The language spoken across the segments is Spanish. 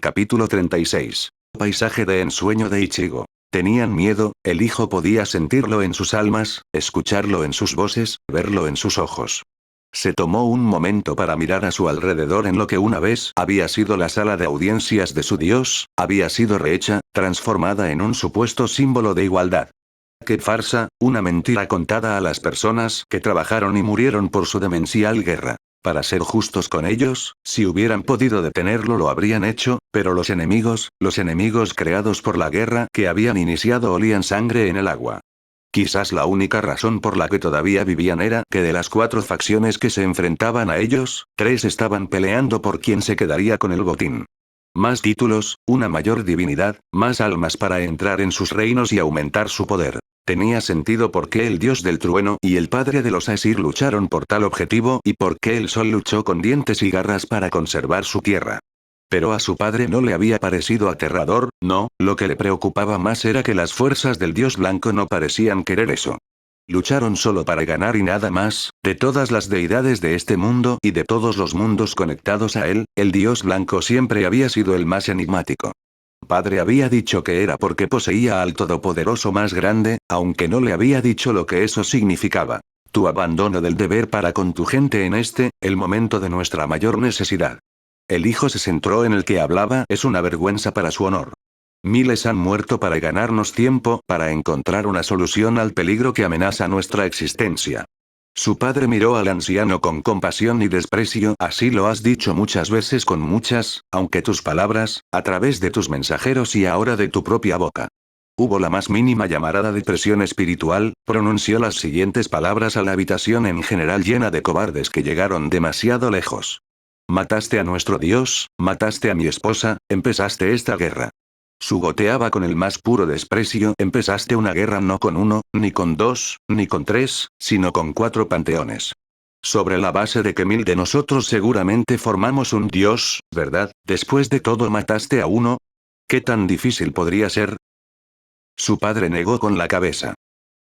Capítulo 36. Paisaje de ensueño de Ichigo. Tenían miedo, el hijo podía sentirlo en sus almas, escucharlo en sus voces, verlo en sus ojos. Se tomó un momento para mirar a su alrededor en lo que una vez había sido la sala de audiencias de su dios, había sido rehecha, transformada en un supuesto símbolo de igualdad. ¡Qué farsa! Una mentira contada a las personas que trabajaron y murieron por su demencial guerra. Para ser justos con ellos, si hubieran podido detenerlo lo habrían hecho, pero los enemigos creados por la guerra que habían iniciado olían sangre en el agua. Quizás la única razón por la que todavía vivían era que de las 4 facciones que se enfrentaban a ellos, 3 estaban peleando por quién se quedaría con el botín. Más títulos, una mayor divinidad, más almas para entrar en sus reinos y aumentar su poder. Tenía sentido por qué el dios del trueno y el padre de los Aesir lucharon por tal objetivo y por qué el sol luchó con dientes y garras para conservar su tierra. Pero a su padre no le había parecido aterrador, no, lo que le preocupaba más era que las fuerzas del dios blanco no parecían querer eso. Lucharon solo para ganar y nada más. De todas las deidades de este mundo y de todos los mundos conectados a él, el dios blanco siempre había sido el más enigmático. Padre había dicho que era porque poseía al todopoderoso más grande, aunque no le había dicho lo que eso significaba. Tu abandono del deber para con tu gente en el momento de nuestra mayor necesidad. El hijo se centró en el que hablaba, es una vergüenza para su honor. Miles han muerto para ganarnos tiempo, para encontrar una solución al peligro que amenaza nuestra existencia. Su padre miró al anciano con compasión y desprecio. Así lo has dicho muchas veces con muchas, aunque tus palabras, a través de tus mensajeros y ahora de tu propia boca. Hubo la más mínima llamarada de presión espiritual, pronunció las siguientes palabras a la habitación en general llena de cobardes que llegaron demasiado lejos. Mataste a nuestro dios, mataste a mi esposa, empezaste esta guerra. Su goteaba con el más puro desprecio. Empezaste una guerra no con 1, ni con 2, ni con 3, sino con 4 panteones. Sobre la base de que 1000 de nosotros seguramente formamos un dios, ¿verdad? Después de todo mataste a uno. ¿Qué tan difícil podría ser? Su padre negó con la cabeza.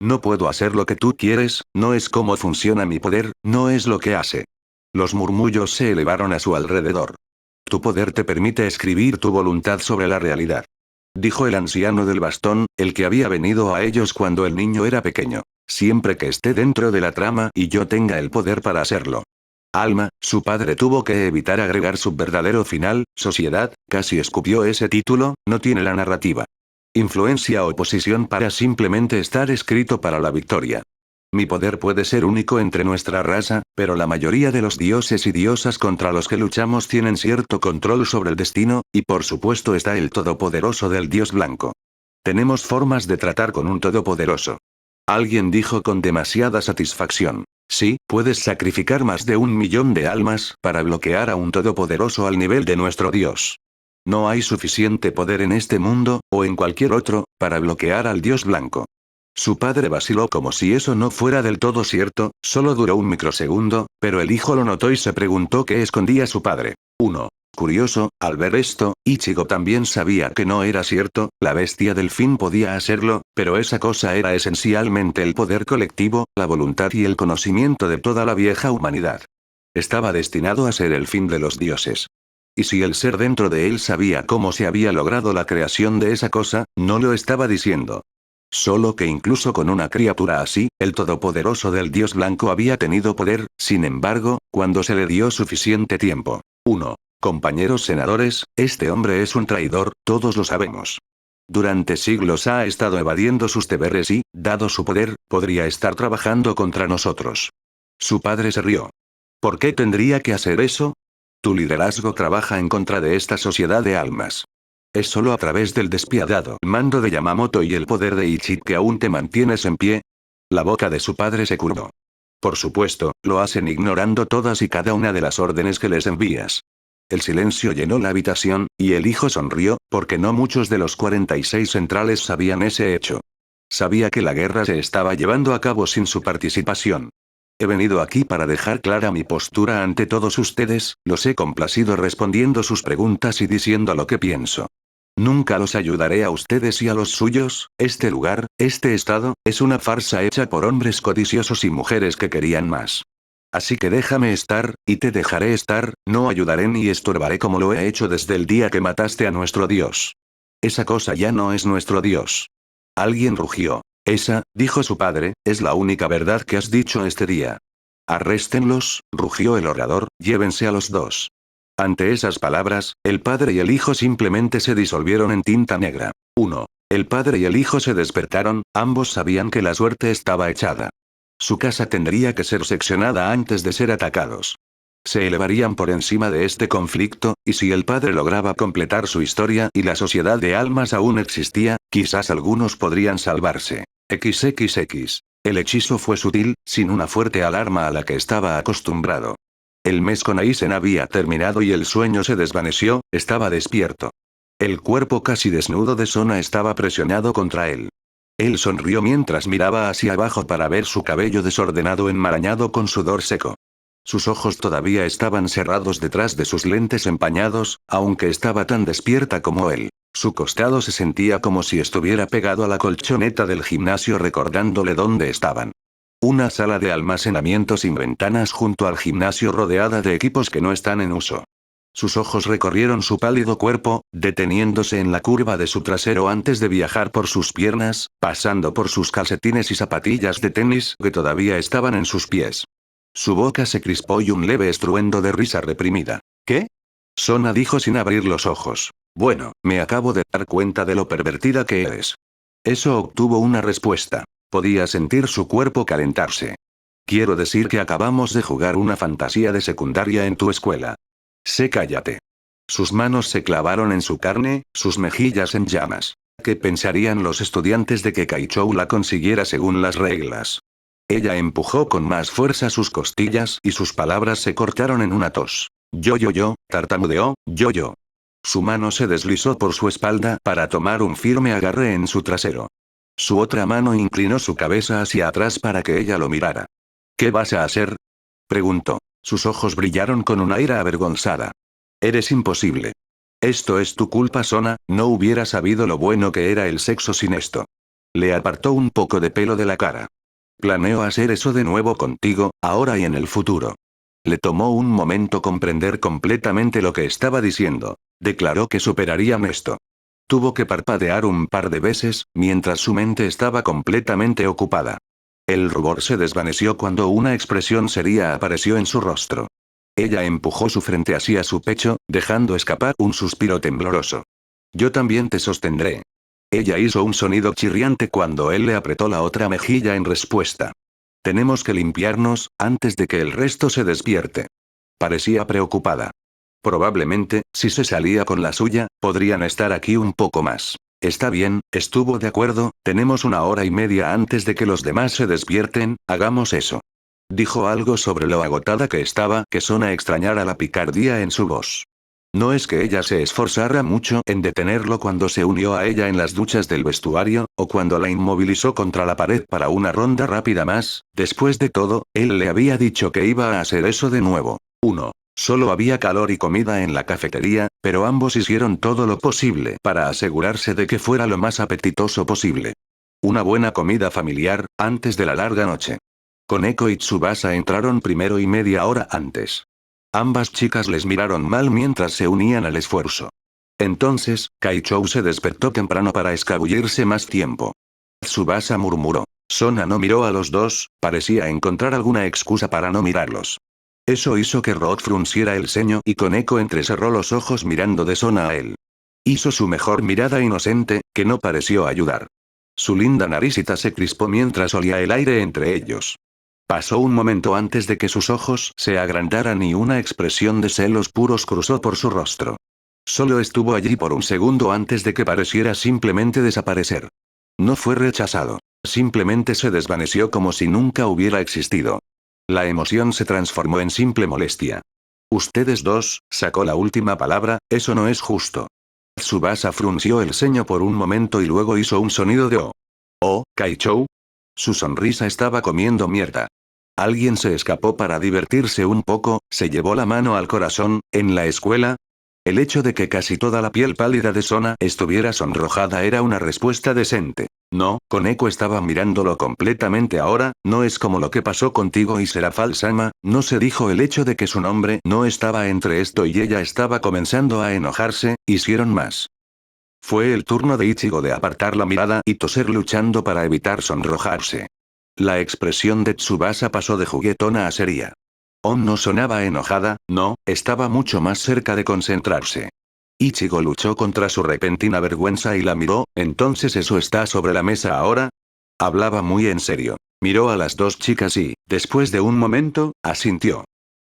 No puedo hacer lo que tú quieres, no es cómo funciona mi poder, no es lo que hace. Los murmullos se elevaron a su alrededor. Tu poder te permite escribir tu voluntad sobre la realidad. Dijo el anciano del bastón, el que había venido a ellos cuando el niño era pequeño. Siempre que esté dentro de la trama y yo tenga el poder para hacerlo. Alma, su padre tuvo que evitar agregar su verdadero final, sociedad, casi escupió ese título, no tiene la narrativa. Influencia o posición para simplemente estar escrito para la victoria. Mi poder puede ser único entre nuestra raza, pero la mayoría de los dioses y diosas contra los que luchamos tienen cierto control sobre el destino, y por supuesto está el todopoderoso del dios blanco. Tenemos formas de tratar con un todopoderoso. Alguien dijo con demasiada satisfacción. Sí, puedes sacrificar más de 1.000.000 de almas para bloquear a un todopoderoso al nivel de nuestro dios. No hay suficiente poder en este mundo, o en cualquier otro, para bloquear al dios blanco. Su padre vaciló como si eso no fuera del todo cierto, solo duró un microsegundo, pero el hijo lo notó y se preguntó qué escondía su padre. 1. Curioso, al ver esto, Ichigo también sabía que no era cierto, la bestia del fin podía hacerlo, pero esa cosa era esencialmente el poder colectivo, la voluntad y el conocimiento de toda la vieja humanidad. Estaba destinado a ser el fin de los dioses. Y si el ser dentro de él sabía cómo se había logrado la creación de esa cosa, no lo estaba diciendo. Solo que incluso con una criatura así, el todopoderoso del dios blanco había tenido poder, sin embargo, cuando se le dio suficiente tiempo. 1. Compañeros senadores, este hombre es un traidor, todos lo sabemos. Durante siglos ha estado evadiendo sus deberes y, dado su poder, podría estar trabajando contra nosotros. Su padre se rió. ¿Por qué tendría que hacer eso? Tu liderazgo trabaja en contra de esta sociedad de almas. Es solo a través del despiadado mando de Yamamoto y el poder de Ichid que aún te mantienes en pie. La boca de su padre se curvó. Por supuesto, lo hacen ignorando todas y cada una de las órdenes que les envías. El silencio llenó la habitación, y el hijo sonrió, porque no muchos de los 46 centrales sabían ese hecho. Sabía que la guerra se estaba llevando a cabo sin su participación. He venido aquí para dejar clara mi postura ante todos ustedes, los he complacido respondiendo sus preguntas y diciendo lo que pienso. Nunca los ayudaré a ustedes y a los suyos, este lugar, este estado, es una farsa hecha por hombres codiciosos y mujeres que querían más. Así que déjame estar, y te dejaré estar, no ayudaré ni estorbaré como lo he hecho desde el día que mataste a nuestro dios. Esa cosa ya no es nuestro dios. Alguien rugió. Esa, dijo su padre, es la única verdad que has dicho este día. Arréstenlos, rugió el orador, llévense a los dos. Ante esas palabras, el padre y el hijo simplemente se disolvieron en tinta negra. 1. El padre y el hijo se despertaron, ambos sabían que la suerte estaba echada. Su casa tendría que ser seccionada antes de ser atacados. Se elevarían por encima de este conflicto, y si el padre lograba completar su historia y la sociedad de almas aún existía, quizás algunos podrían salvarse. XXX. El hechizo fue sutil, sin una fuerte alarma a la que estaba acostumbrado. El mes con Aizen había terminado y el sueño se desvaneció, estaba despierto. El cuerpo casi desnudo de Sona estaba presionado contra él. Él sonrió mientras miraba hacia abajo para ver su cabello desordenado enmarañado con sudor seco. Sus ojos todavía estaban cerrados detrás de sus lentes empañados, aunque estaba tan despierta como él. Su costado se sentía como si estuviera pegado a la colchoneta del gimnasio recordándole dónde estaban. Una sala de almacenamiento sin ventanas junto al gimnasio rodeada de equipos que no están en uso. Sus ojos recorrieron su pálido cuerpo, deteniéndose en la curva de su trasero antes de viajar por sus piernas, pasando por sus calcetines y zapatillas de tenis que todavía estaban en sus pies. Su boca se crispó y un leve estruendo de risa reprimida. ¿Qué? Sona dijo sin abrir los ojos. Bueno, me acabo de dar cuenta de lo pervertida que eres. Eso obtuvo una respuesta. Podía sentir su cuerpo calentarse. Quiero decir que acabamos de jugar una fantasía de secundaria en tu escuela. Cállate. Sus manos se clavaron en su carne, sus mejillas en llamas. ¿Qué pensarían los estudiantes de que Kaichou la consiguiera según las reglas? Ella empujó con más fuerza sus costillas y sus palabras se cortaron en una tos. Yo, tartamudeó, yo. Su mano se deslizó por su espalda para tomar un firme agarre en su trasero. Su otra mano inclinó su cabeza hacia atrás para que ella lo mirara. ¿Qué vas a hacer? Preguntó. Sus ojos brillaron con una ira avergonzada. Eres imposible. Esto es tu culpa, Sona, no hubiera sabido lo bueno que era el sexo sin esto. Le apartó un poco de pelo de la cara. Planeo hacer eso de nuevo contigo, ahora y en el futuro. Le tomó un momento comprender completamente lo que estaba diciendo. Declaró que superarían esto. Tuvo que parpadear un par de veces, mientras su mente estaba completamente ocupada. El rubor se desvaneció cuando una expresión seria apareció en su rostro. Ella empujó su frente hacia su pecho, dejando escapar un suspiro tembloroso. Yo también te sostendré. Ella hizo un sonido chirriante cuando él le apretó la otra mejilla en respuesta. Tenemos que limpiarnos, antes de que el resto se despierte. Parecía preocupada. Probablemente, si se salía con la suya, podrían estar aquí un poco más. Está bien, estuvo de acuerdo, tenemos 1 hora y media antes de que los demás se despierten, hagamos eso. Dijo algo sobre lo agotada que estaba, que Sona extrañara la picardía en su voz. No es que ella se esforzara mucho en detenerlo cuando se unió a ella en las duchas del vestuario, o cuando la inmovilizó contra la pared para una ronda rápida más, después de todo, él le había dicho que iba a hacer eso de nuevo. 1. Solo había calor y comida en la cafetería, pero ambos hicieron todo lo posible para asegurarse de que fuera lo más apetitoso posible. Una buena comida familiar, antes de la larga noche. Koneko y Tsubasa entraron primero y media hora antes. Ambas chicas les miraron mal mientras se unían al esfuerzo. Entonces, Kaichou se despertó temprano para escabullirse más tiempo. Tsubasa murmuró. Sona no miró a los dos, parecía encontrar alguna excusa para no mirarlos. Eso hizo que Rock frunciera el ceño y Koneko entrecerró los ojos mirando de Sona a él. Hizo su mejor mirada inocente, que no pareció ayudar. Su linda naricita se crispó mientras olía el aire entre ellos. Pasó un momento antes de que sus ojos se agrandaran y una expresión de celos puros cruzó por su rostro. Solo estuvo allí por un segundo antes de que pareciera simplemente desaparecer. No fue rechazado. Simplemente se desvaneció como si nunca hubiera existido. La emoción se transformó en simple molestia. Ustedes dos, sacó la última palabra, eso no es justo. Tsubasa frunció el ceño por un momento y luego hizo un sonido de oh. Oh, Kaichou. Su sonrisa estaba comiendo mierda. Alguien se escapó para divertirse un poco, se llevó la mano al corazón, en la escuela. El hecho de que casi toda la piel pálida de Sona estuviera sonrojada era una respuesta decente. No, Koneko estaba mirándolo completamente ahora, no es como lo que pasó contigo y Serafal-sama, no se dijo el hecho de que su nombre no estaba entre esto y ella estaba comenzando a enojarse, hicieron más. Fue el turno de Ichigo de apartar la mirada y toser luchando para evitar sonrojarse. La expresión de Tsubasa pasó de juguetona a seria. No sonaba enojada, no, estaba mucho más cerca de concentrarse. Ichigo luchó contra su repentina vergüenza y la miró, entonces eso está sobre la mesa ahora. Hablaba muy en serio. Miró a las dos chicas y, después de un momento, asintió.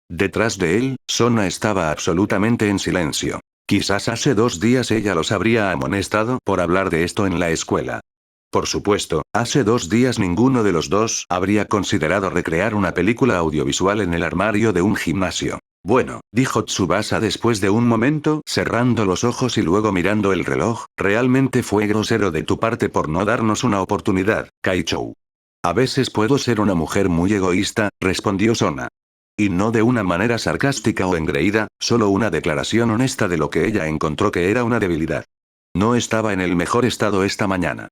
Detrás de él, Sona estaba absolutamente en silencio. Quizás hace 2 días ella los habría amonestado por hablar de esto en la escuela. Por supuesto, hace 2 días ninguno de los dos habría considerado recrear una película audiovisual en el armario de un gimnasio. Bueno, dijo Tsubasa después de un momento, cerrando los ojos y luego mirando el reloj, realmente fue grosero de tu parte por no darnos una oportunidad, Kaichou. A veces puedo ser una mujer muy egoísta, respondió Sona. Y no de una manera sarcástica o engreída, solo una declaración honesta de lo que ella encontró que era una debilidad. No estaba en el mejor estado esta mañana.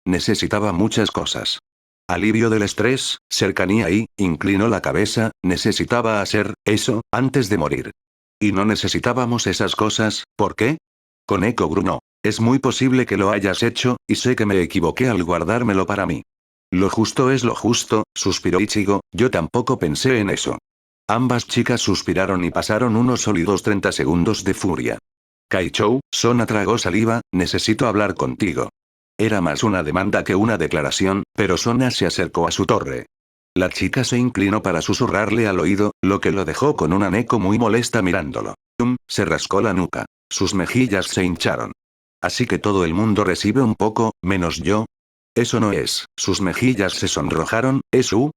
Necesitaba muchas cosas. Alivio del estrés, cercanía y, inclinó la cabeza, necesitaba hacer eso, antes de morir. Y no necesitábamos esas cosas, ¿por qué? Koneko gruñó. Es muy posible que lo hayas hecho, y sé que me equivoqué al guardármelo para mí. Lo justo es lo justo, suspiró Ichigo, yo tampoco pensé en eso. Ambas chicas suspiraron y pasaron unos sólidos 30 segundos de furia. Kaichou, Sona tragó saliva, necesito hablar contigo. Era más una demanda que una declaración, pero Sona se acercó a su torre. La chica se inclinó para susurrarle al oído, lo que lo dejó con una Neko muy molesta mirándolo. Se rascó la nuca. Sus mejillas se hincharon. Así que todo el mundo recibe un poco, menos yo. Eso no es, sus mejillas se sonrojaron,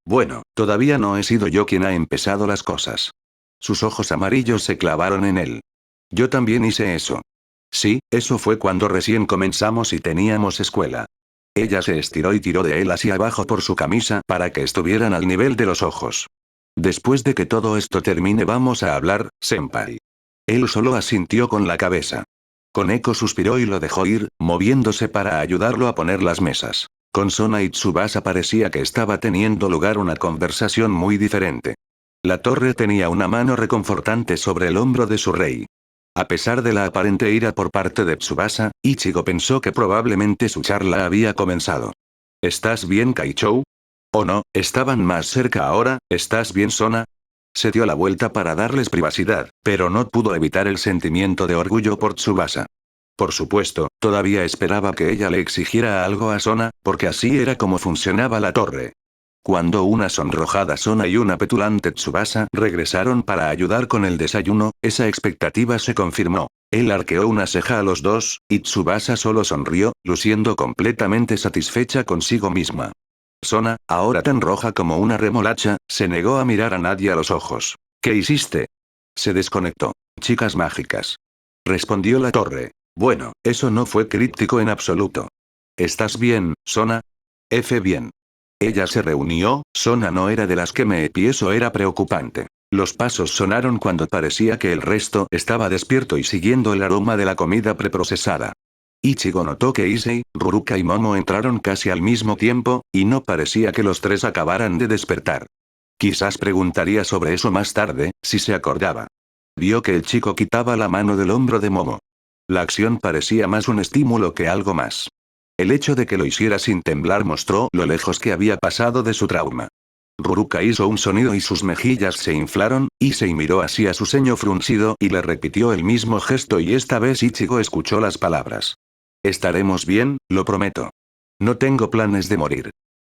bueno, todavía no he sido yo quien ha empezado las cosas. Sus ojos amarillos se clavaron en él. Yo también hice eso. Sí, eso fue cuando recién comenzamos y teníamos escuela. Ella se estiró y tiró de él hacia abajo por su camisa para que estuvieran al nivel de los ojos. Después de que todo esto termine vamos a hablar, senpai. Él solo asintió con la cabeza. Koneko suspiró y lo dejó ir, moviéndose para ayudarlo a poner las mesas. Con Sona y Tsubasa parecía que estaba teniendo lugar una conversación muy diferente. La torre tenía una mano reconfortante sobre el hombro de su rey. A pesar de la aparente ira por parte de Tsubasa, Ichigo pensó que probablemente su charla había comenzado. ¿Estás bien, Kaichou? ¿O no, estaban más cerca ahora? ¿Estás bien, Sona? Se dio la vuelta para darles privacidad, pero no pudo evitar el sentimiento de orgullo por Tsubasa. Por supuesto, todavía esperaba que ella le exigiera algo a Sona, porque así era como funcionaba la torre. Cuando una sonrojada Sona y una petulante Tsubasa regresaron para ayudar con el desayuno, esa expectativa se confirmó. Él arqueó una ceja a los dos, y Tsubasa solo sonrió, luciendo completamente satisfecha consigo misma. Sona, ahora tan roja como una remolacha, se negó a mirar a nadie a los ojos. ¿Qué hiciste? Se desconectó. Chicas mágicas. Respondió la torre. Bueno, eso no fue críptico en absoluto. ¿Estás bien, Sona? Bien. Ella se reunió, Sona no era de las que me eso era preocupante. Los pasos sonaron cuando parecía que el resto estaba despierto y siguiendo el aroma de la comida preprocesada. Ichigo notó que Issei, Ruruka y Momo entraron casi al mismo tiempo, y no parecía que los tres acabaran de despertar. Quizás preguntaría sobre eso más tarde, si se acordaba. Vio que el chico quitaba la mano del hombro de Momo. La acción parecía más un estímulo que algo más. El hecho de que lo hiciera sin temblar mostró lo lejos que había pasado de su trauma. Ruruka hizo un sonido y sus mejillas se inflaron, Issei miró hacia su ceño fruncido y le repitió el mismo gesto y esta vez Ichigo escuchó las palabras. Estaremos bien, lo prometo. No tengo planes de morir.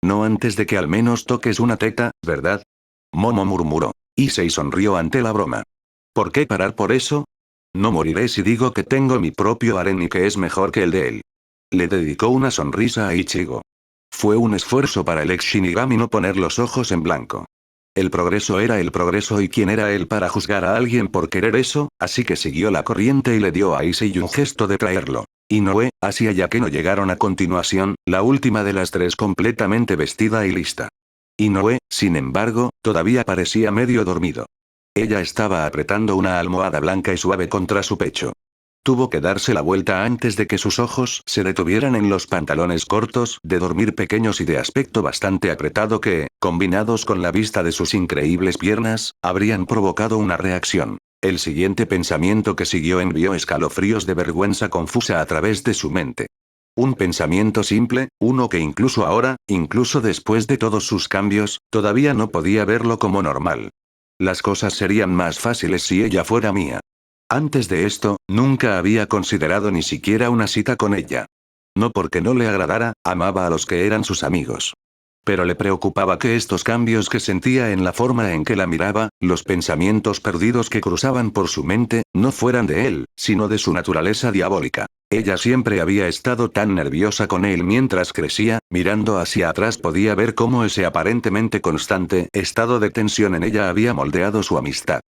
No antes de que al menos toques una teta, ¿verdad? Momo murmuró. Issei sonrió ante la broma. ¿Por qué parar por eso? No moriré si digo que tengo mi propio harén y que es mejor que el de él. Le dedicó una sonrisa a Ichigo. Fue un esfuerzo para el ex Shinigami no poner los ojos en blanco. El progreso era el progreso y quién era él para juzgar a alguien por querer eso, así que siguió la corriente y le dio a Issei un gesto de traerlo. Inoue, hacia ya que no llegaron a continuación, la última de las tres completamente vestida y lista. Inoue, sin embargo, todavía parecía medio dormido. Ella estaba apretando una almohada blanca y suave contra su pecho. Tuvo que darse la vuelta antes de que sus ojos se detuvieran en los pantalones cortos de dormir pequeños y de aspecto bastante apretado que, combinados con la vista de sus increíbles piernas, habrían provocado una reacción. El siguiente pensamiento que siguió envió escalofríos de vergüenza confusa a través de su mente. Un pensamiento simple, uno que incluso ahora, incluso después de todos sus cambios, todavía no podía verlo como normal. Las cosas serían más fáciles si ella fuera mía. Antes de esto, nunca había considerado ni siquiera una cita con ella. No porque no le agradara, amaba a los que eran sus amigos. Pero le preocupaba que estos cambios que sentía en la forma en que la miraba, los pensamientos perdidos que cruzaban por su mente, no fueran de él, sino de su naturaleza diabólica. Ella siempre había estado tan nerviosa con él mientras crecía, mirando hacia atrás podía ver cómo ese aparentemente constante estado de tensión en ella había moldeado su amistad.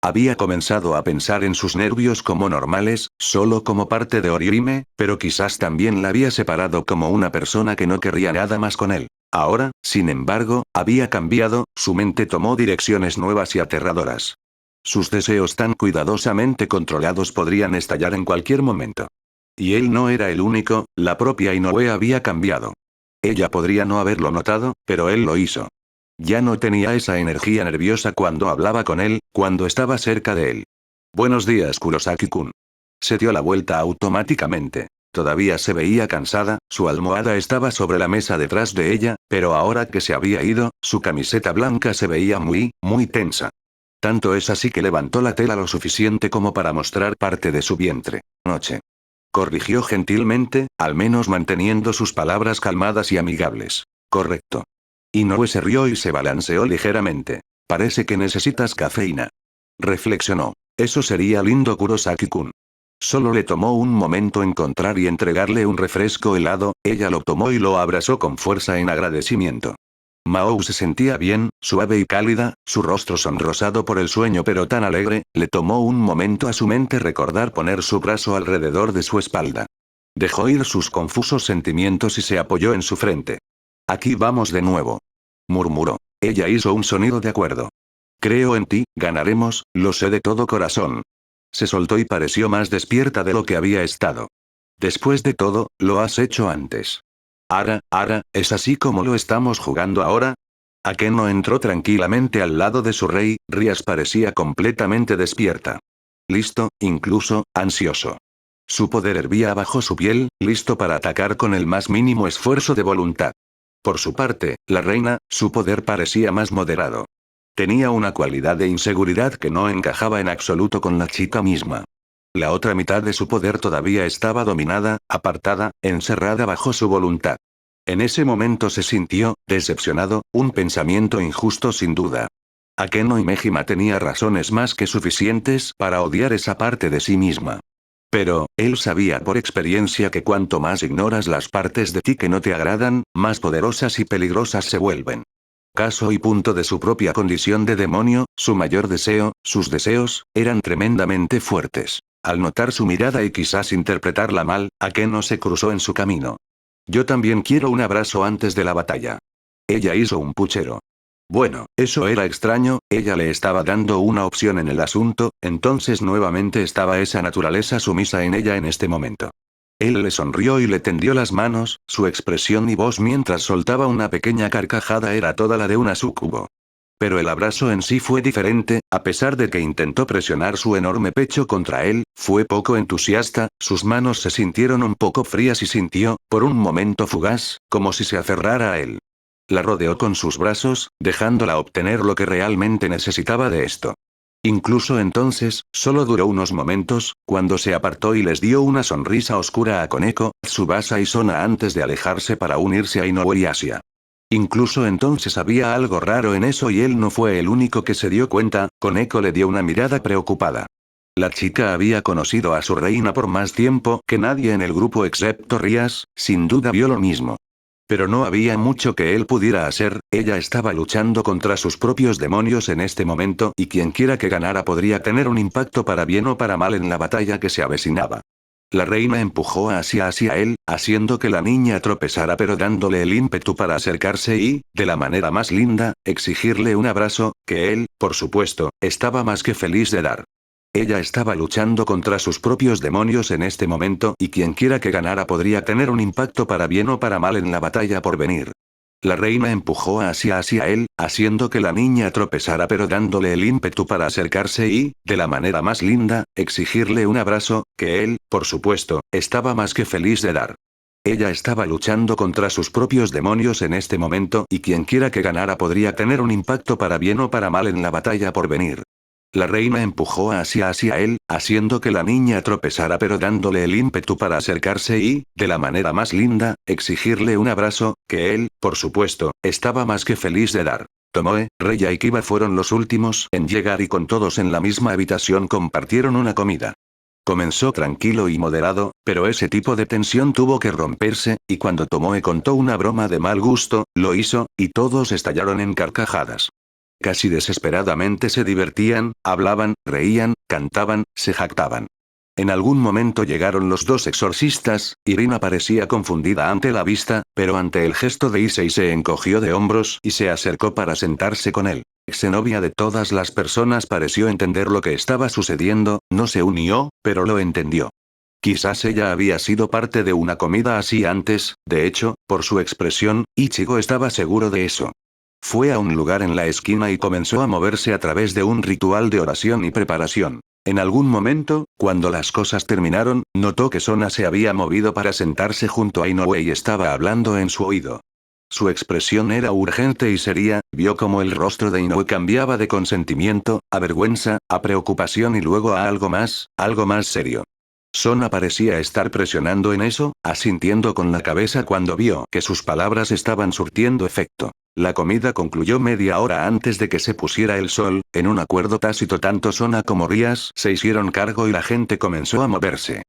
Había comenzado a pensar en sus nervios como normales, solo como parte de Orihime, pero quizás también la había separado como una persona que no querría nada más con él. Ahora, sin embargo, había cambiado, su mente tomó direcciones nuevas y aterradoras. Sus deseos tan cuidadosamente controlados podrían estallar en cualquier momento. Y él no era el único, la propia Inoue había cambiado. Ella podría no haberlo notado, pero él lo hizo. Ya no tenía esa energía nerviosa cuando hablaba con él, cuando estaba cerca de él. Buenos días, Kurosaki-kun. Se dio la vuelta automáticamente. Todavía se veía cansada, su almohada estaba sobre la mesa detrás de ella, pero ahora que se había ido, su camiseta blanca se veía muy tensa. Tanto es así que levantó la tela lo suficiente como para mostrar parte de su vientre. Noche. Corrigió gentilmente, al menos manteniendo sus palabras calmadas y amigables. Correcto. Inoue se rió y se balanceó ligeramente. Parece que necesitas cafeína. Reflexionó. Eso sería lindo, Kurosaki-kun. Solo le tomó un momento encontrar y entregarle un refresco helado, ella lo tomó y lo abrazó con fuerza en agradecimiento. Mao se sentía bien, suave y cálida, su rostro sonrosado por el sueño pero tan alegre, le tomó un momento a su mente recordar poner su brazo alrededor de su espalda. Dejó ir sus confusos sentimientos y se apoyó en su frente. Aquí vamos de nuevo. Murmuró. Ella hizo un sonido de acuerdo. Creo en ti, ganaremos, lo sé de todo corazón. Se soltó y pareció más despierta de lo que había estado. Después de todo, lo has hecho antes. Ara, ¿es así como lo estamos jugando ahora? Akeno entró tranquilamente al lado de su rey, Rías parecía completamente despierta. Listo, incluso, ansioso. Su poder hervía bajo su piel, listo para atacar con el más mínimo esfuerzo de voluntad. Por su parte, la reina, su poder parecía más moderado. Tenía una cualidad de inseguridad que no encajaba en absoluto con la chica misma. La otra mitad de su poder todavía estaba dominada, apartada, encerrada bajo su voluntad. En ese momento se sintió, decepcionado, un pensamiento injusto sin duda. Akeno Himejima tenía razones más que suficientes para odiar esa parte de sí misma. Pero, él sabía por experiencia que cuanto más ignoras las partes de ti que no te agradan, más poderosas y peligrosas se vuelven. Caso y punto de su propia condición de demonio, su mayor deseo, sus deseos, eran tremendamente fuertes. Al notar su mirada y quizás interpretarla mal, Akeno se cruzó en su camino. Yo también quiero un abrazo antes de la batalla. Ella hizo un puchero. Bueno, eso era extraño, ella le estaba dando una opción en el asunto, entonces nuevamente estaba esa naturaleza sumisa en ella en este momento. Él le sonrió y le tendió las manos, su expresión y voz mientras soltaba una pequeña carcajada era toda la de una súcubo. Pero el abrazo en sí fue diferente, a pesar de que intentó presionar su enorme pecho contra él, fue poco entusiasta, sus manos se sintieron un poco frías y sintió, por un momento fugaz, como si se aferrara a él. La rodeó con sus brazos, dejándola obtener lo que realmente necesitaba de esto. Incluso entonces, solo duró unos momentos, cuando se apartó y les dio una sonrisa oscura a Koneko, Tsubasa y Sona antes de alejarse para unirse a Inoue y Asia. Incluso entonces había algo raro en eso y él no fue el único que se dio cuenta, Koneko le dio una mirada preocupada. La chica había conocido a su reina por más tiempo que nadie en el grupo excepto Rías, sin duda vio lo mismo. Pero no había mucho que él pudiera hacer, ella estaba luchando contra sus propios demonios en este momento y quienquiera que ganara podría tener un impacto para bien o para mal en la batalla que se avecinaba. La reina empujó hacia él, haciendo que la niña tropezara pero dándole el ímpetu para acercarse y, de la manera más linda, exigirle un abrazo, que él, por supuesto, estaba más que feliz de dar. Ella estaba luchando contra sus propios demonios en este momento y quienquiera que ganara podría tener un impacto para bien o para mal en la batalla por venir. La reina empujó hacia él, haciendo que la niña tropezara pero dándole el ímpetu para acercarse y, de la manera más linda, exigirle un abrazo, que él, por supuesto, estaba más que feliz de dar. Ella estaba luchando contra sus propios demonios en este momento y quienquiera que ganara podría tener un impacto para bien o para mal en la batalla por venir. La reina empujó hacia él, haciendo que la niña tropezara pero dándole el ímpetu para acercarse y, de la manera más linda, exigirle un abrazo, que él, por supuesto, estaba más que feliz de dar. Tomoe, Reya y Kiba fueron los últimos en llegar y con todos en la misma habitación compartieron una comida. Comenzó tranquilo y moderado, pero ese tipo de tensión tuvo que romperse, y cuando Tomoe contó una broma de mal gusto, lo hizo, y todos estallaron en carcajadas. Casi desesperadamente se divertían, hablaban, reían, cantaban, se jactaban. En algún momento llegaron los dos exorcistas, Irina parecía confundida ante la vista, pero ante el gesto de Issei se encogió de hombros y se acercó para sentarse con él. Exnovia de todas las personas pareció entender lo que estaba sucediendo, no se unió, pero lo entendió. Quizás ella había sido parte de una comida así antes, de hecho, por su expresión, Ichigo estaba seguro de eso. Fue a un lugar en la esquina y comenzó a moverse a través de un ritual de oración y preparación. En algún momento, cuando las cosas terminaron, notó que Sona se había movido para sentarse junto a Inoue y estaba hablando en su oído. Su expresión era urgente y seria, vio como el rostro de Inoue cambiaba de consentimiento, a vergüenza, a preocupación y luego a algo más serio. Sona parecía estar presionando en eso, asintiendo con la cabeza cuando vio que sus palabras estaban surtiendo efecto. La comida concluyó media hora antes de que se pusiera el sol, en un acuerdo tácito tanto Sona como Rías se hicieron cargo y la gente comenzó a moverse.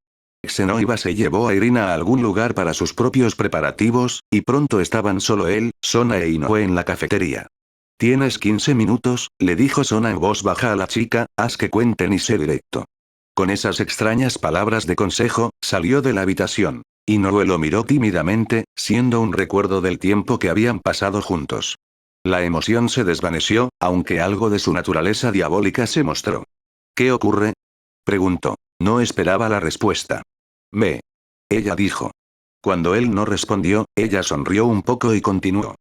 Xenoiba se llevó a Irina a algún lugar para sus propios preparativos, y pronto estaban solo él, Sona e Inoue en la cafetería. «Tienes 15 minutos», le dijo Sona en voz baja a la chica, «haz que cuenten y sé directo». Con esas extrañas palabras de consejo, salió de la habitación. Inoue lo miró tímidamente, siendo un recuerdo del tiempo que habían pasado juntos. La emoción se desvaneció, aunque algo de su naturaleza diabólica se mostró. «¿Qué ocurre?», preguntó. No esperaba la respuesta. «Me». Ella dijo. Cuando él no respondió, ella sonrió un poco y continuó.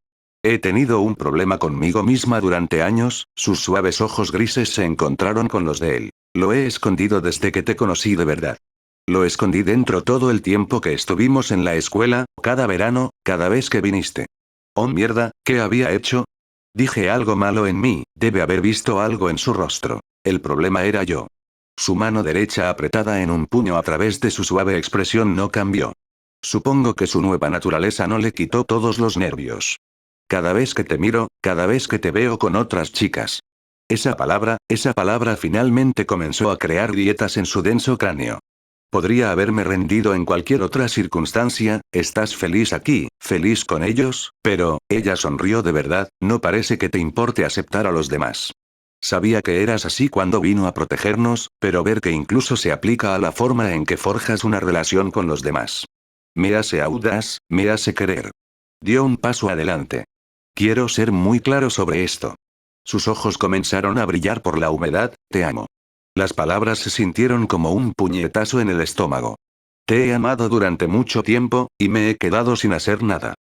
«He tenido un problema conmigo misma durante años», sus suaves ojos grises se encontraron con los de él. «Lo he escondido desde que te conocí de verdad. Lo escondí dentro todo el tiempo que estuvimos en la escuela, cada verano, cada vez que viniste». «Oh mierda, ¿qué había hecho?». Dije algo malo en mí, debe haber visto algo en su rostro. El problema era yo. Su mano derecha apretada en un puño a través de su suave expresión no cambió. Supongo que su nueva naturaleza no le quitó todos los nervios. Cada vez que te miro, cada vez que te veo con otras chicas. Esa palabra finalmente comenzó a crear grietas en su denso cráneo. Podría haberme rendido en cualquier otra circunstancia, estás feliz aquí, feliz con ellos, pero, ella sonrió de verdad, no parece que te importe aceptar a los demás. Sabía que eras así cuando vino a protegernos, pero ver que incluso se aplica a la forma en que forjas una relación con los demás. Me hace audaz, me hace querer. Dio un paso adelante. Quiero ser muy claro sobre esto. Sus ojos comenzaron a brillar por la humedad, te amo. Las palabras se sintieron como un puñetazo en el estómago. Te he amado durante mucho tiempo, y me he quedado sin hacer nada.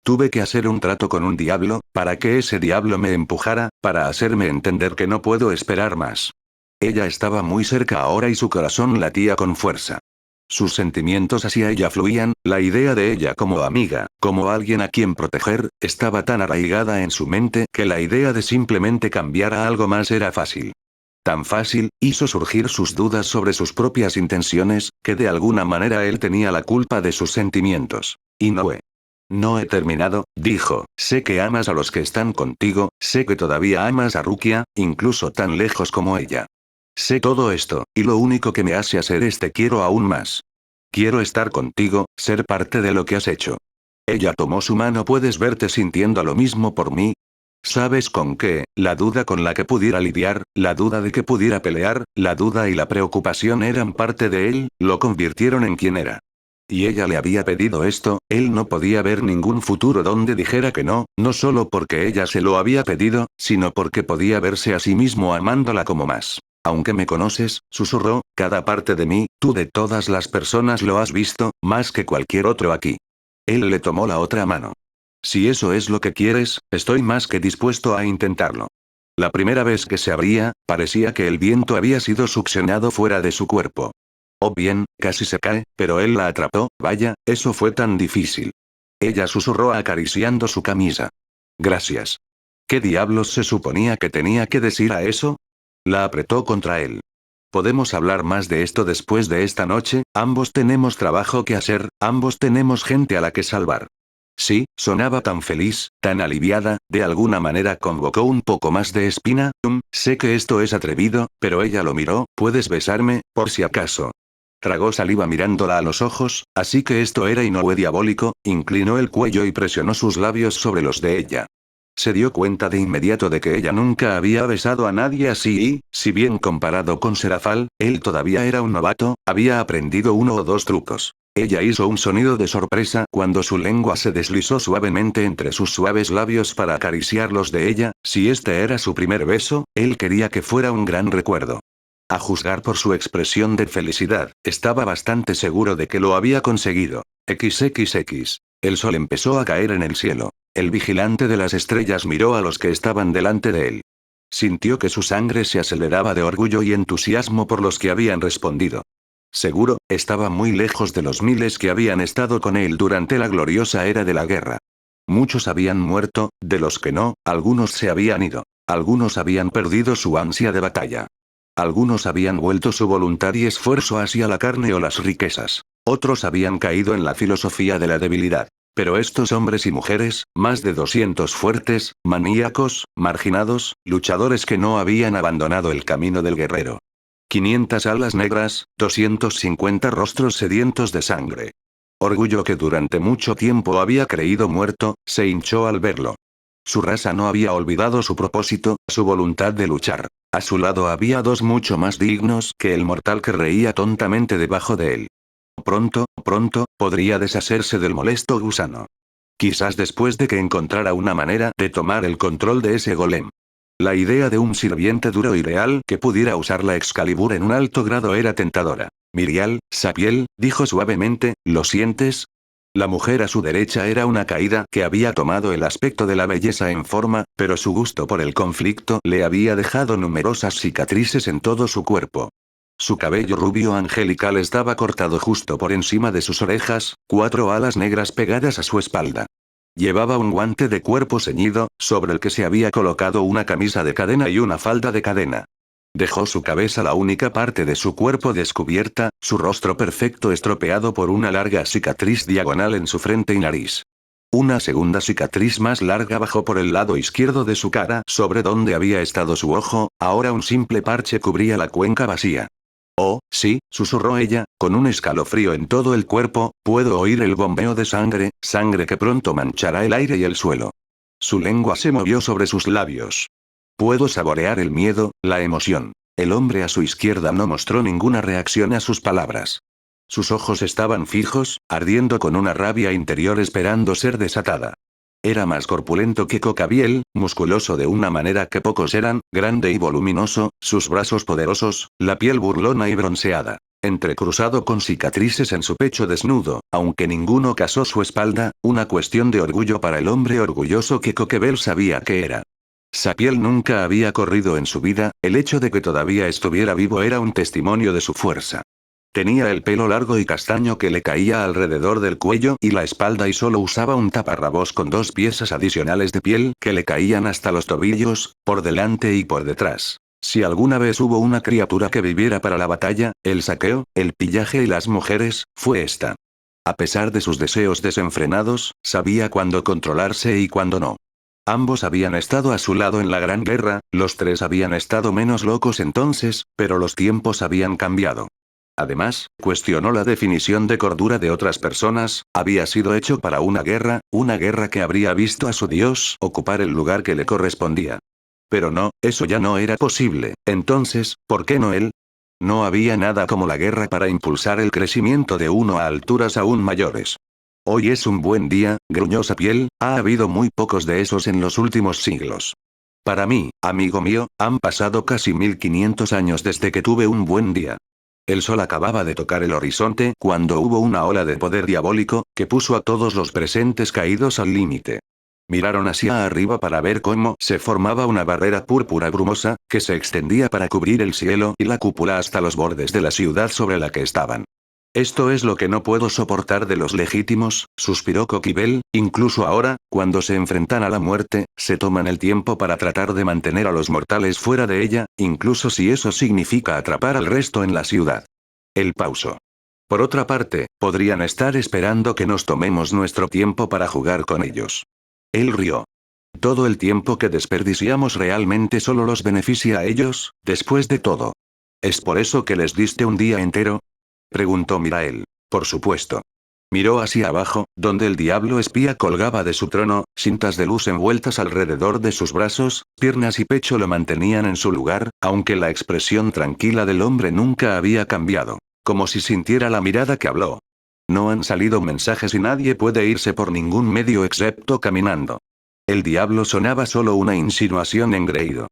Tuve que hacer un trato con un diablo, para que ese diablo me empujara, para hacerme entender que no puedo esperar más. Ella estaba muy cerca ahora y su corazón latía con fuerza. Sus sentimientos hacia ella fluían, la idea de ella como amiga, como alguien a quien proteger, estaba tan arraigada en su mente que la idea de simplemente cambiar a algo más era fácil. Tan fácil, hizo surgir sus dudas sobre sus propias intenciones, que de alguna manera él tenía la culpa de sus sentimientos. Inoue. No he terminado, dijo, sé que amas a los que están contigo, sé que todavía amas a Rukia, incluso tan lejos como ella. Sé todo esto, y lo único que me hace hacer es te quiero aún más. Quiero estar contigo, ser parte de lo que has hecho. Ella tomó su mano. ¿Puedes verte sintiendo lo mismo por mí? ¿Sabes con qué? La duda con la que pudiera lidiar, la duda de que pudiera pelear, la duda y la preocupación eran parte de él, lo convirtieron en quien era. Y ella le había pedido esto, él no podía ver ningún futuro donde dijera que no, no solo porque ella se lo había pedido, sino porque podía verse a sí mismo amándola como más. Aunque me conoces, susurró, cada parte de mí, tú de todas las personas lo has visto, más que cualquier otro aquí. Él le tomó la otra mano. Si eso es lo que quieres, estoy más que dispuesto a intentarlo. La primera vez que se abría, parecía que el viento había sido succionado fuera de su cuerpo. Oh bien, casi se cae, pero él la atrapó, vaya, eso fue tan difícil. Ella susurró acariciando su camisa. Gracias. ¿Qué diablos se suponía que tenía que decir a eso? La apretó contra él. Podemos hablar más de esto después de esta noche, ambos tenemos trabajo que hacer, ambos tenemos gente a la que salvar. Sí, sonaba tan feliz, tan aliviada, de alguna manera convocó un poco más de espina. Sé que esto es atrevido, pero ella lo miró, ¿puedes besarme, por si acaso? Tragó saliva mirándola a los ojos, así que esto era y no fue diabólico, inclinó el cuello y presionó sus labios sobre los de ella. Se dio cuenta de inmediato de que ella nunca había besado a nadie así y, si bien comparado con Serafal, él todavía era un novato, había aprendido uno o dos trucos. Ella hizo un sonido de sorpresa cuando su lengua se deslizó suavemente entre sus suaves labios para acariciar los de ella, si este era su primer beso, él quería que fuera un gran recuerdo. A juzgar por su expresión de felicidad, estaba bastante seguro de que lo había conseguido. XXX. El sol empezó a caer en el cielo. El vigilante de las estrellas miró a los que estaban delante de él. Sintió que su sangre se aceleraba de orgullo y entusiasmo por los que habían respondido. Seguro, estaba muy lejos de los miles que habían estado con él durante la gloriosa era de la guerra. Muchos habían muerto, de los que no, algunos se habían ido. Algunos habían perdido su ansia de batalla. Algunos habían vuelto su voluntad y esfuerzo hacia la carne o las riquezas. Otros habían caído en la filosofía de la debilidad. Pero estos hombres y mujeres, más de 200 fuertes, maníacos, marginados, luchadores que no habían abandonado el camino del guerrero. 500 alas negras, 250 rostros sedientos de sangre. Orgullo que durante mucho tiempo había creído muerto, se hinchó al verlo. Su raza no había olvidado su propósito, su voluntad de luchar. A su lado había dos mucho más dignos que el mortal que reía tontamente debajo de él. Pronto, podría deshacerse del molesto gusano. Quizás después de que encontrara una manera de tomar el control de ese golem. La idea de un sirviente duro y real que pudiera usar la Excalibur en un alto grado era tentadora. Mirial, Sapiel, dijo suavemente, ¿lo sientes? La mujer a su derecha era una caída que había tomado el aspecto de la belleza en forma, pero su gusto por el conflicto le había dejado numerosas cicatrices en todo su cuerpo. Su cabello rubio angelical estaba cortado justo por encima de sus orejas, 4 alas negras pegadas a su espalda. Llevaba un guante de cuerpo ceñido, sobre el que se había colocado una camisa de cadena y una falda de cadena. Dejó su cabeza la única parte de su cuerpo descubierta, su rostro perfecto estropeado por una larga cicatriz diagonal en su frente y nariz. Una segunda cicatriz más larga bajó por el lado izquierdo de su cara, sobre donde había estado su ojo, ahora un simple parche cubría la cuenca vacía. Oh, sí, susurró ella, con un escalofrío en todo el cuerpo, puedo oír el bombeo de sangre, sangre que pronto manchará el aire y el suelo. Su lengua se movió sobre sus labios. Puedo saborear el miedo, la emoción. El hombre a su izquierda no mostró ninguna reacción a sus palabras. Sus ojos estaban fijos, ardiendo con una rabia interior esperando ser desatada. Era más corpulento que Cocabiel, musculoso de una manera que pocos eran, grande y voluminoso, sus brazos poderosos, la piel burlona y bronceada. Entrecruzado con cicatrices en su pecho desnudo, aunque ninguno casó su espalda, una cuestión de orgullo para el hombre orgulloso que Coquebel sabía que era. Sapiel nunca había corrido en su vida, el hecho de que todavía estuviera vivo era un testimonio de su fuerza. Tenía el pelo largo y castaño que le caía alrededor del cuello y la espalda y solo usaba un taparrabos con 2 piezas adicionales de piel que le caían hasta los tobillos, por delante y por detrás. Si alguna vez hubo una criatura que viviera para la batalla, el saqueo, el pillaje y las mujeres, fue esta. A pesar de sus deseos desenfrenados, sabía cuándo controlarse y cuándo no. Ambos habían estado a su lado en la Gran Guerra, los tres habían estado menos locos entonces, pero los tiempos habían cambiado. Además, cuestionó la definición de cordura de otras personas, había sido hecho para una guerra que habría visto a su dios ocupar el lugar que le correspondía. Pero no, eso ya no era posible, entonces, ¿por qué no él? No había nada como la guerra para impulsar el crecimiento de uno a alturas aún mayores. Hoy es un buen día, gruñó Sapiel, ha habido muy pocos de esos en los últimos siglos. Para mí, amigo mío, han pasado casi 1500 años desde que tuve un buen día. El sol acababa de tocar el horizonte cuando hubo una ola de poder diabólico, que puso a todos los presentes caídos al límite. Miraron hacia arriba para ver cómo se formaba una barrera púrpura brumosa, que se extendía para cubrir el cielo y la cúpula hasta los bordes de la ciudad sobre la que estaban. Esto es lo que no puedo soportar de los legítimos, suspiró Coquibel, incluso ahora, cuando se enfrentan a la muerte, se toman el tiempo para tratar de mantener a los mortales fuera de ella, incluso si eso significa atrapar al resto en la ciudad. El pauso. Por otra parte, podrían estar esperando que nos tomemos nuestro tiempo para jugar con ellos. Él rió. Todo el tiempo que desperdiciamos realmente solo los beneficia a ellos, después de todo. ¿Es por eso que les diste un día entero? Preguntó Mirael. Por supuesto. Miró hacia abajo, donde el diablo espía colgaba de su trono, cintas de luz envueltas alrededor de sus brazos, piernas y pecho lo mantenían en su lugar, aunque la expresión tranquila del hombre nunca había cambiado. Como si sintiera la mirada que habló. No han salido mensajes y nadie puede irse por ningún medio excepto caminando. El diablo sonaba solo una insinuación engreído.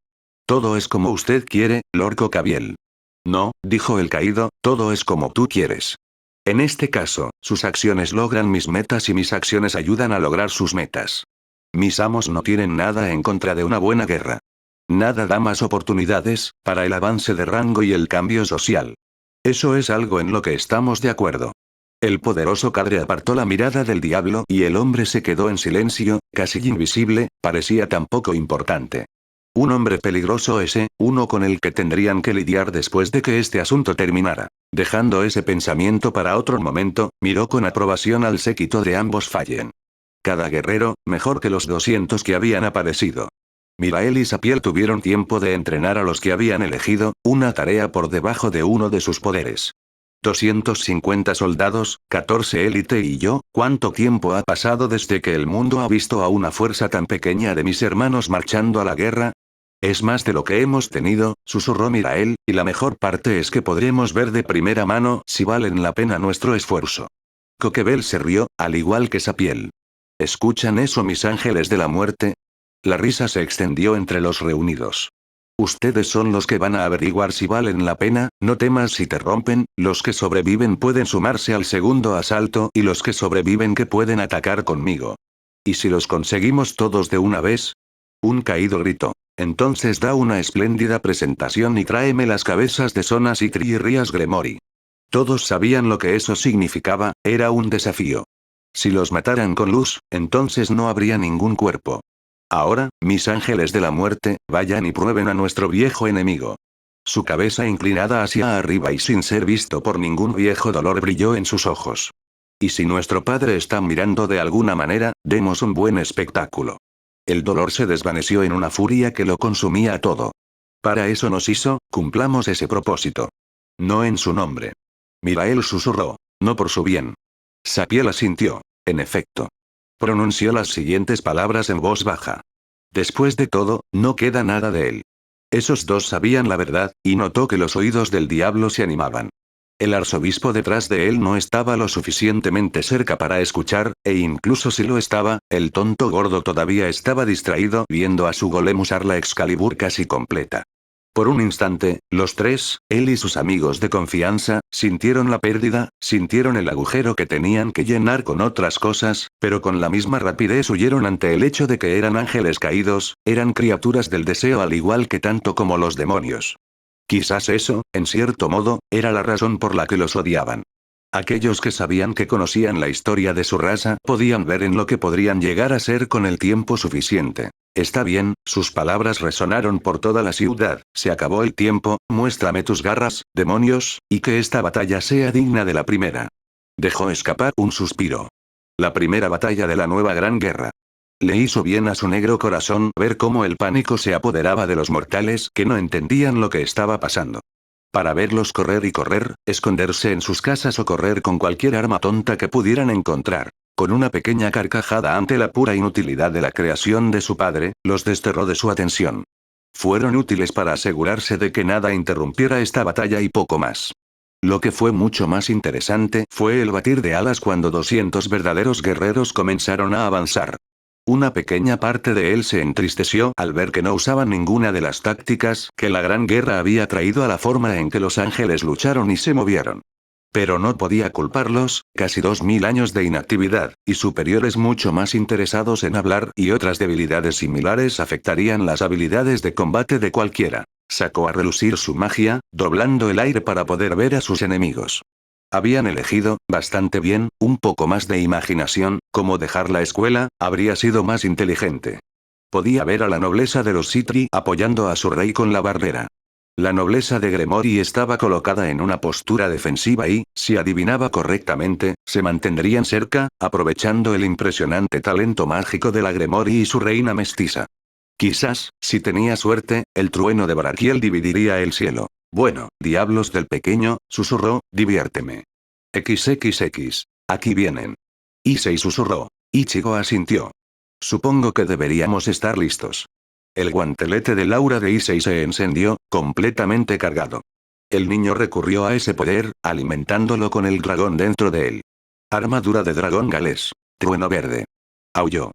Todo es como usted quiere, Lord Cocabiel. No, dijo el caído, todo es como tú quieres. En este caso, sus acciones logran mis metas y mis acciones ayudan a lograr sus metas. Mis amos no tienen nada en contra de una buena guerra. Nada da más oportunidades, para el avance de rango y el cambio social. Eso es algo en lo que estamos de acuerdo. El poderoso cadre apartó la mirada del diablo y el hombre se quedó en silencio, casi invisible, parecía tan poco importante. Un hombre peligroso ese, uno con el que tendrían que lidiar después de que este asunto terminara. Dejando ese pensamiento para otro momento, miró con aprobación al séquito de ambos Fallen. Cada guerrero, mejor que los 200 que habían aparecido. Mirael y Sapiel tuvieron tiempo de entrenar a los que habían elegido, una tarea por debajo de uno de sus poderes. 250 soldados, 14 élite y yo, ¿cuánto tiempo ha pasado desde que el mundo ha visto a una fuerza tan pequeña de mis hermanos marchando a la guerra? Es más de lo que hemos tenido, susurró Mirael, y la mejor parte es que podremos ver de primera mano si valen la pena nuestro esfuerzo. Coquebel se rió, al igual que Sapiel. ¿Escuchan eso mis ángeles de la muerte? La risa se extendió entre los reunidos. Ustedes son los que van a averiguar si valen la pena, no temas si te rompen, los que sobreviven pueden sumarse al segundo asalto y los que sobreviven que pueden atacar conmigo. ¿Y si los conseguimos todos de una vez? Un caído gritó. Entonces da una espléndida presentación y tráeme las cabezas de Sona Sitri y Rías Gremory. Todos sabían lo que eso significaba, era un desafío. Si los mataran con luz, entonces no habría ningún cuerpo. Ahora, mis ángeles de la muerte, vayan y prueben a nuestro viejo enemigo. Su cabeza inclinada hacia arriba y sin ser visto por ningún viejo dolor brilló en sus ojos. Y si nuestro padre está mirando de alguna manera, demos un buen espectáculo. El dolor se desvaneció en una furia que lo consumía todo. Para eso nos hizo, cumplamos ese propósito. No en su nombre. Mirael susurró. No por su bien. Sapiel asintió. En efecto. Pronunció las siguientes palabras en voz baja. Después de todo, no queda nada de él. Esos dos sabían la verdad, y notó que los oídos del diablo se animaban. El arzobispo detrás de él no estaba lo suficientemente cerca para escuchar, e incluso si lo estaba, el tonto gordo todavía estaba distraído viendo a su golem usar la Excalibur casi completa. Por un instante, los tres, él y sus amigos de confianza, sintieron la pérdida, sintieron el agujero que tenían que llenar con otras cosas, pero con la misma rapidez huyeron ante el hecho de que eran ángeles caídos, eran criaturas del deseo al igual que tanto como los demonios. Quizás eso, en cierto modo, era la razón por la que los odiaban. Aquellos que sabían que conocían la historia de su raza podían ver en lo que podrían llegar a ser con el tiempo suficiente. Está bien, sus palabras resonaron por toda la ciudad, se acabó el tiempo, muéstrame tus garras, demonios, y que esta batalla sea digna de la primera. Dejó escapar un suspiro. La primera batalla de la nueva gran guerra. Le hizo bien a su negro corazón ver cómo el pánico se apoderaba de los mortales que no entendían lo que estaba pasando. Para verlos correr y correr, esconderse en sus casas o correr con cualquier arma tonta que pudieran encontrar. Con una pequeña carcajada ante la pura inutilidad de la creación de su padre, los desterró de su atención. Fueron útiles para asegurarse de que nada interrumpiera esta batalla y poco más. Lo que fue mucho más interesante fue el batir de alas cuando 200 verdaderos guerreros comenzaron a avanzar. Una pequeña parte de él se entristeció al ver que no usaban ninguna de las tácticas que la Gran Guerra había traído a la forma en que los ángeles lucharon y se movieron. Pero no podía culparlos, casi 2000 años de inactividad, y superiores mucho más interesados en hablar y otras debilidades similares afectarían las habilidades de combate de cualquiera. Sacó a relucir su magia, doblando el aire para poder ver a sus enemigos. Habían elegido, bastante bien, un poco más de imaginación, como dejar la escuela, habría sido más inteligente. Podía ver a la nobleza de los Citri apoyando a su rey con la barrera. La nobleza de Gremory estaba colocada en una postura defensiva y, si adivinaba correctamente, se mantendrían cerca, aprovechando el impresionante talento mágico de la Gremory y su reina mestiza. Quizás, si tenía suerte, el trueno de Barakiel dividiría el cielo. Bueno, diablos del pequeño, susurró, diviérteme. XXX. Aquí vienen. Issei susurró. Ichigo asintió. Supongo que deberíamos estar listos. El guantelete del aura de Issei se encendió, completamente cargado. El niño recurrió a ese poder, alimentándolo con el dragón dentro de él. Armadura de dragón galés. Trueno verde. Aulló.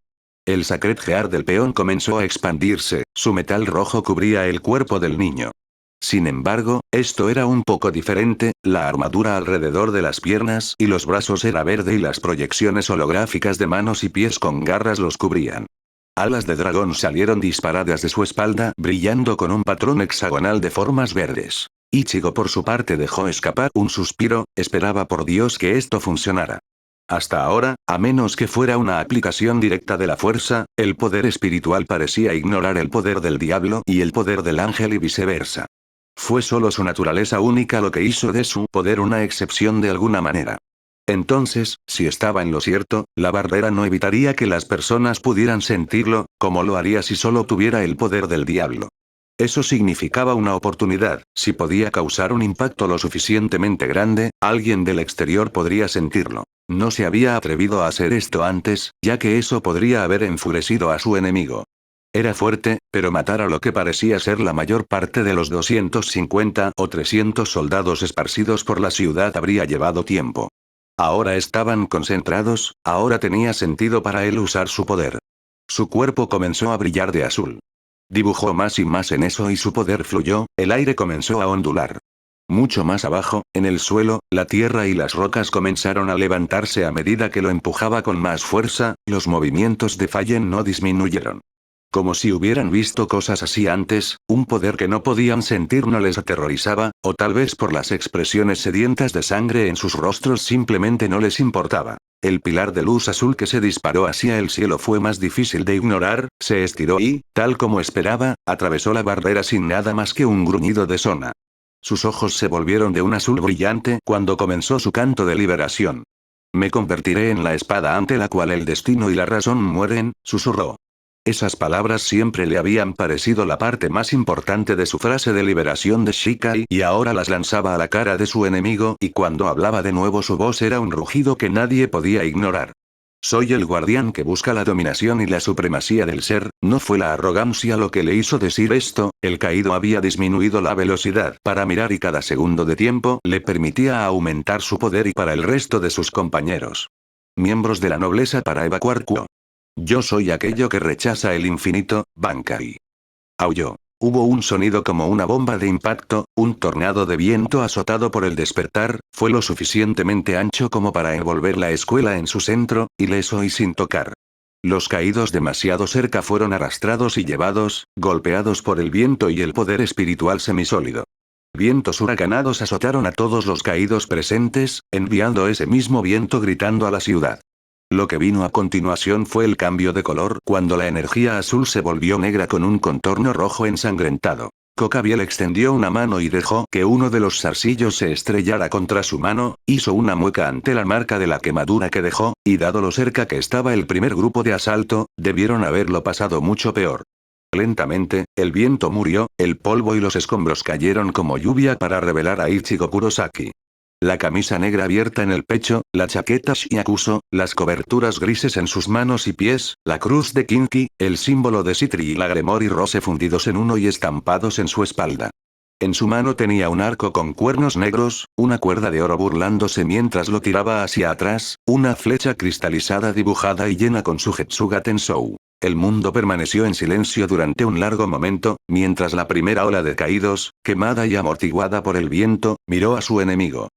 El Sacred Gear del peón comenzó a expandirse, su metal rojo cubría el cuerpo del niño. Sin embargo, esto era un poco diferente, la armadura alrededor de las piernas y los brazos era verde y las proyecciones holográficas de manos y pies con garras los cubrían. Alas de dragón salieron disparadas de su espalda, brillando con un patrón hexagonal de formas verdes. Ichigo por su parte dejó escapar un suspiro, esperaba por Dios que esto funcionara. Hasta ahora, a menos que fuera una aplicación directa de la fuerza, el poder espiritual parecía ignorar el poder del diablo y el poder del ángel y viceversa. Fue solo su naturaleza única lo que hizo de su poder una excepción de alguna manera. Entonces, si estaba en lo cierto, la barrera no evitaría que las personas pudieran sentirlo, como lo haría si solo tuviera el poder del diablo. Eso significaba una oportunidad, si podía causar un impacto lo suficientemente grande, alguien del exterior podría sentirlo. No se había atrevido a hacer esto antes, ya que eso podría haber enfurecido a su enemigo. Era fuerte, pero matar a lo que parecía ser la mayor parte de los 250 o 300 soldados esparcidos por la ciudad habría llevado tiempo. Ahora estaban concentrados, ahora tenía sentido para él usar su poder. Su cuerpo comenzó a brillar de azul. Dibujó más y más en eso y su poder fluyó, el aire comenzó a ondular. Mucho más abajo, en el suelo, la tierra y las rocas comenzaron a levantarse a medida que lo empujaba con más fuerza, los movimientos de Fallen no disminuyeron. Como si hubieran visto cosas así antes, un poder que no podían sentir no les aterrorizaba, o tal vez por las expresiones sedientas de sangre en sus rostros simplemente no les importaba. El pilar de luz azul que se disparó hacia el cielo fue más difícil de ignorar, se estiró y, tal como esperaba, atravesó la barrera sin nada más que un gruñido de Sona. Sus ojos se volvieron de un azul brillante cuando comenzó su canto de liberación. Me convertiré en la espada ante la cual el destino y la razón mueren, susurró. Esas palabras siempre le habían parecido la parte más importante de su frase de liberación de Shikai y ahora las lanzaba a la cara de su enemigo y cuando hablaba de nuevo su voz era un rugido que nadie podía ignorar. Soy el guardián que busca la dominación y la supremacía del ser, no fue la arrogancia lo que le hizo decir esto, el caído había disminuido la velocidad para mirar y cada segundo de tiempo le permitía aumentar su poder y para el resto de sus compañeros. Miembros de la nobleza para evacuar Kuo. Yo soy aquello que rechaza el infinito, Bankai. Aulló. Hubo un sonido como una bomba de impacto, un tornado de viento azotado por el despertar, fue lo suficientemente ancho como para envolver la escuela en su centro, ileso y sin tocar. Los caídos demasiado cerca fueron arrastrados y llevados, golpeados por el viento y el poder espiritual semisólido. Vientos huracanados azotaron a todos los caídos presentes, enviando ese mismo viento gritando a la ciudad. Lo que vino a continuación fue el cambio de color cuando la energía azul se volvió negra con un contorno rojo ensangrentado. Cocabiel extendió una mano y dejó que uno de los zarcillos se estrellara contra su mano, hizo una mueca ante la marca de la quemadura que dejó, y dado lo cerca que estaba el primer grupo de asalto, debieron haberlo pasado mucho peor. Lentamente, el viento murió, el polvo y los escombros cayeron como lluvia para revelar a Ichigo Kurosaki. La camisa negra abierta en el pecho, la chaqueta Shiakuso, las coberturas grises en sus manos y pies, la cruz de Kinki, el símbolo de Citri y la Gremory Rose fundidos en uno y estampados en su espalda. En su mano tenía un arco con cuernos negros, una cuerda de oro burlándose mientras lo tiraba hacia atrás, una flecha cristalizada dibujada y llena con su Getsuga Tensou. El mundo permaneció en silencio durante un largo momento, mientras la primera ola de caídos, quemada y amortiguada por el viento, miró a su enemigo.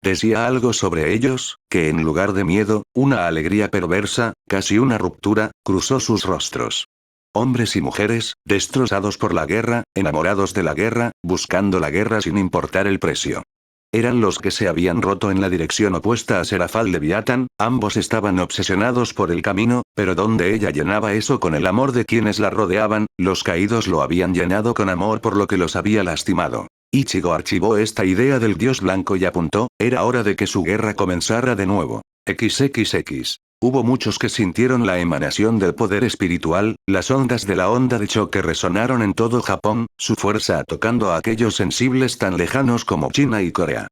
Decía algo sobre ellos, que en lugar de miedo, una alegría perversa, casi una ruptura, cruzó sus rostros. Hombres y mujeres, destrozados por la guerra, enamorados de la guerra, buscando la guerra sin importar el precio. Eran los que se habían roto en la dirección opuesta a Serafal Leviatán, ambos estaban obsesionados por el camino, pero donde ella llenaba eso con el amor de quienes la rodeaban, los caídos lo habían llenado con amor por lo que los había lastimado. Ichigo archivó esta idea del dios blanco y apuntó, era hora de que su guerra comenzara de nuevo. XXX. Hubo muchos que sintieron la emanación del poder espiritual, las ondas de la onda de choque resonaron en todo Japón, su fuerza tocando a aquellos sensibles tan lejanos como China y Corea.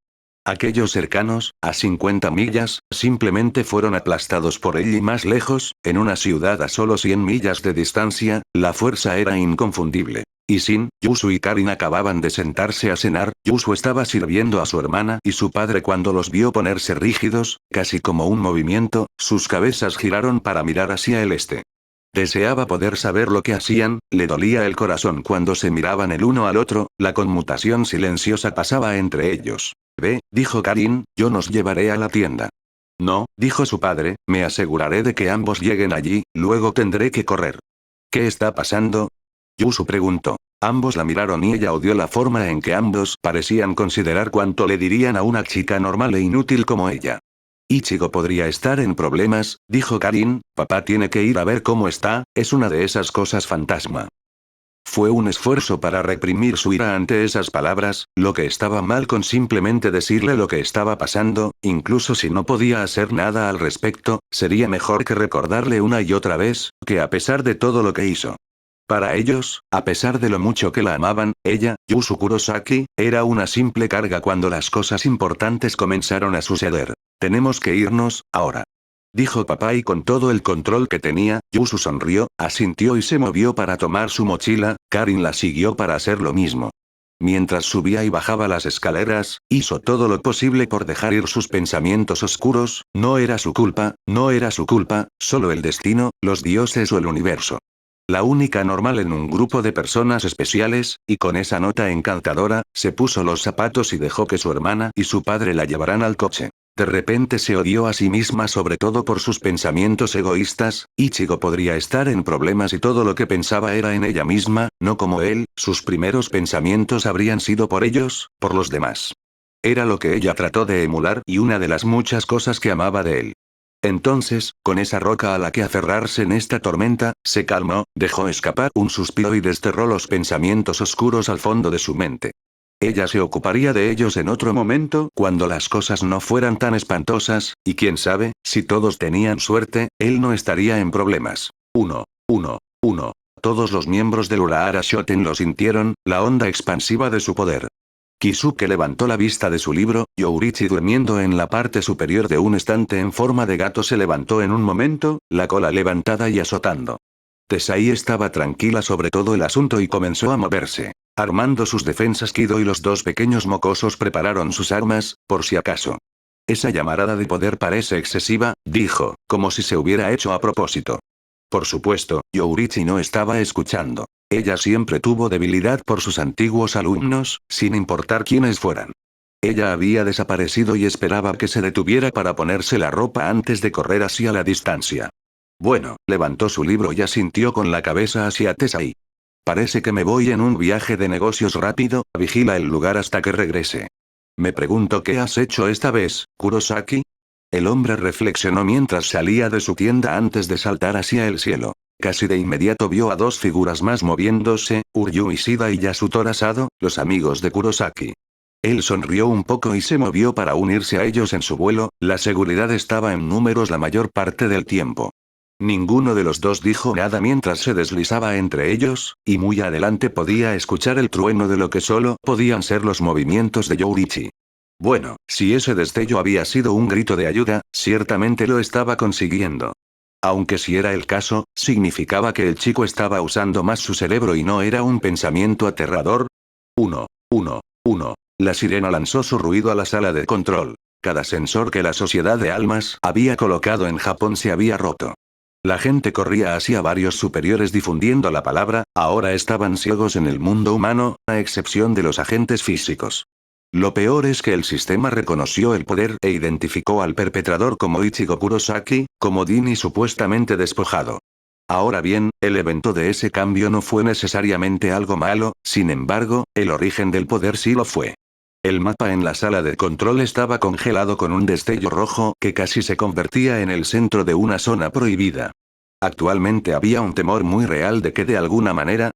Aquellos cercanos, a 50 millas, simplemente fueron aplastados por él y más lejos, en una ciudad a solo 100 millas de distancia, la fuerza era inconfundible. Y Shin, Yusu y Karin acababan de sentarse a cenar, Yusu estaba sirviendo a su hermana y su padre cuando los vio ponerse rígidos, casi como un movimiento, sus cabezas giraron para mirar hacia el este. Deseaba poder saber lo que hacían, le dolía el corazón cuando se miraban el uno al otro, la conmutación silenciosa pasaba entre ellos. Ve, dijo Karin, yo nos llevaré a la tienda. No, dijo su padre, me aseguraré de que ambos lleguen allí, luego tendré que correr. ¿Qué está pasando? Yusu preguntó. Ambos la miraron y ella odió la forma en que ambos parecían considerar cuánto le dirían a una chica normal e inútil como ella. Ichigo podría estar en problemas, dijo Karin, papá tiene que ir a ver cómo está, es una de esas cosas fantasma. Fue un esfuerzo para reprimir su ira ante esas palabras, lo que estaba mal con simplemente decirle lo que estaba pasando, incluso si no podía hacer nada al respecto, sería mejor que recordarle una y otra vez, que a pesar de todo lo que hizo. Para ellos, a pesar de lo mucho que la amaban, ella, Yusu Kurosaki, era una simple carga cuando las cosas importantes comenzaron a suceder. Tenemos que irnos, ahora. Dijo papá y con todo el control que tenía, Yusu sonrió, asintió y se movió para tomar su mochila, Karin la siguió para hacer lo mismo. Mientras subía y bajaba las escaleras, hizo todo lo posible por dejar ir sus pensamientos oscuros, no era su culpa, no era su culpa, solo el destino, los dioses o el universo. La única normal en un grupo de personas especiales, y con esa nota encantadora, se puso los zapatos y dejó que su hermana y su padre la llevaran al coche. De repente se odió a sí misma sobre todo por sus pensamientos egoístas, Ichigo podría estar en problemas y todo lo que pensaba era en ella misma, no como él, sus primeros pensamientos habrían sido por ellos, por los demás. Era lo que ella trató de emular y una de las muchas cosas que amaba de él. Entonces, con esa roca a la que aferrarse en esta tormenta, se calmó, dejó escapar un suspiro y desterró los pensamientos oscuros al fondo de su mente. Ella se ocuparía de ellos en otro momento, cuando las cosas no fueran tan espantosas, y quién sabe, si todos tenían suerte, él no estaría en problemas. 1. Todos los miembros del Urahara Shoten lo sintieron, la onda expansiva de su poder. Kisuke levantó la vista de su libro, Yourichi durmiendo en la parte superior de un estante en forma de gato se levantó en un momento, la cola levantada y azotando. Tesai estaba tranquila sobre todo el asunto y comenzó a moverse. Armando sus defensas Kido y los dos pequeños mocosos prepararon sus armas, por si acaso. Esa llamarada de poder parece excesiva, dijo, como si se hubiera hecho a propósito. Por supuesto, Yourichi no estaba escuchando. Ella siempre tuvo debilidad por sus antiguos alumnos, sin importar quiénes fueran. Ella había desaparecido y esperaba que se detuviera para ponerse la ropa antes de correr hacia la distancia. Bueno, levantó su libro y asintió con la cabeza hacia Tesai. Parece que me voy en un viaje de negocios rápido, vigila el lugar hasta que regrese. Me pregunto qué has hecho esta vez, Kurosaki. El hombre reflexionó mientras salía de su tienda antes de saltar hacia el cielo. Casi de inmediato vio a dos figuras más moviéndose, Uryu Ishida y Yasutora Sado, los amigos de Kurosaki. Él sonrió un poco y se movió para unirse a ellos en su vuelo, la seguridad estaba en números la mayor parte del tiempo. Ninguno de los dos dijo nada mientras se deslizaba entre ellos, y muy adelante podía escuchar el trueno de lo que solo podían ser los movimientos de Yourichi. Bueno, si ese destello había sido un grito de ayuda, ciertamente lo estaba consiguiendo. Aunque si era el caso, significaba que el chico estaba usando más su cerebro y no era un pensamiento aterrador. 1. 1. 1. La sirena lanzó su ruido a la sala de control. Cada sensor que la Sociedad de Almas había colocado en Japón se había roto. La gente corría hacia varios superiores difundiendo la palabra, ahora estaban ciegos en el mundo humano, a excepción de los agentes físicos. Lo peor es que el sistema reconoció el poder e identificó al perpetrador como Ichigo Kurosaki, comodín y supuestamente despojado. Ahora bien, el evento de ese cambio no fue necesariamente algo malo, sin embargo, el origen del poder sí lo fue. El mapa en la sala de control estaba congelado con un destello rojo que casi se convertía en el centro de una zona prohibida. Actualmente había un temor muy real de que de alguna manera,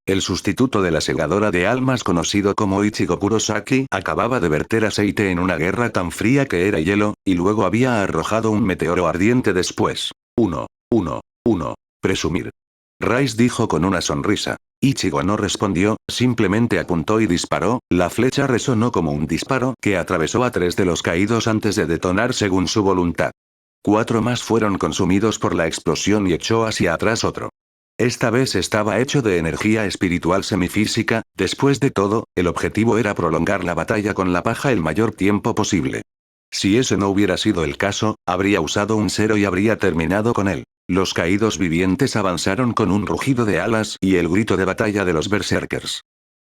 el sustituto de la segadora de almas conocido como Ichigo Kurosaki acababa de verter aceite en una guerra tan fría que era hielo, y luego había arrojado un meteoro ardiente después. 1. Presumir. Rice dijo con una sonrisa. Ichigo no respondió, simplemente apuntó y disparó, la flecha resonó como un disparo que atravesó a 3 de los caídos antes de detonar según su voluntad. 4 más fueron consumidos por la explosión y echó hacia atrás otro. Esta vez estaba hecho de energía espiritual semifísica, después de todo, el objetivo era prolongar la batalla con la paja el mayor tiempo posible. Si ese no hubiera sido el caso, habría usado un cero y habría terminado con él. Los caídos vivientes avanzaron con un rugido de alas y el grito de batalla de los berserkers.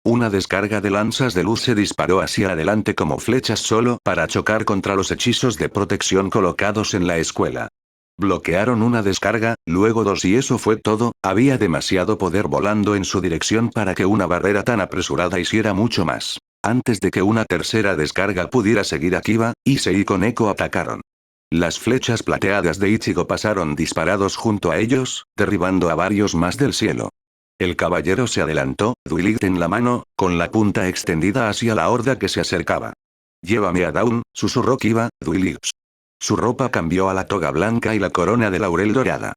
Una descarga de lanzas de luz se disparó hacia adelante como flechas solo para chocar contra los hechizos de protección colocados en la escuela. Bloquearon una descarga, luego 2 y eso fue todo, había demasiado poder volando en su dirección para que una barrera tan apresurada hiciera mucho más. Antes de que una tercera descarga pudiera seguir a Kiba, Issei y Koneko atacaron. Las flechas plateadas de Ichigo pasaron disparados junto a ellos, derribando a varios más del cielo. El caballero se adelantó, dueling en la mano, con la punta extendida hacia la horda que se acercaba. «Llévame a Dawn», susurró Kiba, dueling. Su ropa cambió a la toga blanca y la corona de laurel dorada.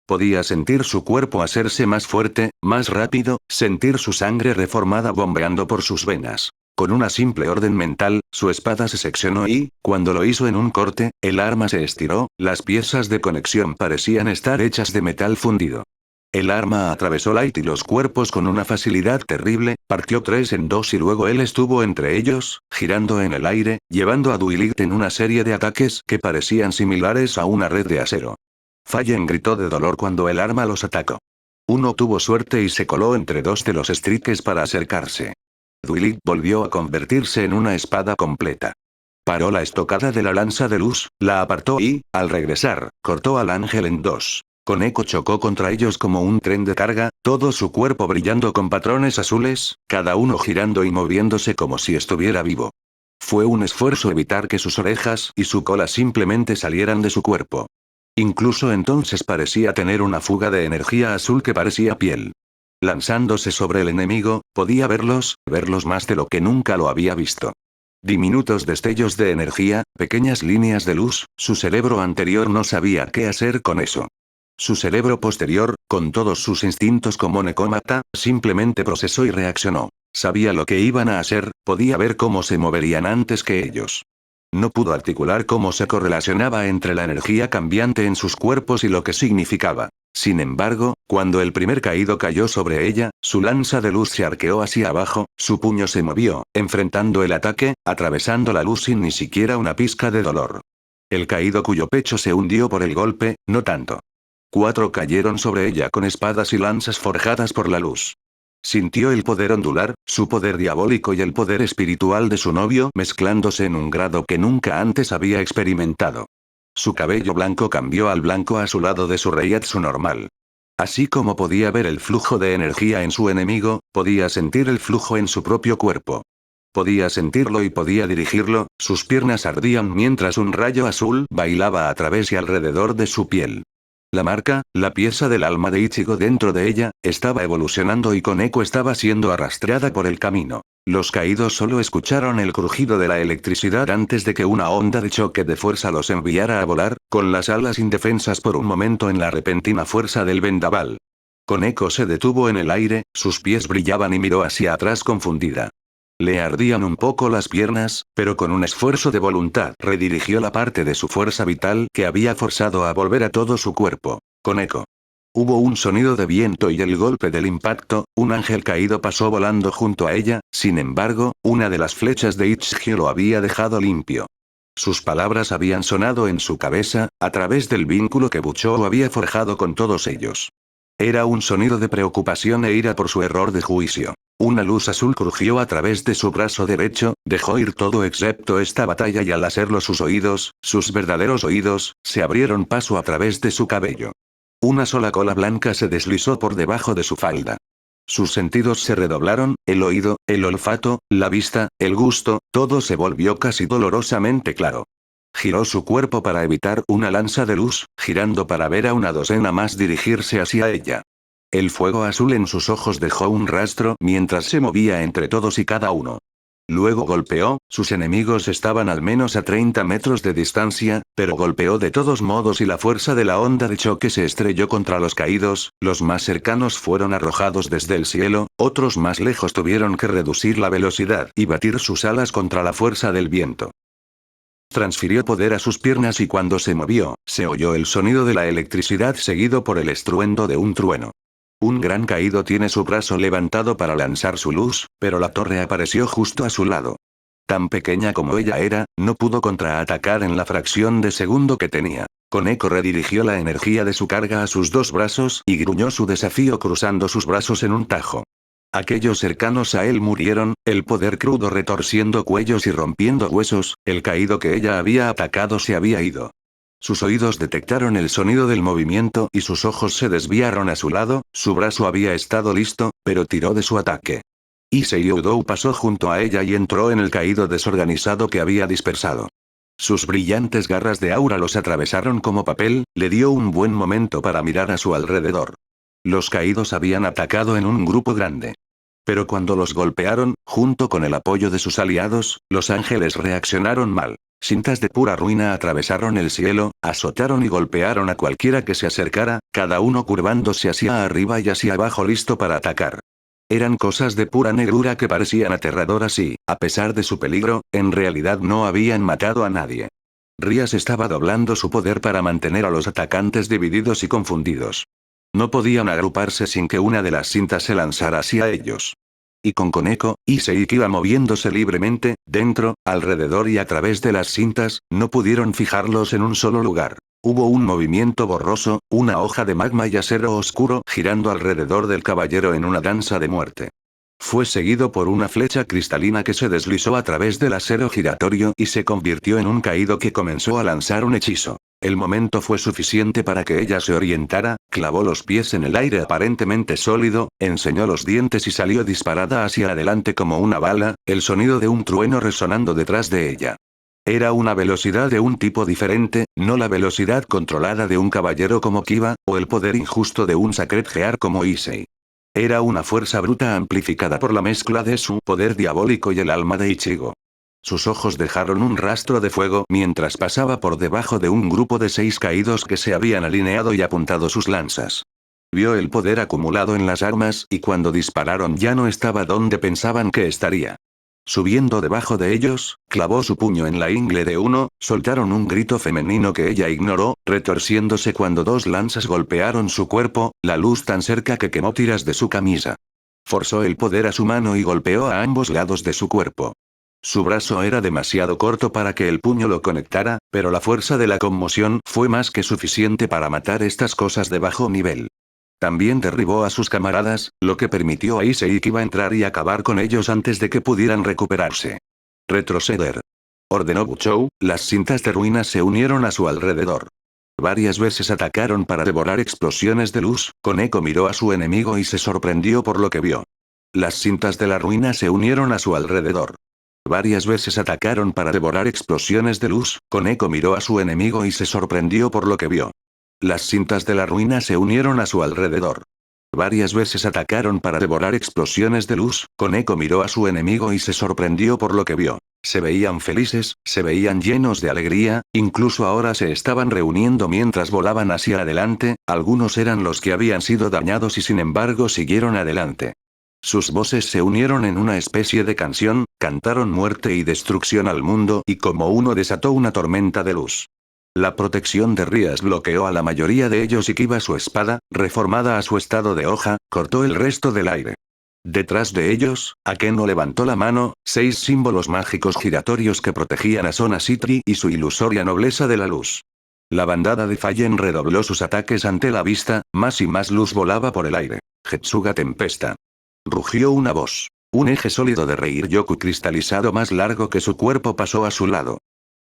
Podía sentir su cuerpo hacerse más fuerte, más rápido, sentir su sangre reformada bombeando por sus venas. Con una simple orden mental, su espada se seccionó y, cuando lo hizo en un corte, el arma se estiró, las piezas de conexión parecían estar hechas de metal fundido. El arma atravesó Light y los cuerpos con una facilidad terrible, partió 3 en 2 y luego él estuvo entre ellos, girando en el aire, llevando a Duilig en una serie de ataques que parecían similares a una red de acero. Fallen gritó de dolor cuando el arma los atacó. Uno tuvo suerte y se coló entre 2 de los strikes para acercarse. Duilig volvió a convertirse en una espada completa. Paró la estocada de la lanza de luz, la apartó y, al regresar, cortó al ángel en 2. Koneko chocó contra ellos como un tren de carga, todo su cuerpo brillando con patrones azules, cada uno girando y moviéndose como si estuviera vivo. Fue un esfuerzo evitar que sus orejas y su cola simplemente salieran de su cuerpo. Incluso entonces parecía tener una fuga de energía azul que parecía piel. Lanzándose sobre el enemigo, podía verlos más de lo que nunca lo había visto. Diminutos destellos de energía, pequeñas líneas de luz, su cerebro anterior no sabía qué hacer con eso. Su cerebro posterior, con todos sus instintos como Nekomata, simplemente procesó y reaccionó. Sabía lo que iban a hacer, podía ver cómo se moverían antes que ellos. No pudo articular cómo se correlacionaba entre la energía cambiante en sus cuerpos y lo que significaba. Sin embargo, cuando el primer caído cayó sobre ella, su lanza de luz se arqueó hacia abajo, su puño se movió, enfrentando el ataque, atravesando la luz sin ni siquiera una pizca de dolor. El caído cuyo pecho se hundió por el golpe, no tanto. 4 cayeron sobre ella con espadas y lanzas forjadas por la luz. Sintió el poder ondular, su poder diabólico y el poder espiritual de su novio mezclándose en un grado que nunca antes había experimentado. Su cabello blanco cambió al blanco azulado de su reiatsu normal. Así como podía ver el flujo de energía en su enemigo, podía sentir el flujo en su propio cuerpo. Podía sentirlo y podía dirigirlo, sus piernas ardían mientras un rayo azul bailaba a través y alrededor de su piel. La marca, la pieza del alma de Ichigo dentro de ella, estaba evolucionando y Koneko estaba siendo arrastrada por el camino. Los caídos solo escucharon el crujido de la electricidad antes de que una onda de choque de fuerza los enviara a volar, con las alas indefensas por un momento en la repentina fuerza del vendaval. Koneko se detuvo en el aire, sus pies brillaban y miró hacia atrás confundida. Le ardían un poco las piernas, pero con un esfuerzo de voluntad redirigió la parte de su fuerza vital que había forzado a volver a todo su cuerpo. Koneko. Hubo un sonido de viento y el golpe del impacto, un ángel caído pasó volando junto a ella, sin embargo, una de las flechas de Ichigo lo había dejado limpio. Sus palabras habían sonado en su cabeza, a través del vínculo que Buchou había forjado con todos ellos. Era un sonido de preocupación e ira por su error de juicio. Una luz azul crujió a través de su brazo derecho, dejó ir todo excepto esta batalla y al hacerlo sus oídos, sus verdaderos oídos, se abrieron paso a través de su cabello. Una sola cola blanca se deslizó por debajo de su falda. Sus sentidos se redoblaron, el oído, el olfato, la vista, el gusto, todo se volvió casi dolorosamente claro. Giró su cuerpo para evitar una lanza de luz, girando para ver a una docena más dirigirse hacia ella. El fuego azul en sus ojos dejó un rastro mientras se movía entre todos y cada uno. Luego golpeó, sus enemigos estaban al menos a 30 metros de distancia, pero golpeó de todos modos y la fuerza de la onda de choque se estrelló contra los caídos, los más cercanos fueron arrojados desde el cielo, otros más lejos tuvieron que reducir la velocidad y batir sus alas contra la fuerza del viento. Transfirió poder a sus piernas y cuando se movió, se oyó el sonido de la electricidad seguido por el estruendo de un trueno. Un gran caído tiene su brazo levantado para lanzar su luz, pero la torre apareció justo a su lado. Tan pequeña como ella era, no pudo contraatacar en la fracción de segundo que tenía. Koneko redirigió la energía de su carga a sus dos brazos y gruñó su desafío cruzando sus brazos en un tajo. Aquellos cercanos a él murieron, el poder crudo retorciendo cuellos y rompiendo huesos, el caído que ella había atacado se había ido. Sus oídos detectaron el sonido del movimiento y sus ojos se desviaron a su lado, su brazo había estado listo, pero tiró de su ataque. Issei Udou pasó junto a ella y entró en el caído desorganizado que había dispersado. Sus brillantes garras de aura los atravesaron como papel, le dio un buen momento para mirar a su alrededor. Los caídos habían atacado en un grupo grande. Pero cuando los golpearon, junto con el apoyo de sus aliados, los ángeles reaccionaron mal. Cintas de pura ruina atravesaron el cielo, azotaron y golpearon a cualquiera que se acercara, cada uno curvándose hacia arriba y hacia abajo listo para atacar. Eran cosas de pura negrura que parecían aterradoras y, a pesar de su peligro, en realidad no habían matado a nadie. Rías estaba doblando su poder para mantener a los atacantes divididos y confundidos. No podían agruparse sin que una de las cintas se lanzara hacia ellos. Y con Koneko, Issei iba moviéndose libremente, dentro, alrededor y a través de las cintas, no pudieron fijarlos en un solo lugar. Hubo un movimiento borroso, una hoja de magma y acero oscuro girando alrededor del caballero en una danza de muerte. Fue seguido por una flecha cristalina que se deslizó a través del acero giratorio y se convirtió en un caído que comenzó a lanzar un hechizo. El momento fue suficiente para que ella se orientara, clavó los pies en el aire aparentemente sólido, enseñó los dientes y salió disparada hacia adelante como una bala, el sonido de un trueno resonando detrás de ella. Era una velocidad de un tipo diferente, no la velocidad controlada de un caballero como Kiba, o el poder injusto de un Sacred Gear como Issei. Era una fuerza bruta amplificada por la mezcla de su poder diabólico y el alma de Ichigo. Sus ojos dejaron un rastro de fuego mientras pasaba por debajo de un grupo de 6 caídos que se habían alineado y apuntado sus lanzas. Vio el poder acumulado en las armas y cuando dispararon ya no estaba donde pensaban que estaría. Subiendo debajo de ellos, clavó su puño en la ingle de uno, soltaron un grito femenino que ella ignoró, retorciéndose cuando 2 lanzas golpearon su cuerpo, la luz tan cerca que quemó tiras de su camisa. Forzó el poder a su mano y golpeó a ambos lados de su cuerpo. Su brazo era demasiado corto para que el puño lo conectara, pero la fuerza de la conmoción fue más que suficiente para matar estas cosas de bajo nivel. También derribó a sus camaradas, lo que permitió a Issei Kiba entrar y acabar con ellos antes de que pudieran recuperarse. Retroceder. Ordenó Buchou, las cintas de ruinas se unieron a su alrededor. Varias veces atacaron para devorar explosiones de luz, Koneko miró a su enemigo y se sorprendió por lo que vio. Las cintas de la ruina se unieron a su alrededor. Varias veces atacaron para devorar explosiones de luz, Koneko miró a su enemigo y se sorprendió por lo que vio. Las cintas de la ruina se unieron a su alrededor. Varias veces atacaron para devorar explosiones de luz, Koneko miró a su enemigo y se sorprendió por lo que vio. Se veían felices, se veían llenos de alegría, incluso ahora se estaban reuniendo mientras volaban hacia adelante, algunos eran los que habían sido dañados y sin embargo siguieron adelante. Sus voces se unieron en una especie de canción, cantaron muerte y destrucción al mundo y como uno desató una tormenta de luz. La protección de Rías bloqueó a la mayoría de ellos y Kiba su espada, reformada a su estado de hoja, cortó el resto del aire. Detrás de ellos, Akeno levantó la mano, 6 símbolos mágicos giratorios que protegían a Sona Sitri y su ilusoria nobleza de la luz. La bandada de Fallen redobló sus ataques ante la vista, más y más luz volaba por el aire. Jetsuga Tempesta. Rugió una voz. Un eje sólido de Reiryoku cristalizado más largo que su cuerpo pasó a su lado.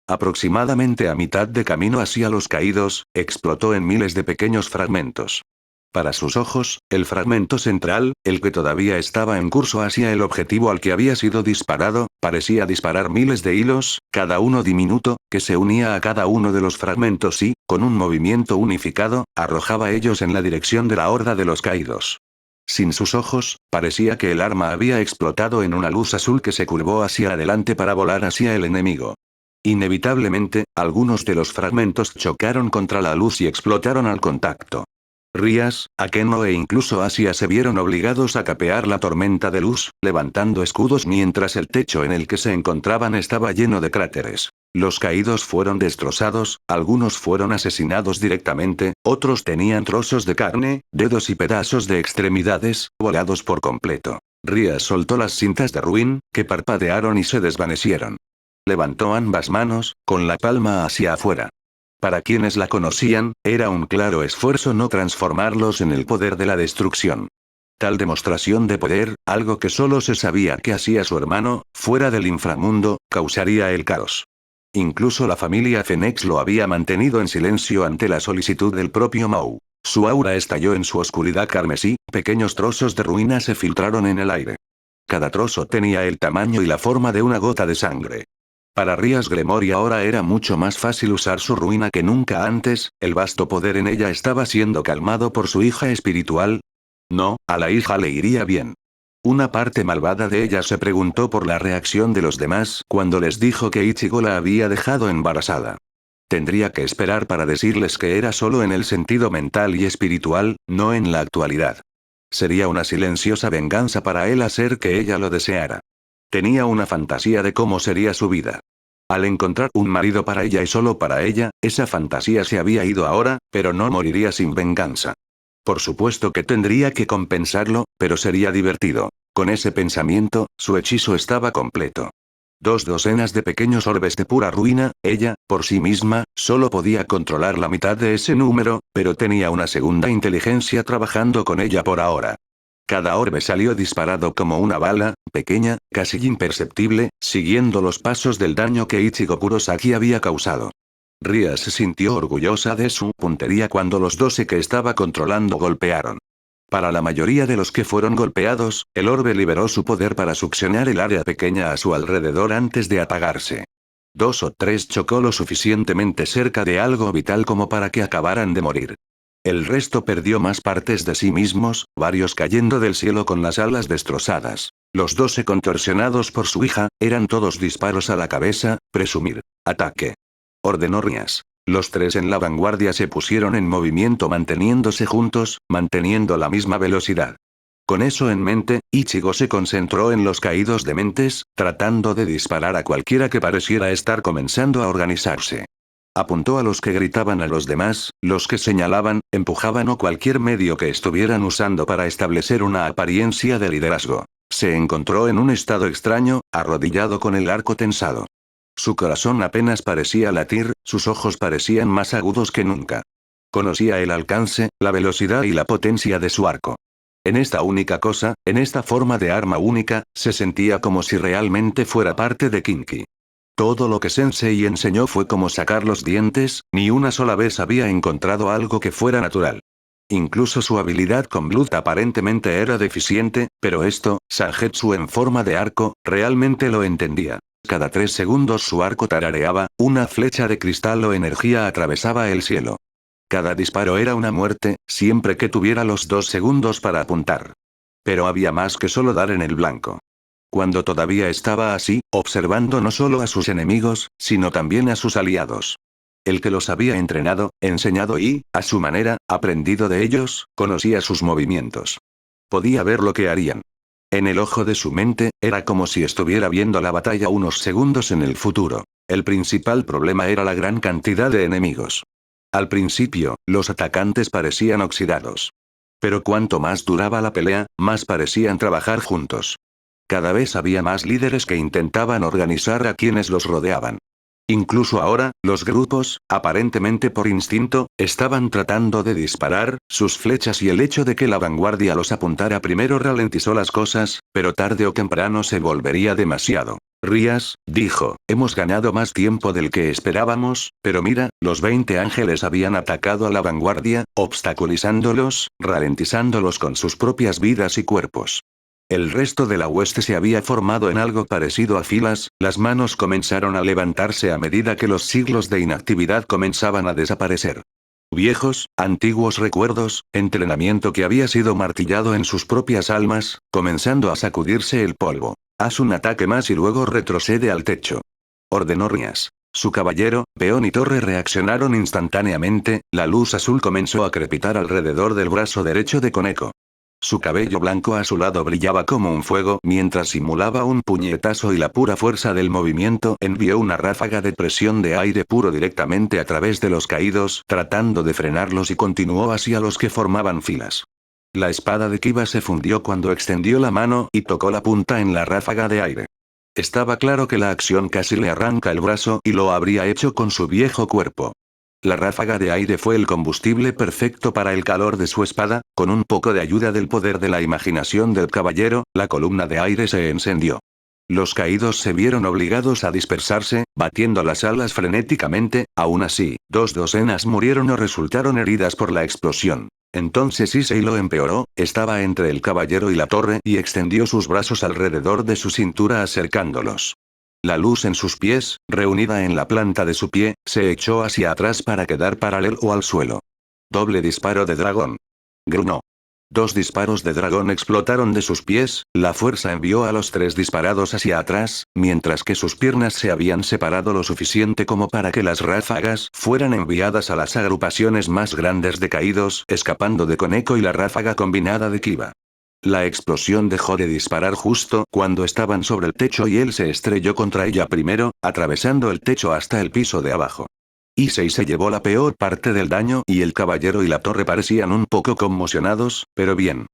Aproximadamente a mitad de camino hacia los caídos, explotó en miles de pequeños fragmentos. Para sus ojos, el fragmento central, el que todavía estaba en curso hacia el objetivo al que había sido disparado, parecía disparar miles de hilos, cada uno diminuto, que se unía a cada uno de los fragmentos y, con un movimiento unificado, arrojaba ellos en la dirección de la horda de los caídos. Sin sus ojos, parecía que el arma había explotado en una luz azul que se curvó hacia adelante para volar hacia el enemigo. Inevitablemente, algunos de los fragmentos chocaron contra la luz y explotaron al contacto. Rías, Akeno e incluso Asia se vieron obligados a capear la tormenta de luz, levantando escudos mientras el techo en el que se encontraban estaba lleno de cráteres. Los caídos fueron destrozados, algunos fueron asesinados directamente, otros tenían trozos de carne, dedos y pedazos de extremidades, volados por completo. Rías soltó las cintas de Ruin, que parpadearon y se desvanecieron. Levantó ambas manos, con la palma hacia afuera. Para quienes la conocían, era un claro esfuerzo no transformarlos en el poder de la destrucción. Tal demostración de poder, algo que solo se sabía que hacía su hermano, fuera del inframundo, causaría el caos. Incluso la familia Fenex lo había mantenido en silencio ante la solicitud del propio Mou. Su aura estalló en su oscuridad carmesí, pequeños trozos de ruina se filtraron en el aire. Cada trozo tenía el tamaño y la forma de una gota de sangre. Para Rías Gremory ahora era mucho más fácil usar su ruina que nunca antes, el vasto poder en ella estaba siendo calmado por su hija espiritual. No, a la hija le iría bien. Una parte malvada de ella se preguntó por la reacción de los demás cuando les dijo que Ichigo la había dejado embarazada. Tendría que esperar para decirles que era solo en el sentido mental y espiritual, no en la actualidad. Sería una silenciosa venganza para él hacer que ella lo deseara. Tenía una fantasía de cómo sería su vida. Al encontrar un marido para ella y solo para ella, esa fantasía se había ido ahora, pero no moriría sin venganza. Por supuesto que tendría que compensarlo, pero sería divertido. Con ese pensamiento, su hechizo estaba completo. 2 docenas de pequeños orbes de pura ruina, ella, por sí misma, solo podía controlar la mitad de ese número, pero tenía una segunda inteligencia trabajando con ella por ahora. Cada orbe salió disparado como una bala, pequeña, casi imperceptible, siguiendo los pasos del daño que Ichigo Kurosaki había causado. Rías se sintió orgullosa de su puntería cuando los 12 que estaba controlando golpearon. Para la mayoría de los que fueron golpeados, el orbe liberó su poder para succionar el área pequeña a su alrededor antes de apagarse. 2 o 3 chocó lo suficientemente cerca de algo vital como para que acabaran de morir. El resto perdió más partes de sí mismos, varios cayendo del cielo con las alas destrozadas. Los 12 contorsionados por su hija, eran todos disparos a la cabeza, presumir. Ataque. Ordenó Rías. Los 3 en la vanguardia se pusieron en movimiento manteniéndose juntos, manteniendo la misma velocidad. Con eso en mente, Ichigo se concentró en los caídos dementes, tratando de disparar a cualquiera que pareciera estar comenzando a organizarse. Apuntó a los que gritaban a los demás, los que señalaban, empujaban o cualquier medio que estuvieran usando para establecer una apariencia de liderazgo. Se encontró en un estado extraño, arrodillado con el arco tensado. Su corazón apenas parecía latir, sus ojos parecían más agudos que nunca. Conocía el alcance, la velocidad y la potencia de su arco. En esta única cosa, en esta forma de arma única, se sentía como si realmente fuera parte de Kinki. Todo lo que Sensei enseñó fue como sacar los dientes, ni una sola vez había encontrado algo que fuera natural. Incluso su habilidad con Blood aparentemente era deficiente, pero esto, Sangetsu en forma de arco, realmente lo entendía. Cada 3 segundos su arco tarareaba, una flecha de cristal o energía atravesaba el cielo. Cada disparo era una muerte, siempre que tuviera los 2 segundos para apuntar. Pero había más que solo dar en el blanco. Cuando todavía estaba así, observando no solo a sus enemigos, sino también a sus aliados. El que los había entrenado, enseñado y, a su manera, aprendido de ellos, conocía sus movimientos. Podía ver lo que harían. En el ojo de su mente, era como si estuviera viendo la batalla unos segundos en el futuro. El principal problema era la gran cantidad de enemigos. Al principio, los atacantes parecían oxidados. Pero cuanto más duraba la pelea, más parecían trabajar juntos. Cada vez había más líderes que intentaban organizar a quienes los rodeaban. Incluso ahora, los grupos, aparentemente por instinto, estaban tratando de disparar sus flechas y el hecho de que la vanguardia los apuntara primero ralentizó las cosas, pero tarde o temprano se volvería demasiado. Rías, dijo, hemos ganado más tiempo del que esperábamos, pero mira, los 20 ángeles habían atacado a la vanguardia, obstaculizándolos, ralentizándolos con sus propias vidas y cuerpos. El resto de la hueste se había formado en algo parecido a filas, las manos comenzaron a levantarse a medida que los siglos de inactividad comenzaban a desaparecer. Viejos, antiguos recuerdos, entrenamiento que había sido martillado en sus propias almas, comenzando a sacudirse el polvo. Haz un ataque más y luego retrocede al techo. Ordenó Rías. Su caballero, peón y torre reaccionaron instantáneamente, la luz azul comenzó a crepitar alrededor del brazo derecho de Koneko. Su cabello blanco azulado brillaba como un fuego mientras simulaba un puñetazo y la pura fuerza del movimiento envió una ráfaga de presión de aire puro directamente a través de los caídos, tratando de frenarlos y continuó hacia los que formaban filas. La espada de Kiba se fundió cuando extendió la mano y tocó la punta en la ráfaga de aire. Estaba claro que la acción casi le arranca el brazo y lo habría hecho con su viejo cuerpo. La ráfaga de aire fue el combustible perfecto para el calor de su espada, con un poco de ayuda del poder de la imaginación del caballero, la columna de aire se encendió. Los caídos se vieron obligados a dispersarse, batiendo las alas frenéticamente, aún así, 2 docenas murieron o resultaron heridas por la explosión. Entonces Issei lo empeoró, estaba entre el caballero y la torre y extendió sus brazos alrededor de su cintura acercándolos. La luz en sus pies, reunida en la planta de su pie, se echó hacia atrás para quedar paralelo al suelo. Doble disparo de dragón. Grunó. 2 disparos de dragón explotaron de sus pies, la fuerza envió a los 3 disparados hacia atrás, mientras que sus piernas se habían separado lo suficiente como para que las ráfagas fueran enviadas a las agrupaciones más grandes de caídos, escapando de Koneko y la ráfaga combinada de Kiba. La explosión dejó de disparar justo cuando estaban sobre el techo y él se estrelló contra ella primero, atravesando el techo hasta el piso de abajo. Issei se llevó la peor parte del daño y el caballero y la torre parecían un poco conmocionados, pero bien.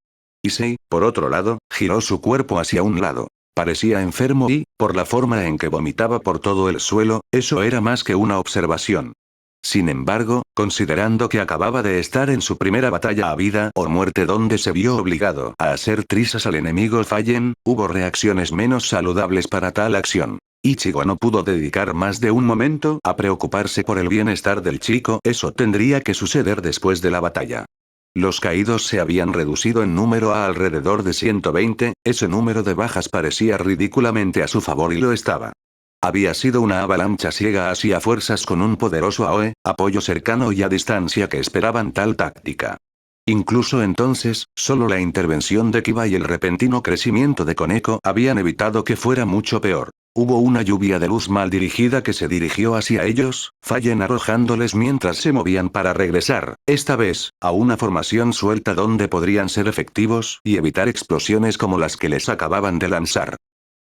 Issei, por otro lado, giró su cuerpo hacia un lado. Parecía enfermo y, por la forma en que vomitaba por todo el suelo, eso era más que una observación. Sin embargo, considerando que acababa de estar en su primera batalla a vida o muerte donde se vio obligado a hacer trizas al enemigo Fallen, hubo reacciones menos saludables para tal acción. Ichigo no pudo dedicar más de un momento a preocuparse por el bienestar del chico, eso tendría que suceder después de la batalla. Los caídos se habían reducido en número a alrededor de 120, ese número de bajas parecía ridículamente a su favor y lo estaba. Había sido una avalancha ciega hacia fuerzas con un poderoso AOE, apoyo cercano y a distancia que esperaban tal táctica. Incluso entonces, solo la intervención de Kiba y el repentino crecimiento de Koneko habían evitado que fuera mucho peor. Hubo una lluvia de luz mal dirigida que se dirigió hacia ellos, Fallen arrojándoles mientras se movían para regresar, esta vez, a una formación suelta donde podrían ser efectivos y evitar explosiones como las que les acababan de lanzar.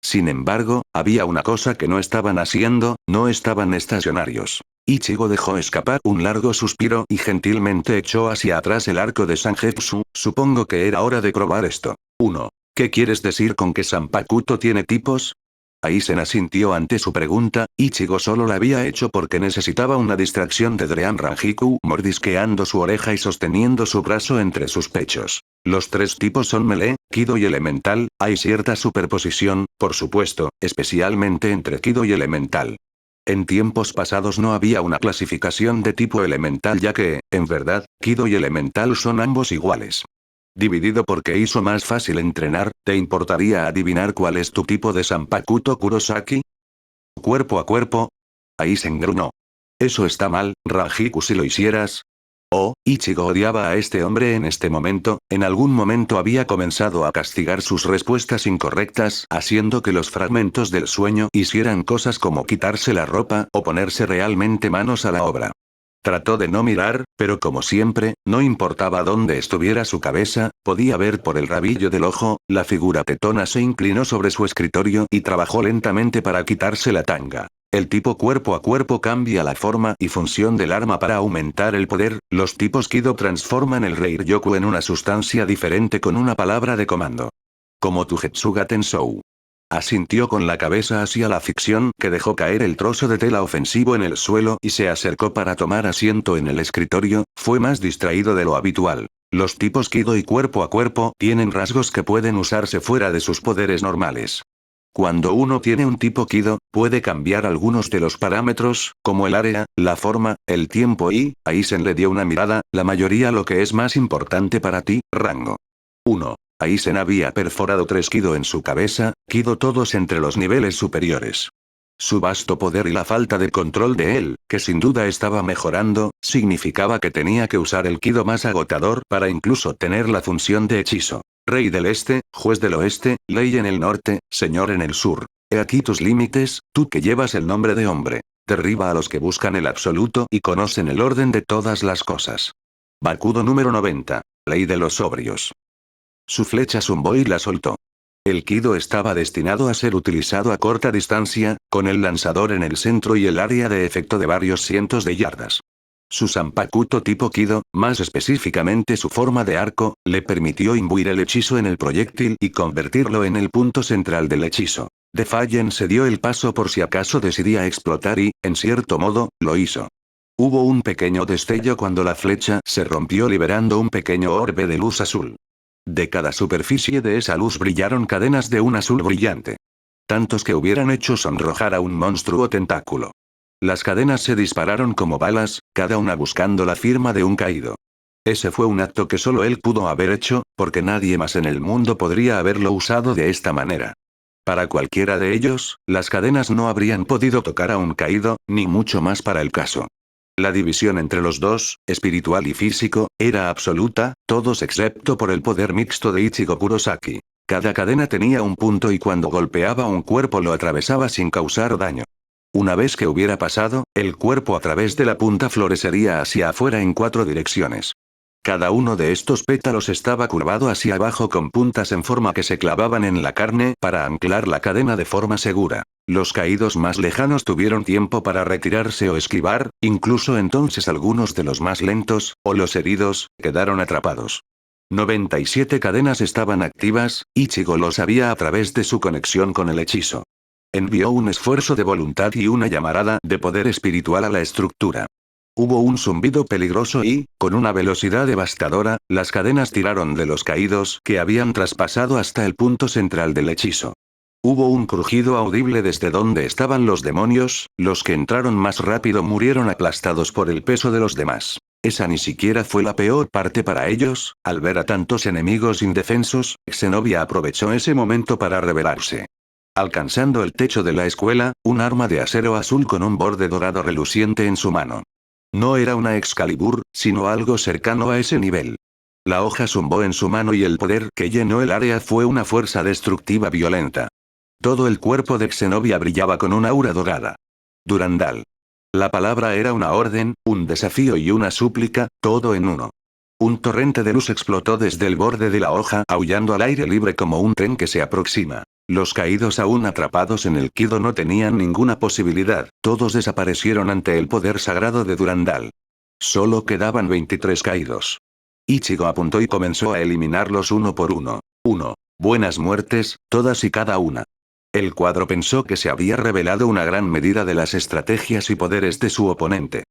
Sin embargo, había una cosa que no estaban haciendo, no estaban estacionarios. Ichigo dejó escapar un largo suspiro y gentilmente echó hacia atrás el arco de Sangetsu, supongo que era hora de probar esto. 1. ¿Qué quieres decir con que Sanpakuto tiene tipos? Aizen asintió ante su pregunta, Ichigo solo la había hecho porque necesitaba una distracción de Dream Ranjiku mordisqueando su oreja y sosteniendo su brazo entre sus pechos. Los 3 tipos son melee, Kido y elemental, hay cierta superposición, por supuesto, especialmente entre Kido y elemental. En tiempos pasados no había una clasificación de tipo elemental ya que, en verdad, Kido y elemental son ambos iguales. Dividido porque hizo más fácil entrenar, ¿te importaría adivinar cuál es tu tipo de Sanpakuto Kurosaki? Cuerpo a cuerpo. Aizen grunó. Eso está mal, Ranjiku si lo hicieras. Oh, Ichigo odiaba a este hombre en este momento, en algún momento había comenzado a castigar sus respuestas incorrectas, haciendo que los fragmentos del sueño hicieran cosas como quitarse la ropa o ponerse realmente manos a la obra. Trató de no mirar, pero como siempre, no importaba dónde estuviera su cabeza, podía ver por el rabillo del ojo, la figura tetona se inclinó sobre su escritorio y trabajó lentamente para quitarse la tanga. El tipo cuerpo a cuerpo cambia la forma y función del arma para aumentar el poder. Los tipos Kido transforman el Reiryoku en una sustancia diferente con una palabra de comando. Como tu Getsuga Tensou. Asintió con la cabeza hacia la ficción que dejó caer el trozo de tela ofensivo en el suelo y se acercó para tomar asiento en el escritorio. Fue más distraído de lo habitual. Los tipos Kido y cuerpo a cuerpo tienen rasgos que pueden usarse fuera de sus poderes normales. Cuando uno tiene un tipo Kido, puede cambiar algunos de los parámetros, como el área, la forma, el tiempo y, Aizen le dio una mirada, la mayoría lo que es más importante para ti, rango. 1. Aizen había perforado 3 Kido en su cabeza, Kido todos entre los niveles superiores. Su vasto poder y la falta de control de él, que sin duda estaba mejorando, significaba que tenía que usar el Kido más agotador para incluso tener la función de hechizo. Rey del Este, juez del Oeste, ley en el norte, señor en el sur. He aquí tus límites, tú que llevas el nombre de hombre. Derriba a los que buscan el absoluto y conocen el orden de todas las cosas. Bakudo número 90. Ley de los sobrios. Su flecha zumbó y la soltó. El Kido estaba destinado a ser utilizado a corta distancia, con el lanzador en el centro y el área de efecto de varios cientos de yardas. Su Zanpakuto tipo Kido, más específicamente su forma de arco, le permitió imbuir el hechizo en el proyectil y convertirlo en el punto central del hechizo. Defiant se dio el paso por si acaso decidía explotar y, en cierto modo, lo hizo. Hubo un pequeño destello cuando la flecha se rompió liberando un pequeño orbe de luz azul. De cada superficie de esa luz brillaron cadenas de un azul brillante. Tantos que hubieran hecho sonrojar a un monstruo tentáculo. Las cadenas se dispararon como balas, cada una buscando la firma de un caído. Ese fue un acto que solo él pudo haber hecho, porque nadie más en el mundo podría haberlo usado de esta manera. Para cualquiera de ellos, las cadenas no habrían podido tocar a un caído, ni mucho más para el caso. La división entre los dos, espiritual y físico, era absoluta, todos excepto por el poder mixto de Ichigo Kurosaki. Cada cadena tenía un punto y cuando golpeaba un cuerpo lo atravesaba sin causar daño. Una vez que hubiera pasado, el cuerpo a través de la punta florecería hacia afuera en 4 direcciones. Cada uno de estos pétalos estaba curvado hacia abajo con puntas en forma que se clavaban en la carne para anclar la cadena de forma segura. Los caídos más lejanos tuvieron tiempo para retirarse o esquivar, incluso entonces algunos de los más lentos, o los heridos, quedaron atrapados. 97 cadenas estaban activas, Ichigo lo sabía a través de su conexión con el hechizo. Envió un esfuerzo de voluntad y una llamarada de poder espiritual a la estructura. Hubo un zumbido peligroso y, con una velocidad devastadora, las cadenas tiraron de los caídos que habían traspasado hasta el punto central del hechizo. Hubo un crujido audible desde donde estaban los demonios, los que entraron más rápido murieron aplastados por el peso de los demás. Esa ni siquiera fue la peor parte para ellos, al ver a tantos enemigos indefensos, Zenobia aprovechó ese momento para rebelarse. Alcanzando el techo de la escuela, un arma de acero azul con un borde dorado reluciente en su mano. No era una Excalibur, sino algo cercano a ese nivel. La hoja zumbó en su mano y el poder que llenó el área fue una fuerza destructiva violenta. Todo el cuerpo de Zenobia brillaba con una aura dorada. Durandal. La palabra era una orden, un desafío y una súplica, todo en uno. Un torrente de luz explotó desde el borde de la hoja, aullando al aire libre como un tren que se aproxima. Los caídos aún atrapados en el Kido no tenían ninguna posibilidad, todos desaparecieron ante el poder sagrado de Durandal. Solo quedaban 23 caídos. Ichigo apuntó y comenzó a eliminarlos uno por uno. 1. Buenas muertes, todas y cada una. El cuadro pensó que se había revelado una gran medida de las estrategias y poderes de su oponente.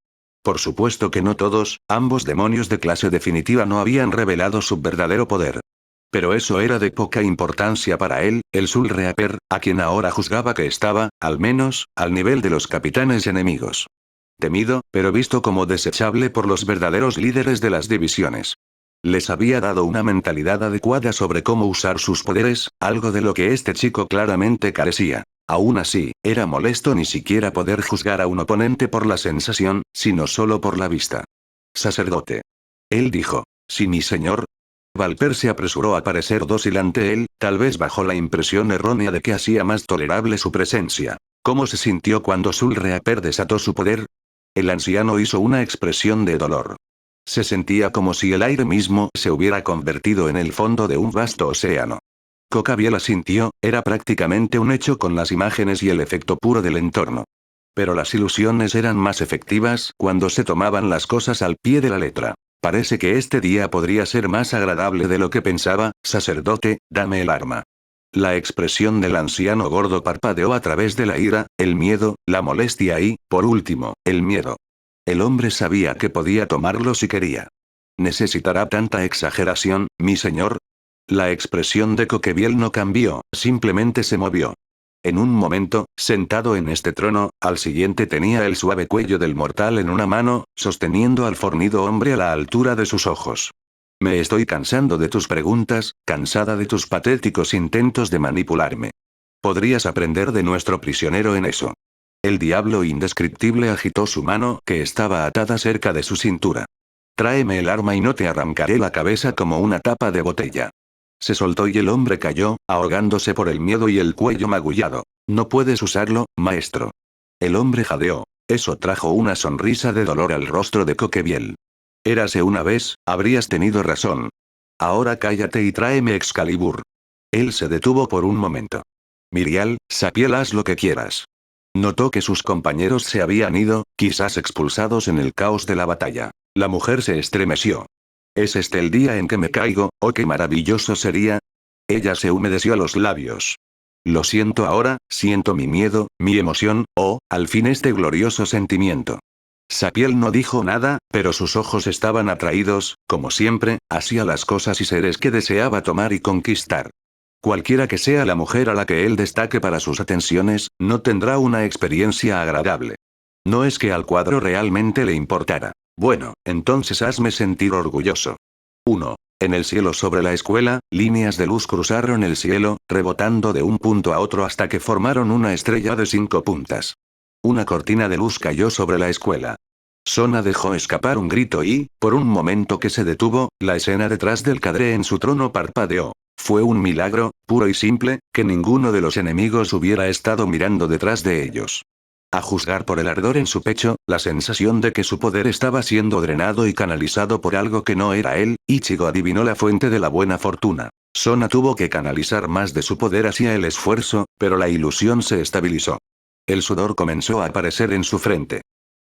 Por supuesto que no todos, ambos demonios de clase definitiva no habían revelado su verdadero poder. Pero eso era de poca importancia para él, el Soul Reaper, a quien ahora juzgaba que estaba, al menos, al nivel de los capitanes enemigos. Temido, pero visto como desechable por los verdaderos líderes de las divisiones. Les había dado una mentalidad adecuada sobre cómo usar sus poderes, algo de lo que este chico claramente carecía. Aún así, era molesto ni siquiera poder juzgar a un oponente por la sensación, sino solo por la vista. Sacerdote. Él dijo, sí mi señor. Valper se apresuró a parecer dócil ante él, tal vez bajo la impresión errónea de que hacía más tolerable su presencia. ¿Cómo se sintió cuando Soul Reaper desató su poder? El anciano hizo una expresión de dolor. Se sentía como si el aire mismo se hubiera convertido en el fondo de un vasto océano. Cocabiel asintió, era prácticamente un hecho con las imágenes y el efecto puro del entorno. Pero las ilusiones eran más efectivas cuando se tomaban las cosas al pie de la letra. Parece que este día podría ser más agradable de lo que pensaba, sacerdote, dame el arma. La expresión del anciano gordo parpadeó a través de la ira, el miedo, la molestia y, por último, el miedo. El hombre sabía que podía tomarlo si quería. ¿Necesitará tanta exageración, mi señor? La expresión de Coqueviel no cambió, simplemente se movió. En un momento, sentado en este trono, al siguiente tenía el suave cuello del mortal en una mano, sosteniendo al fornido hombre a la altura de sus ojos. Me estoy cansando de tus preguntas, cansada de tus patéticos intentos de manipularme. Podrías aprender de nuestro prisionero en eso. El diablo indescriptible agitó su mano, que estaba atada cerca de su cintura. Tráeme el arma y no te arrancaré la cabeza como una tapa de botella. Se soltó y el hombre cayó, ahogándose por el miedo y el cuello magullado. No puedes usarlo, maestro. El hombre jadeó. Eso trajo una sonrisa de dolor al rostro de Coqueviel. Érase una vez, habrías tenido razón. Ahora cállate y tráeme Excalibur. Él se detuvo por un momento. Mirial, Sapiel, haz lo que quieras. Notó que sus compañeros se habían ido, quizás expulsados en el caos de la batalla. La mujer se estremeció. ¿Es este el día en que me caigo? ¡Oh, qué maravilloso sería! Ella se humedeció los labios. Lo siento ahora, siento mi miedo, mi emoción, al fin este glorioso sentimiento. Sapiel no dijo nada, pero sus ojos estaban atraídos, como siempre, hacia las cosas y seres que deseaba tomar y conquistar. Cualquiera que sea la mujer a la que él destaque para sus atenciones, no tendrá una experiencia agradable. No es que al cuadro realmente le importara. Bueno, entonces hazme sentir orgulloso. 1. En el cielo sobre la escuela, líneas de luz cruzaron el cielo, rebotando de un punto a otro hasta que formaron una estrella de 5 puntas. Una cortina de luz cayó sobre la escuela. Sona dejó escapar un grito y, por un momento que se detuvo, la escena detrás del cadre en su trono parpadeó. Fue un milagro, puro y simple, que ninguno de los enemigos hubiera estado mirando detrás de ellos. A juzgar por el ardor en su pecho, la sensación de que su poder estaba siendo drenado y canalizado por algo que no era él, Ichigo adivinó la fuente de la buena fortuna. Sona tuvo que canalizar más de su poder hacia el esfuerzo, pero la ilusión se estabilizó. El sudor comenzó a aparecer en su frente.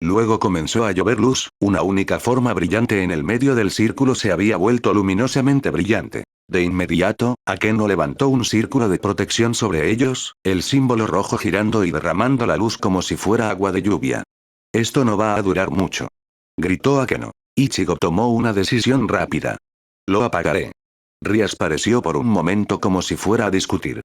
Luego comenzó a llover luz, una única forma brillante en el medio del círculo se había vuelto luminosamente brillante. De inmediato, Akeno levantó un círculo de protección sobre ellos, el símbolo rojo girando y derramando la luz como si fuera agua de lluvia. Esto no va a durar mucho. Gritó Akeno. Ichigo tomó una decisión rápida. Lo apagaré. Rias pareció por un momento como si fuera a discutir.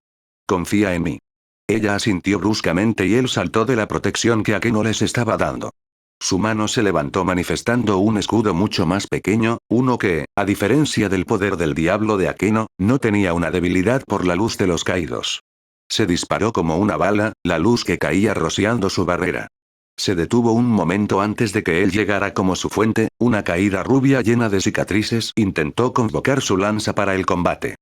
Confía en mí. Ella asintió bruscamente y él saltó de la protección que Akeno les estaba dando. Su mano se levantó manifestando un escudo mucho más pequeño, uno que, a diferencia del poder del diablo de Akeno, no tenía una debilidad por la luz de los caídos. Se disparó como una bala, la luz que caía rociando su barrera. Se detuvo un momento antes de que él llegara como su fuente, una caída rubia llena de cicatrices intentó convocar su lanza para el combate.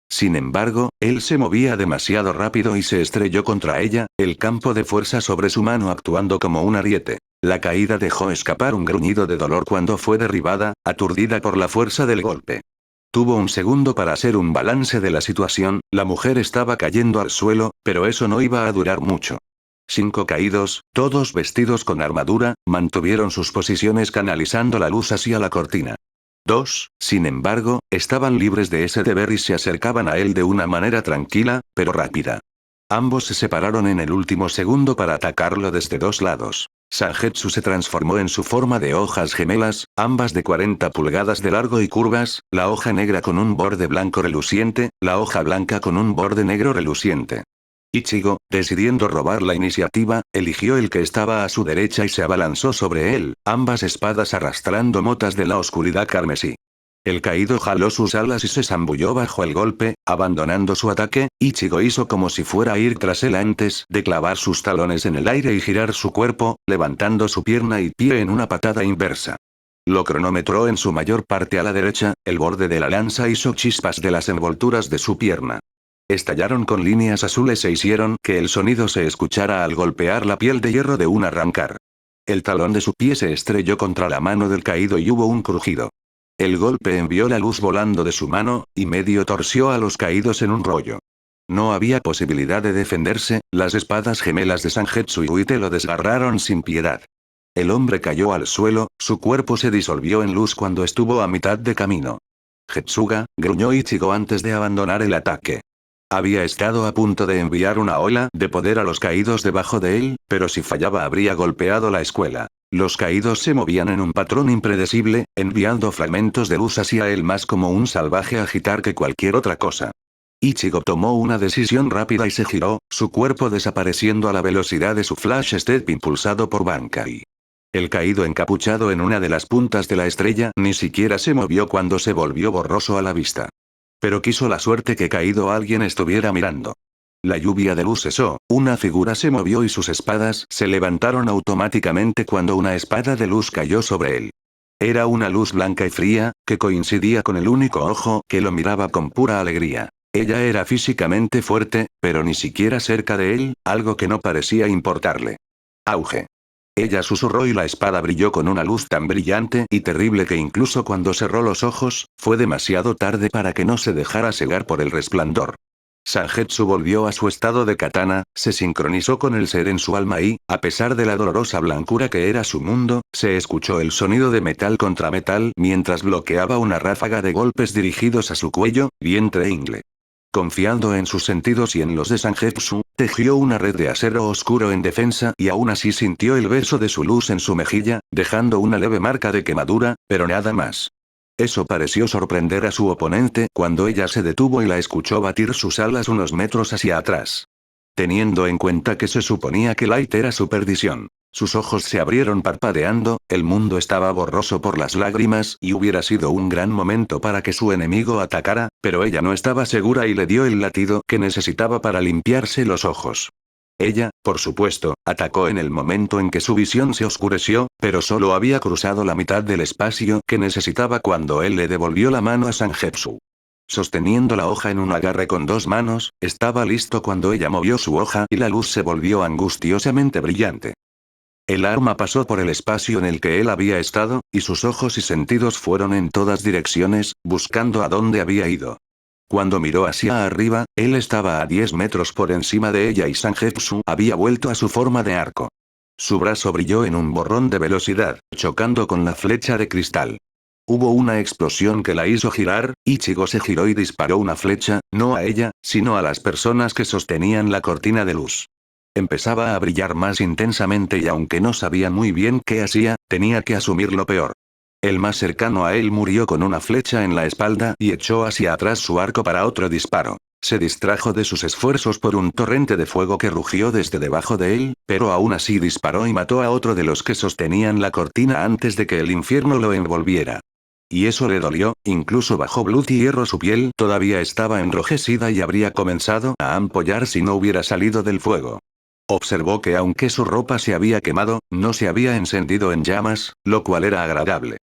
Sin embargo, él se movía demasiado rápido y se estrelló contra ella, el campo de fuerza sobre su mano actuando como un ariete. La caída dejó escapar un gruñido de dolor cuando fue derribada, aturdida por la fuerza del golpe. Tuvo un segundo para hacer un balance de la situación, la mujer estaba cayendo al suelo, pero eso no iba a durar mucho. 5 caídos, todos vestidos con armadura, mantuvieron sus posiciones canalizando la luz hacia la cortina. 2, sin embargo, estaban libres de ese deber y se acercaban a él de una manera tranquila, pero rápida. Ambos se separaron en el último segundo para atacarlo desde 2 lados. Sangetsu se transformó en su forma de hojas gemelas, ambas de 40 pulgadas de largo y curvas, la hoja negra con un borde blanco reluciente, la hoja blanca con un borde negro reluciente. Ichigo, decidiendo robar la iniciativa, eligió el que estaba a su derecha y se abalanzó sobre él, ambas espadas arrastrando motas de la oscuridad carmesí. El caído jaló sus alas y se zambulló bajo el golpe, abandonando su ataque. Ichigo hizo como si fuera a ir tras él antes de clavar sus talones en el aire y girar su cuerpo, levantando su pierna y pie en una patada inversa. Lo cronometró en su mayor parte a la derecha, el borde de la lanza hizo chispas de las envolturas de su pierna. Estallaron con líneas azules e hicieron que el sonido se escuchara al golpear la piel de hierro de un arrancar. El talón de su pie se estrelló contra la mano del caído y hubo un crujido. El golpe envió la luz volando de su mano, y medio torció a los caídos en un rollo. No había posibilidad de defenderse, las espadas gemelas de Sangetsu y Uite lo desgarraron sin piedad. El hombre cayó al suelo, su cuerpo se disolvió en luz cuando estuvo a mitad de camino. Getsuga, gruñó Ichigo antes de abandonar el ataque. Había estado a punto de enviar una ola de poder a los caídos debajo de él, pero si fallaba habría golpeado la escuela. Los caídos se movían en un patrón impredecible, enviando fragmentos de luz hacia él más como un salvaje agitar que cualquier otra cosa. Ichigo tomó una decisión rápida y se giró, su cuerpo desapareciendo a la velocidad de su flash step impulsado por Bankai. El caído encapuchado en una de las puntas de la estrella ni siquiera se movió cuando se volvió borroso a la vista. Pero quiso la suerte que caído alguien estuviera mirando. La lluvia de luz cesó, una figura se movió y sus espadas se levantaron automáticamente cuando una espada de luz cayó sobre él. Era una luz blanca y fría, que coincidía con el único ojo que lo miraba con pura alegría. Ella era físicamente fuerte, pero ni siquiera cerca de él, algo que no parecía importarle. Auge. Ella susurró y la espada brilló con una luz tan brillante y terrible que incluso cuando cerró los ojos, fue demasiado tarde para que no se dejara cegar por el resplandor. Sangetsu volvió a su estado de katana, se sincronizó con el ser en su alma y, a pesar de la dolorosa blancura que era su mundo, se escuchó el sonido de metal contra metal mientras bloqueaba una ráfaga de golpes dirigidos a su cuello, vientre e ingle. Confiando en sus sentidos y en los de Sangetsu, tejió una red de acero oscuro en defensa y aún así sintió el beso de su luz en su mejilla, dejando una leve marca de quemadura, pero nada más. Eso pareció sorprender a su oponente cuando ella se detuvo y la escuchó batir sus alas unos metros hacia atrás. Teniendo en cuenta que se suponía que Light era su perdición. Sus ojos se abrieron parpadeando, el mundo estaba borroso por las lágrimas y hubiera sido un gran momento para que su enemigo atacara, pero ella no estaba segura y le dio el latido que necesitaba para limpiarse los ojos. Ella, por supuesto, atacó en el momento en que su visión se oscureció, pero solo había cruzado la mitad del espacio que necesitaba cuando él le devolvió la mano a Sangetsu. Sosteniendo la hoja en un agarre con dos manos, estaba listo cuando ella movió su hoja y la luz se volvió angustiosamente brillante. El arma pasó por el espacio en el que él había estado, y sus ojos y sentidos fueron en todas direcciones, buscando a dónde había ido. Cuando miró hacia arriba, él estaba a 10 metros por encima de ella y Sangetsu había vuelto a su forma de arco. Su brazo brilló en un borrón de velocidad, chocando con la flecha de cristal. Hubo una explosión que la hizo girar, Ichigo se giró y disparó una flecha, no a ella, sino a las personas que sostenían la cortina de luz. Empezaba a brillar más intensamente y aunque no sabía muy bien qué hacía, tenía que asumir lo peor. El más cercano a él murió con una flecha en la espalda y echó hacia atrás su arco para otro disparo. Se distrajo de sus esfuerzos por un torrente de fuego que rugió desde debajo de él, pero aún así disparó y mató a otro de los que sostenían la cortina antes de que el infierno lo envolviera. Y eso le dolió, incluso bajo Blood Hierro su piel todavía estaba enrojecida y habría comenzado a ampollar si no hubiera salido del fuego. Observó que aunque su ropa se había quemado, no se había encendido en llamas, lo cual era agradable.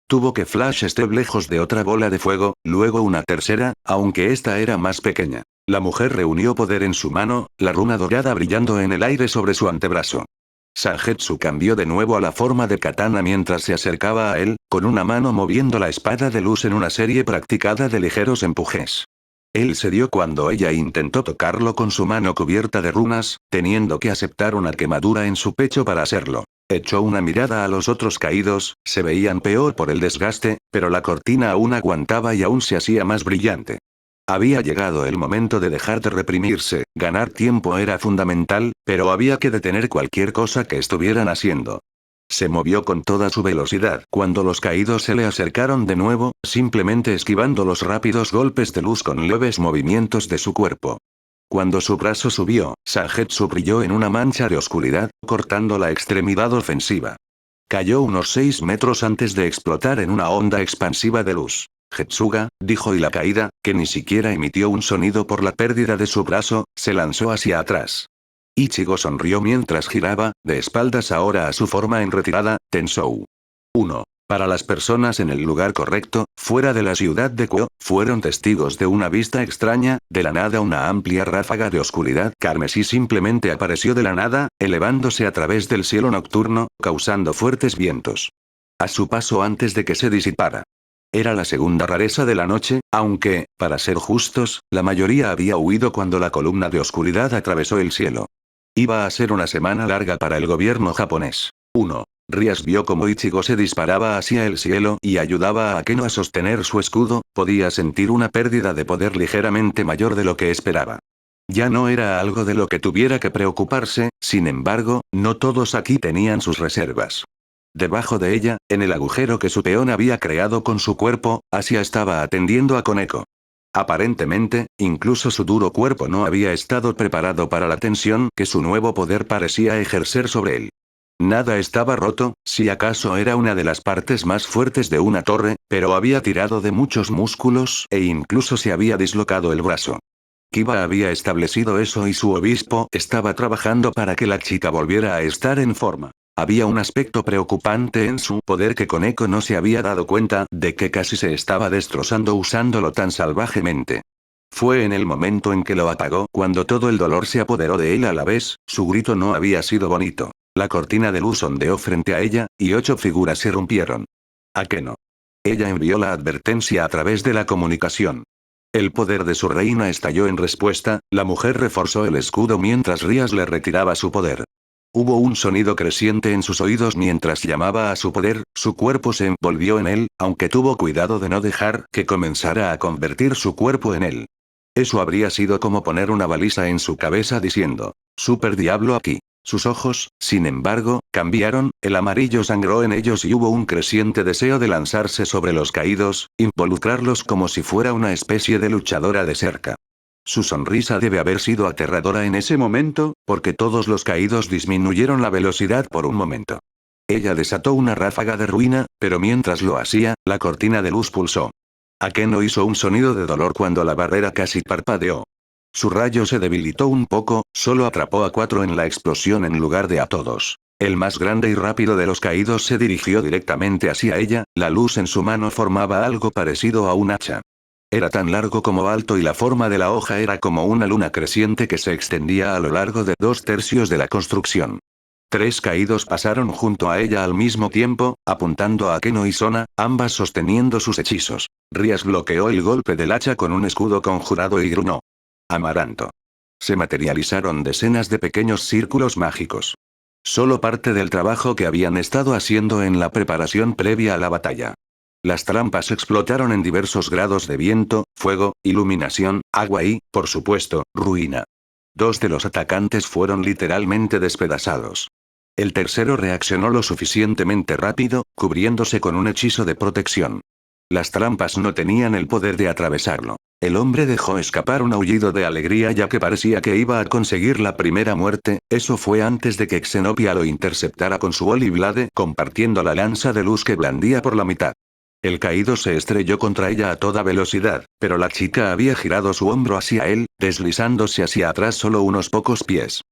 Tuvo que flash step lejos de otra bola de fuego, luego una tercera, aunque esta era más pequeña. La mujer reunió poder en su mano, la runa dorada brillando en el aire sobre su antebrazo. Sangetsu cambió de nuevo a la forma de katana mientras se acercaba a él, con una mano moviendo la espada de luz en una serie practicada de ligeros empujes. Él cedió cuando ella intentó tocarlo con su mano cubierta de runas, teniendo que aceptar una quemadura en su pecho para hacerlo. Echó una mirada a los otros caídos, se veían peor por el desgaste, pero la cortina aún aguantaba y aún se hacía más brillante. Había llegado el momento de dejar de reprimirse, ganar tiempo era fundamental, pero había que detener cualquier cosa que estuvieran haciendo. Se movió con toda su velocidad cuando los caídos se le acercaron de nuevo, simplemente esquivando los rápidos golpes de luz con leves movimientos de su cuerpo. Cuando su brazo subió, Sangetsu brilló en una mancha de oscuridad, cortando la extremidad ofensiva. Cayó unos 6 metros antes de explotar en una onda expansiva de luz. Getsuga, dijo y la caída, que ni siquiera emitió un sonido por la pérdida de su brazo, se lanzó hacia atrás. Ichigo sonrió mientras giraba, de espaldas ahora a su forma en retirada, Tensou. 1. Para las personas en el lugar correcto, fuera de la ciudad de Kuo, fueron testigos de una vista extraña, de la nada una amplia ráfaga de oscuridad carmesí simplemente apareció de la nada, elevándose a través del cielo nocturno, causando fuertes vientos. A su paso antes de que se disipara. Era la segunda rareza de la noche, aunque, para ser justos, la mayoría había huido cuando la columna de oscuridad atravesó el cielo. Iba a ser una semana larga para el gobierno japonés. 1. Rías vio cómo Ichigo se disparaba hacia el cielo y ayudaba a Akeno a sostener su escudo, podía sentir una pérdida de poder ligeramente mayor de lo que esperaba. Ya no era algo de lo que tuviera que preocuparse, sin embargo, no todos aquí tenían sus reservas. Debajo de ella, en el agujero que su peón había creado con su cuerpo, Asia estaba atendiendo a Koneko. Aparentemente, incluso su duro cuerpo no había estado preparado para la tensión que su nuevo poder parecía ejercer sobre él. Nada estaba roto, si acaso era una de las partes más fuertes de una torre, pero había tirado de muchos músculos e incluso se había dislocado el brazo. Kiba había establecido eso y su obispo estaba trabajando para que la chica volviera a estar en forma. Había un aspecto preocupante en su poder que Koneko no se había dado cuenta de que casi se estaba destrozando usándolo tan salvajemente. Fue en el momento en que lo apagó cuando todo el dolor se apoderó de él a la vez, su grito no había sido bonito. La cortina de luz ondeó frente a ella, y 8 figuras irrumpieron. Akeno. Ella envió la advertencia a través de la comunicación. El poder de su reina estalló en respuesta, la mujer reforzó el escudo mientras Rías le retiraba su poder. Hubo un sonido creciente en sus oídos mientras llamaba a su poder, su cuerpo se envolvió en él, aunque tuvo cuidado de no dejar que comenzara a convertir su cuerpo en él. Eso habría sido como poner una baliza en su cabeza diciendo, «Super Diablo aquí». Sus ojos, sin embargo, cambiaron, el amarillo sangró en ellos y hubo un creciente deseo de lanzarse sobre los caídos, involucrarlos como si fuera una especie de luchadora de cerca. Su sonrisa debe haber sido aterradora en ese momento, porque todos los caídos disminuyeron la velocidad por un momento. Ella desató una ráfaga de ruina, pero mientras lo hacía, la cortina de luz pulsó. Akeno hizo un sonido de dolor cuando la barrera casi parpadeó. Su rayo se debilitó un poco, solo atrapó a 4 en la explosión en lugar de a todos. El más grande y rápido de los caídos se dirigió directamente hacia ella, la luz en su mano formaba algo parecido a un hacha. Era tan largo como alto y la forma de la hoja era como una luna creciente que se extendía a lo largo de 2/3 de la construcción. 3 caídos pasaron junto a ella al mismo tiempo, apuntando a Akeno y Sona, ambas sosteniendo sus hechizos. Rías bloqueó el golpe del hacha con un escudo conjurado y grunó. Amaranto. Se materializaron decenas de pequeños círculos mágicos. Solo parte del trabajo que habían estado haciendo en la preparación previa a la batalla. Las trampas explotaron en diversos grados de viento, fuego, iluminación, agua y, por supuesto, ruina. 2 de los atacantes fueron literalmente despedazados. El tercero reaccionó lo suficientemente rápido, cubriéndose con un hechizo de protección. Las trampas no tenían el poder de atravesarlo. El hombre dejó escapar un aullido de alegría ya que parecía que iba a conseguir la primera muerte, eso fue antes de que Xenopia lo interceptara con su Oliblade compartiendo la lanza de luz que blandía por la mitad. El caído se estrelló contra ella a toda velocidad, pero la chica había girado su hombro hacia él, deslizándose hacia atrás solo unos pocos pies.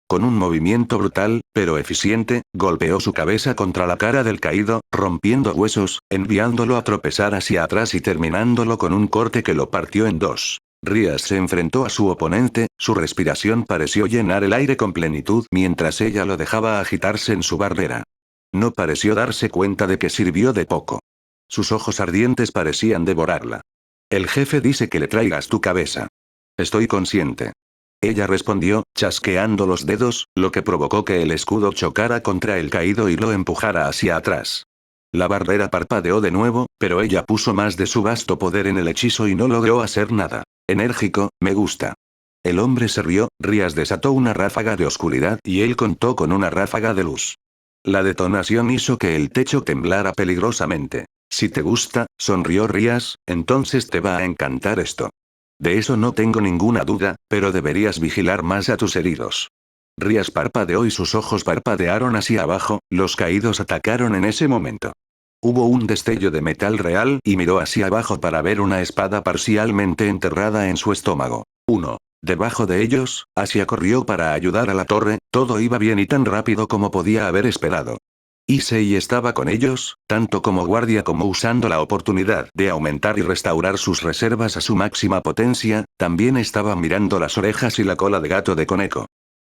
Con un movimiento brutal, pero eficiente, golpeó su cabeza contra la cara del caído, rompiendo huesos, enviándolo a tropezar hacia atrás y terminándolo con un corte que lo partió en 2. Rías se enfrentó a su oponente, su respiración pareció llenar el aire con plenitud mientras ella lo dejaba agitarse en su barrera. No pareció darse cuenta de que sirvió de poco. Sus ojos ardientes parecían devorarla. El jefe dice que le traigas tu cabeza. Estoy consciente. Ella respondió, chasqueando los dedos, lo que provocó que el escudo chocara contra el caído y lo empujara hacia atrás. La barrera parpadeó de nuevo, pero ella puso más de su vasto poder en el hechizo y no logró hacer nada. Enérgico, me gusta. El hombre se rió, Rías desató una ráfaga de oscuridad y él contó con una ráfaga de luz. La detonación hizo que el techo temblara peligrosamente. Si te gusta, sonrió Rías, entonces te va a encantar esto. De eso no tengo ninguna duda, pero deberías vigilar más a tus heridos. Rías parpadeó y sus ojos parpadearon hacia abajo, los caídos atacaron en ese momento. Hubo un destello de metal real y miró hacia abajo para ver una espada parcialmente enterrada en su estómago. 1. Debajo de ellos, Asia corrió para ayudar a la torre, todo iba bien y tan rápido como podía haber esperado. Issei estaba con ellos, tanto como guardia como usando la oportunidad de aumentar y restaurar sus reservas a su máxima potencia, también estaba mirando las orejas y la cola de gato de Koneko.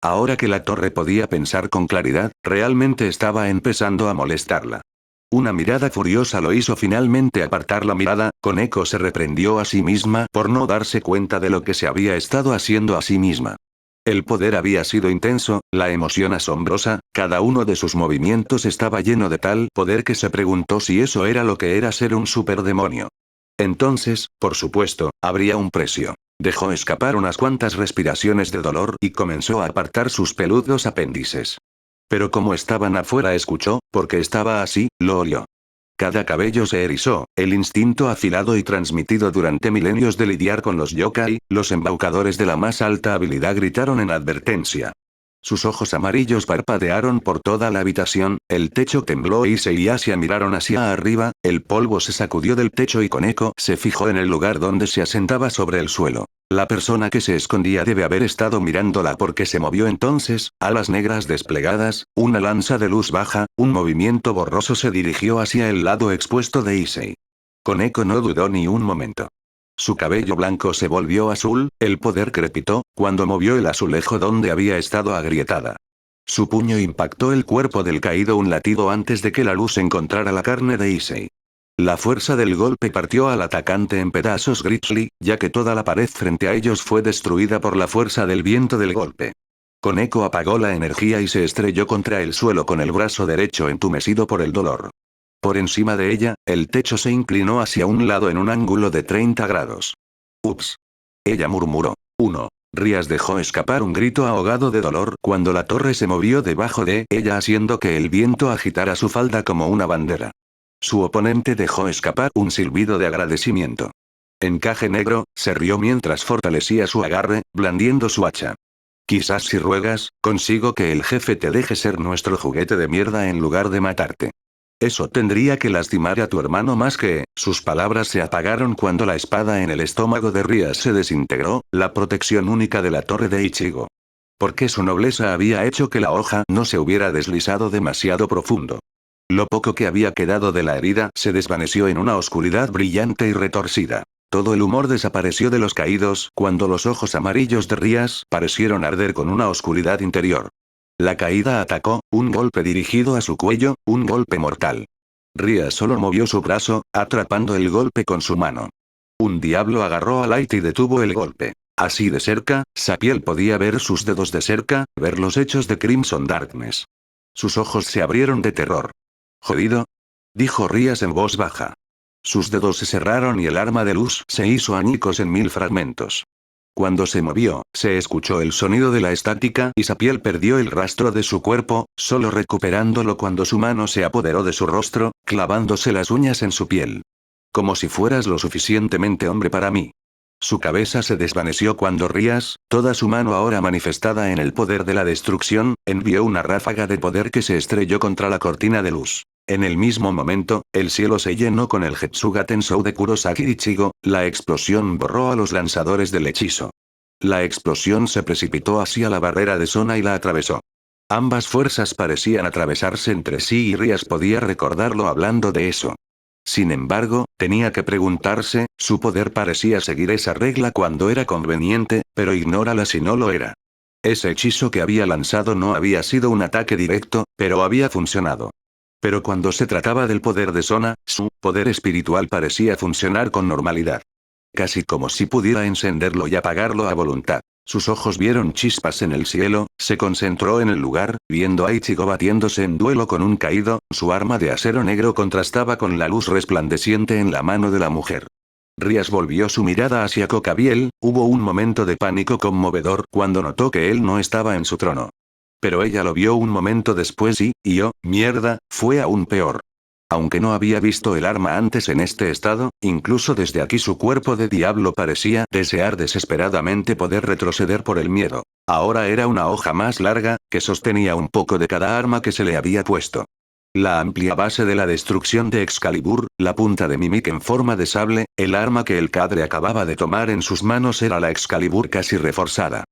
Ahora que la torre podía pensar con claridad, realmente estaba empezando a molestarla. Una mirada furiosa lo hizo finalmente apartar la mirada. Koneko se reprendió a sí misma por no darse cuenta de lo que se había estado haciendo a sí misma. El poder había sido intenso, la emoción asombrosa, cada uno de sus movimientos estaba lleno de tal poder que se preguntó si eso era lo que era ser un superdemonio. Entonces, por supuesto, habría un precio. Dejó escapar unas cuantas respiraciones de dolor y comenzó a apartar sus peludos apéndices. Pero como estaban afuera escuchó, porque estaba así, lo olió. Cada cabello se erizó, el instinto afilado y transmitido durante milenios de lidiar con los yokai, los embaucadores de la más alta habilidad gritaron en advertencia. Sus ojos amarillos parpadearon por toda la habitación, el techo tembló y Issei y Asia miraron hacia arriba, el polvo se sacudió del techo y Koneko se fijó en el lugar donde se asentaba sobre el suelo. La persona que se escondía debe haber estado mirándola porque se movió entonces, alas negras desplegadas, una lanza de luz baja, un movimiento borroso se dirigió hacia el lado expuesto de Issei. Koneko no dudó ni un momento. Su cabello blanco se volvió azul, el poder crepitó, cuando movió el azulejo donde había estado agrietada. Su puño impactó el cuerpo del caído un latido antes de que la luz encontrara la carne de Issei. La fuerza del golpe partió al atacante en pedazos Grizzly, ya que toda la pared frente a ellos fue destruida por la fuerza del viento del golpe. Koneko apagó la energía y se estrelló contra el suelo con el brazo derecho entumecido por el dolor. Por encima de ella, el techo se inclinó hacia un lado en un ángulo de 30 grados. «Ups». Ella murmuró. 1. Rías dejó escapar un grito ahogado de dolor cuando la torre se movió debajo de ella haciendo que el viento agitara su falda como una bandera. Su oponente dejó escapar un silbido de agradecimiento. Encaje negro, se rió mientras fortalecía su agarre, blandiendo su hacha. Quizás si ruegas, consigo que el jefe te deje ser nuestro juguete de mierda en lugar de matarte. Eso tendría que lastimar a tu hermano más que. Sus palabras se apagaron cuando la espada en el estómago de Rías se desintegró, la protección única de la torre de Ichigo. Porque su nobleza había hecho que la hoja no se hubiera deslizado demasiado profundo. Lo poco que había quedado de la herida se desvaneció en una oscuridad brillante y retorcida. Todo el humor desapareció de los caídos cuando los ojos amarillos de Rías parecieron arder con una oscuridad interior. La caída atacó, un golpe dirigido a su cuello, un golpe mortal. Rías solo movió su brazo, atrapando el golpe con su mano. Un diablo agarró a Light y detuvo el golpe. Así de cerca, Sapiel podía ver sus dedos de cerca, ver los hechos de Crimson Darkness. Sus ojos se abrieron de terror. «¿Jodido?», dijo Rías en voz baja. Sus dedos se cerraron y el arma de luz se hizo añicos en 1000 fragmentos. Cuando se movió, se escuchó el sonido de la estática y Sapiel perdió el rastro de su cuerpo, solo recuperándolo cuando su mano se apoderó de su rostro, clavándose las uñas en su piel. «Como si fueras lo suficientemente hombre para mí». Su cabeza se desvaneció cuando Rías, toda su mano ahora manifestada en el poder de la destrucción, envió una ráfaga de poder que se estrelló contra la cortina de luz. En el mismo momento, el cielo se llenó con el Getsuga Tensou de Kurosaki Ichigo, la explosión borró a los lanzadores del hechizo. La explosión se precipitó hacia la barrera de zona y la atravesó. Ambas fuerzas parecían atravesarse entre sí y Rías podía recordarlo hablando de eso. Sin embargo, tenía que preguntarse, su poder parecía seguir esa regla cuando era conveniente, pero ignórala si no lo era. Ese hechizo que había lanzado no había sido un ataque directo, pero había funcionado. Pero cuando se trataba del poder de Sona, su poder espiritual parecía funcionar con normalidad. Casi como si pudiera encenderlo y apagarlo a voluntad. Sus ojos vieron chispas en el cielo, se concentró en el lugar, viendo a Ichigo batiéndose en duelo con un caído, su arma de acero negro contrastaba con la luz resplandeciente en la mano de la mujer. Rías volvió su mirada hacia Cocabiel, hubo un momento de pánico conmovedor cuando notó que él no estaba en su trono. Pero ella lo vio un momento después y oh, mierda, fue aún peor. Aunque no había visto el arma antes en este estado, incluso desde aquí su cuerpo de diablo parecía desear desesperadamente poder retroceder por el miedo. Ahora era una hoja más larga, que sostenía un poco de cada arma que se le había puesto. La amplia base de la destrucción de Excalibur, la punta de Mimic en forma de sable, el arma que el cadre acababa de tomar en sus manos era la Excalibur casi reforzada.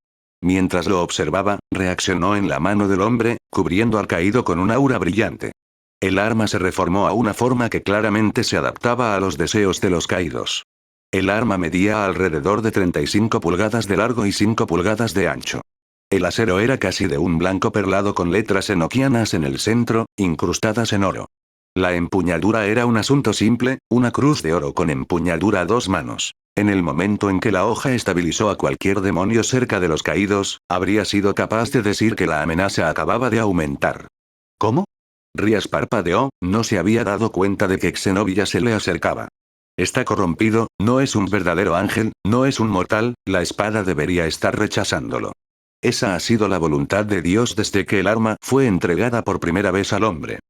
Mientras lo observaba, reaccionó en la mano del hombre, cubriendo al caído con un aura brillante. El arma se reformó a una forma que claramente se adaptaba a los deseos de los caídos. El arma medía alrededor de 35 pulgadas de largo y 5 pulgadas de ancho. El acero era casi de un blanco perlado con letras enoquianas en el centro, incrustadas en oro. La empuñadura era un asunto simple, una cruz de oro con empuñadura a 2 manos. En el momento en que la hoja estabilizó a cualquier demonio cerca de los caídos, habría sido capaz de decir que la amenaza acababa de aumentar. ¿Cómo? Rías parpadeó, no se había dado cuenta de que Xenobia se le acercaba. Está corrompido, no es un verdadero ángel, no es un mortal, la espada debería estar rechazándolo. Esa ha sido la voluntad de Dios desde que el arma fue entregada por primera vez al hombre.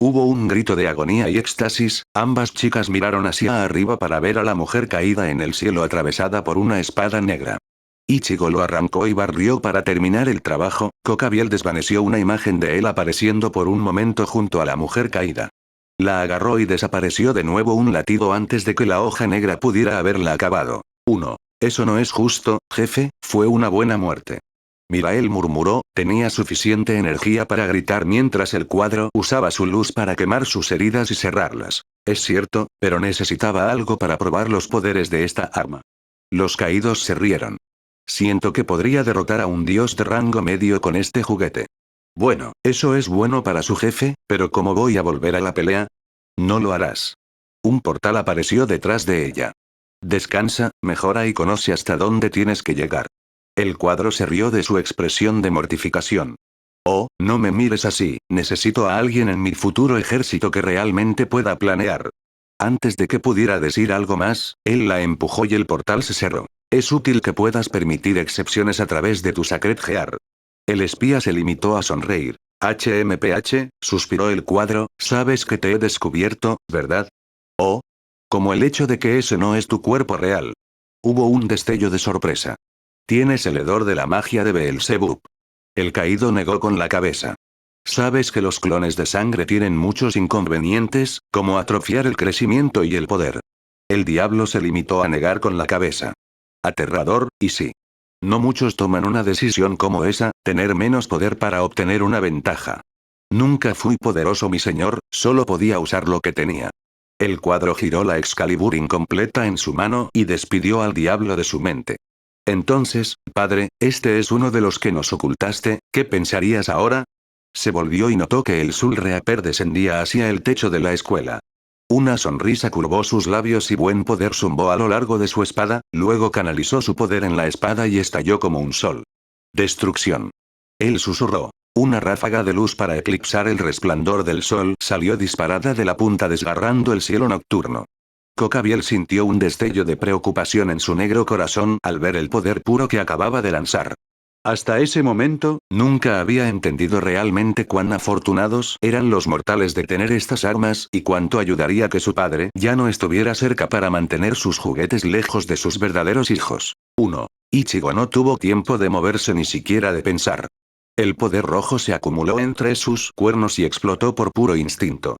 Hubo un grito de agonía y éxtasis, ambas chicas miraron hacia arriba para ver a la mujer caída en el cielo atravesada por una espada negra. Ichigo lo arrancó y barrió para terminar el trabajo, Kokabiel desvaneció una imagen de él apareciendo por un momento junto a la mujer caída. La agarró y desapareció de nuevo un latido antes de que la hoja negra pudiera haberla acabado. 1. Eso no es justo, jefe, fue una buena muerte. Mirael murmuró, tenía suficiente energía para gritar mientras el cuadro usaba su luz para quemar sus heridas y cerrarlas. Es cierto, pero necesitaba algo para probar los poderes de esta arma. Los caídos se rieron. Siento que podría derrotar a un dios de rango medio con este juguete. Bueno, eso es bueno para su jefe, pero ¿cómo voy a volver a la pelea? No lo harás. Un portal apareció detrás de ella. Descansa, mejora y conoce hasta dónde tienes que llegar. El cuadro se rió de su expresión de mortificación. Oh, no me mires así, necesito a alguien en mi futuro ejército que realmente pueda planear. Antes de que pudiera decir algo más, él la empujó y el portal se cerró. Es útil que puedas permitir excepciones a través de tu Sacred Gear. El espía se limitó a sonreír. HMPH, suspiró el cuadro, sabes que te he descubierto, ¿verdad? Oh. Como el hecho de que ese no es tu cuerpo real. Hubo un destello de sorpresa. Tienes el hedor de la magia de Beelzebub. El caído negó con la cabeza. Sabes que los clones de sangre tienen muchos inconvenientes, como atrofiar el crecimiento y el poder. El diablo se limitó a negar con la cabeza. Aterrador, y sí. No muchos toman una decisión como esa, tener menos poder para obtener una ventaja. Nunca fui poderoso, mi señor, solo podía usar lo que tenía. El cuadro giró la Excalibur incompleta en su mano y despidió al diablo de su mente. Entonces, padre, este es uno de los que nos ocultaste, ¿qué pensarías ahora? Se volvió y notó que el Soul Reaper descendía hacia el techo de la escuela. Una sonrisa curvó sus labios y buen poder zumbó a lo largo de su espada, luego canalizó su poder en la espada y estalló como un sol. Destrucción. Él susurró. Una ráfaga de luz para eclipsar el resplandor del sol salió disparada de la punta desgarrando el cielo nocturno. Kokabiel sintió un destello de preocupación en su negro corazón al ver el poder puro que acababa de lanzar. Hasta ese momento, nunca había entendido realmente cuán afortunados eran los mortales de tener estas armas y cuánto ayudaría que su padre ya no estuviera cerca para mantener sus juguetes lejos de sus verdaderos hijos. 1. Ichigo no tuvo tiempo de moverse ni siquiera de pensar. El poder rojo se acumuló entre sus cuernos y explotó por puro instinto.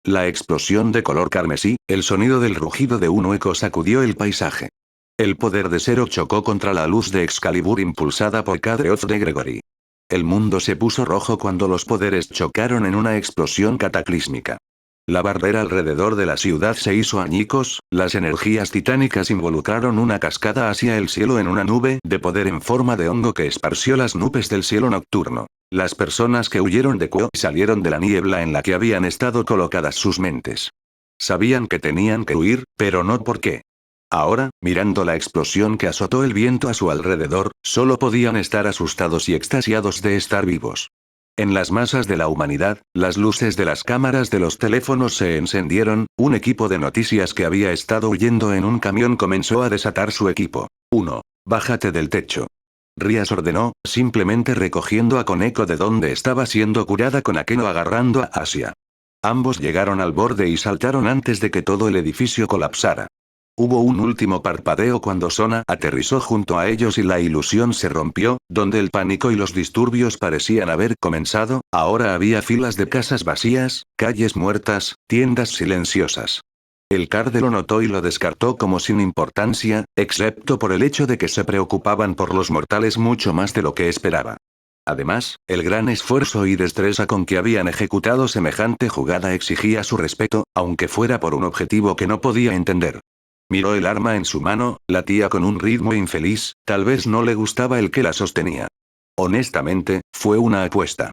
La explosión de color carmesí, el sonido del rugido de un eco sacudió el paisaje. El poder de Zero chocó contra la luz de Excalibur impulsada por Cadreoth de Gregory. El mundo se puso rojo cuando los poderes chocaron en una explosión cataclísmica. La barrera alrededor de la ciudad se hizo añicos, las energías titánicas involucraron una cascada hacia el cielo en una nube de poder en forma de hongo que esparció las nubes del cielo nocturno. Las personas que huyeron de Kuo salieron de la niebla en la que habían estado colocadas sus mentes. Sabían que tenían que huir, pero no por qué. Ahora, mirando la explosión que azotó el viento a su alrededor, solo podían estar asustados y extasiados de estar vivos. En las masas de la humanidad, las luces de las cámaras de los teléfonos se encendieron, un equipo de noticias que había estado huyendo en un camión comenzó a desatar su equipo. 1. Bájate del techo. Rías ordenó, simplemente recogiendo a Koneko de donde estaba siendo curada con Akeno agarrando a Asia. Ambos llegaron al borde y saltaron antes de que todo el edificio colapsara. Hubo un último parpadeo cuando Sona aterrizó junto a ellos y la ilusión se rompió, donde el pánico y los disturbios parecían haber comenzado, ahora había filas de casas vacías, calles muertas, tiendas silenciosas. El Carde lo notó y lo descartó como sin importancia, excepto por el hecho de que se preocupaban por los mortales mucho más de lo que esperaba. Además, el gran esfuerzo y destreza con que habían ejecutado semejante jugada exigía su respeto, aunque fuera por un objetivo que no podía entender. Miró el arma en su mano, latía con un ritmo infeliz, tal vez no le gustaba el que la sostenía. Honestamente, fue una apuesta.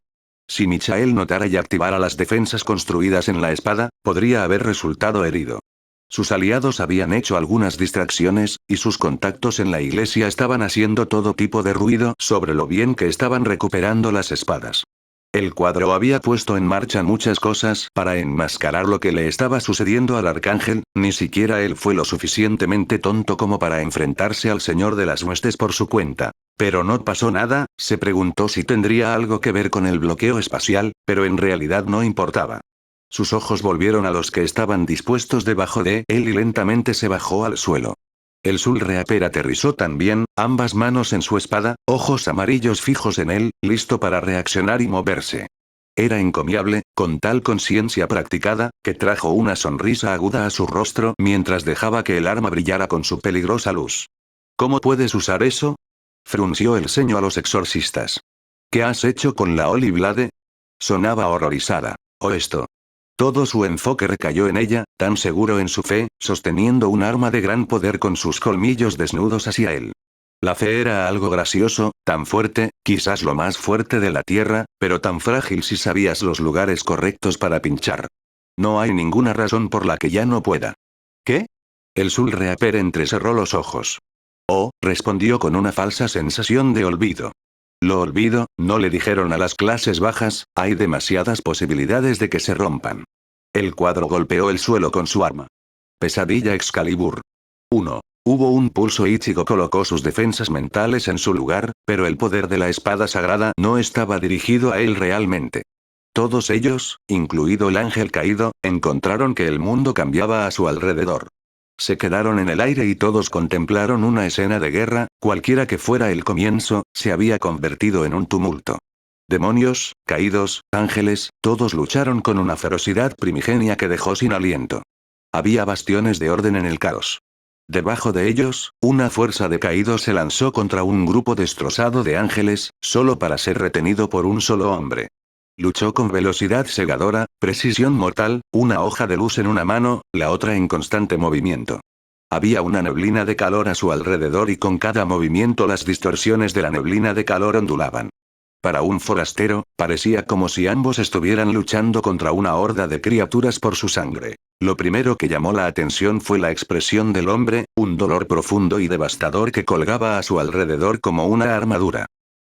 Si Michael notara y activara las defensas construidas en la espada, podría haber resultado herido. Sus aliados habían hecho algunas distracciones, y sus contactos en la iglesia estaban haciendo todo tipo de ruido sobre lo bien que estaban recuperando las espadas. El cuadro había puesto en marcha muchas cosas para enmascarar lo que le estaba sucediendo al arcángel, ni siquiera él fue lo suficientemente tonto como para enfrentarse al señor de las huestes por su cuenta. Pero no pasó nada, se preguntó si tendría algo que ver con el bloqueo espacial, pero en realidad no importaba. Sus ojos volvieron a los que estaban dispuestos debajo de él y lentamente se bajó al suelo. El Soul Reaper aterrizó también, ambas manos en su espada, ojos amarillos fijos en él, listo para reaccionar y moverse. Era encomiable, con tal conciencia practicada, que trajo una sonrisa aguda a su rostro mientras dejaba que el arma brillara con su peligrosa luz. ¿Cómo puedes usar eso? Frunció el ceño a los exorcistas. ¿Qué has hecho con la Holy Blade? Sonaba horrorizada. ¿O esto? Todo su enfoque recayó en ella, tan seguro en su fe, sosteniendo un arma de gran poder con sus colmillos desnudos hacia él. La fe era algo gracioso, tan fuerte, quizás lo más fuerte de la tierra, pero tan frágil si sabías los lugares correctos para pinchar. No hay ninguna razón por la que ya no pueda. ¿Qué? El Soul Reaper entrecerró los ojos. Oh, respondió con una falsa sensación de olvido. Lo olvido, no le dijeron a las clases bajas, hay demasiadas posibilidades de que se rompan. El cuadro golpeó el suelo con su arma. Pesadilla Excalibur. 1. Hubo un pulso. Ichigo colocó sus defensas mentales en su lugar, pero el poder de la espada sagrada no estaba dirigido a él realmente. Todos ellos, incluido el ángel caído, encontraron que el mundo cambiaba a su alrededor. Se quedaron en el aire y todos contemplaron una escena de guerra, cualquiera que fuera el comienzo, se había convertido en un tumulto. Demonios, caídos, ángeles, todos lucharon con una ferocidad primigenia que dejó sin aliento. Había bastiones de orden en el caos. Debajo de ellos, una fuerza de caídos se lanzó contra un grupo destrozado de ángeles, solo para ser retenido por un solo hombre. Luchó con velocidad cegadora, precisión mortal, una hoja de luz en una mano, la otra en constante movimiento. Había una neblina de calor a su alrededor y con cada movimiento las distorsiones de la neblina de calor ondulaban. Para un forastero, parecía como si ambos estuvieran luchando contra una horda de criaturas por su sangre. Lo primero que llamó la atención fue la expresión del hombre, un dolor profundo y devastador que colgaba a su alrededor como una armadura.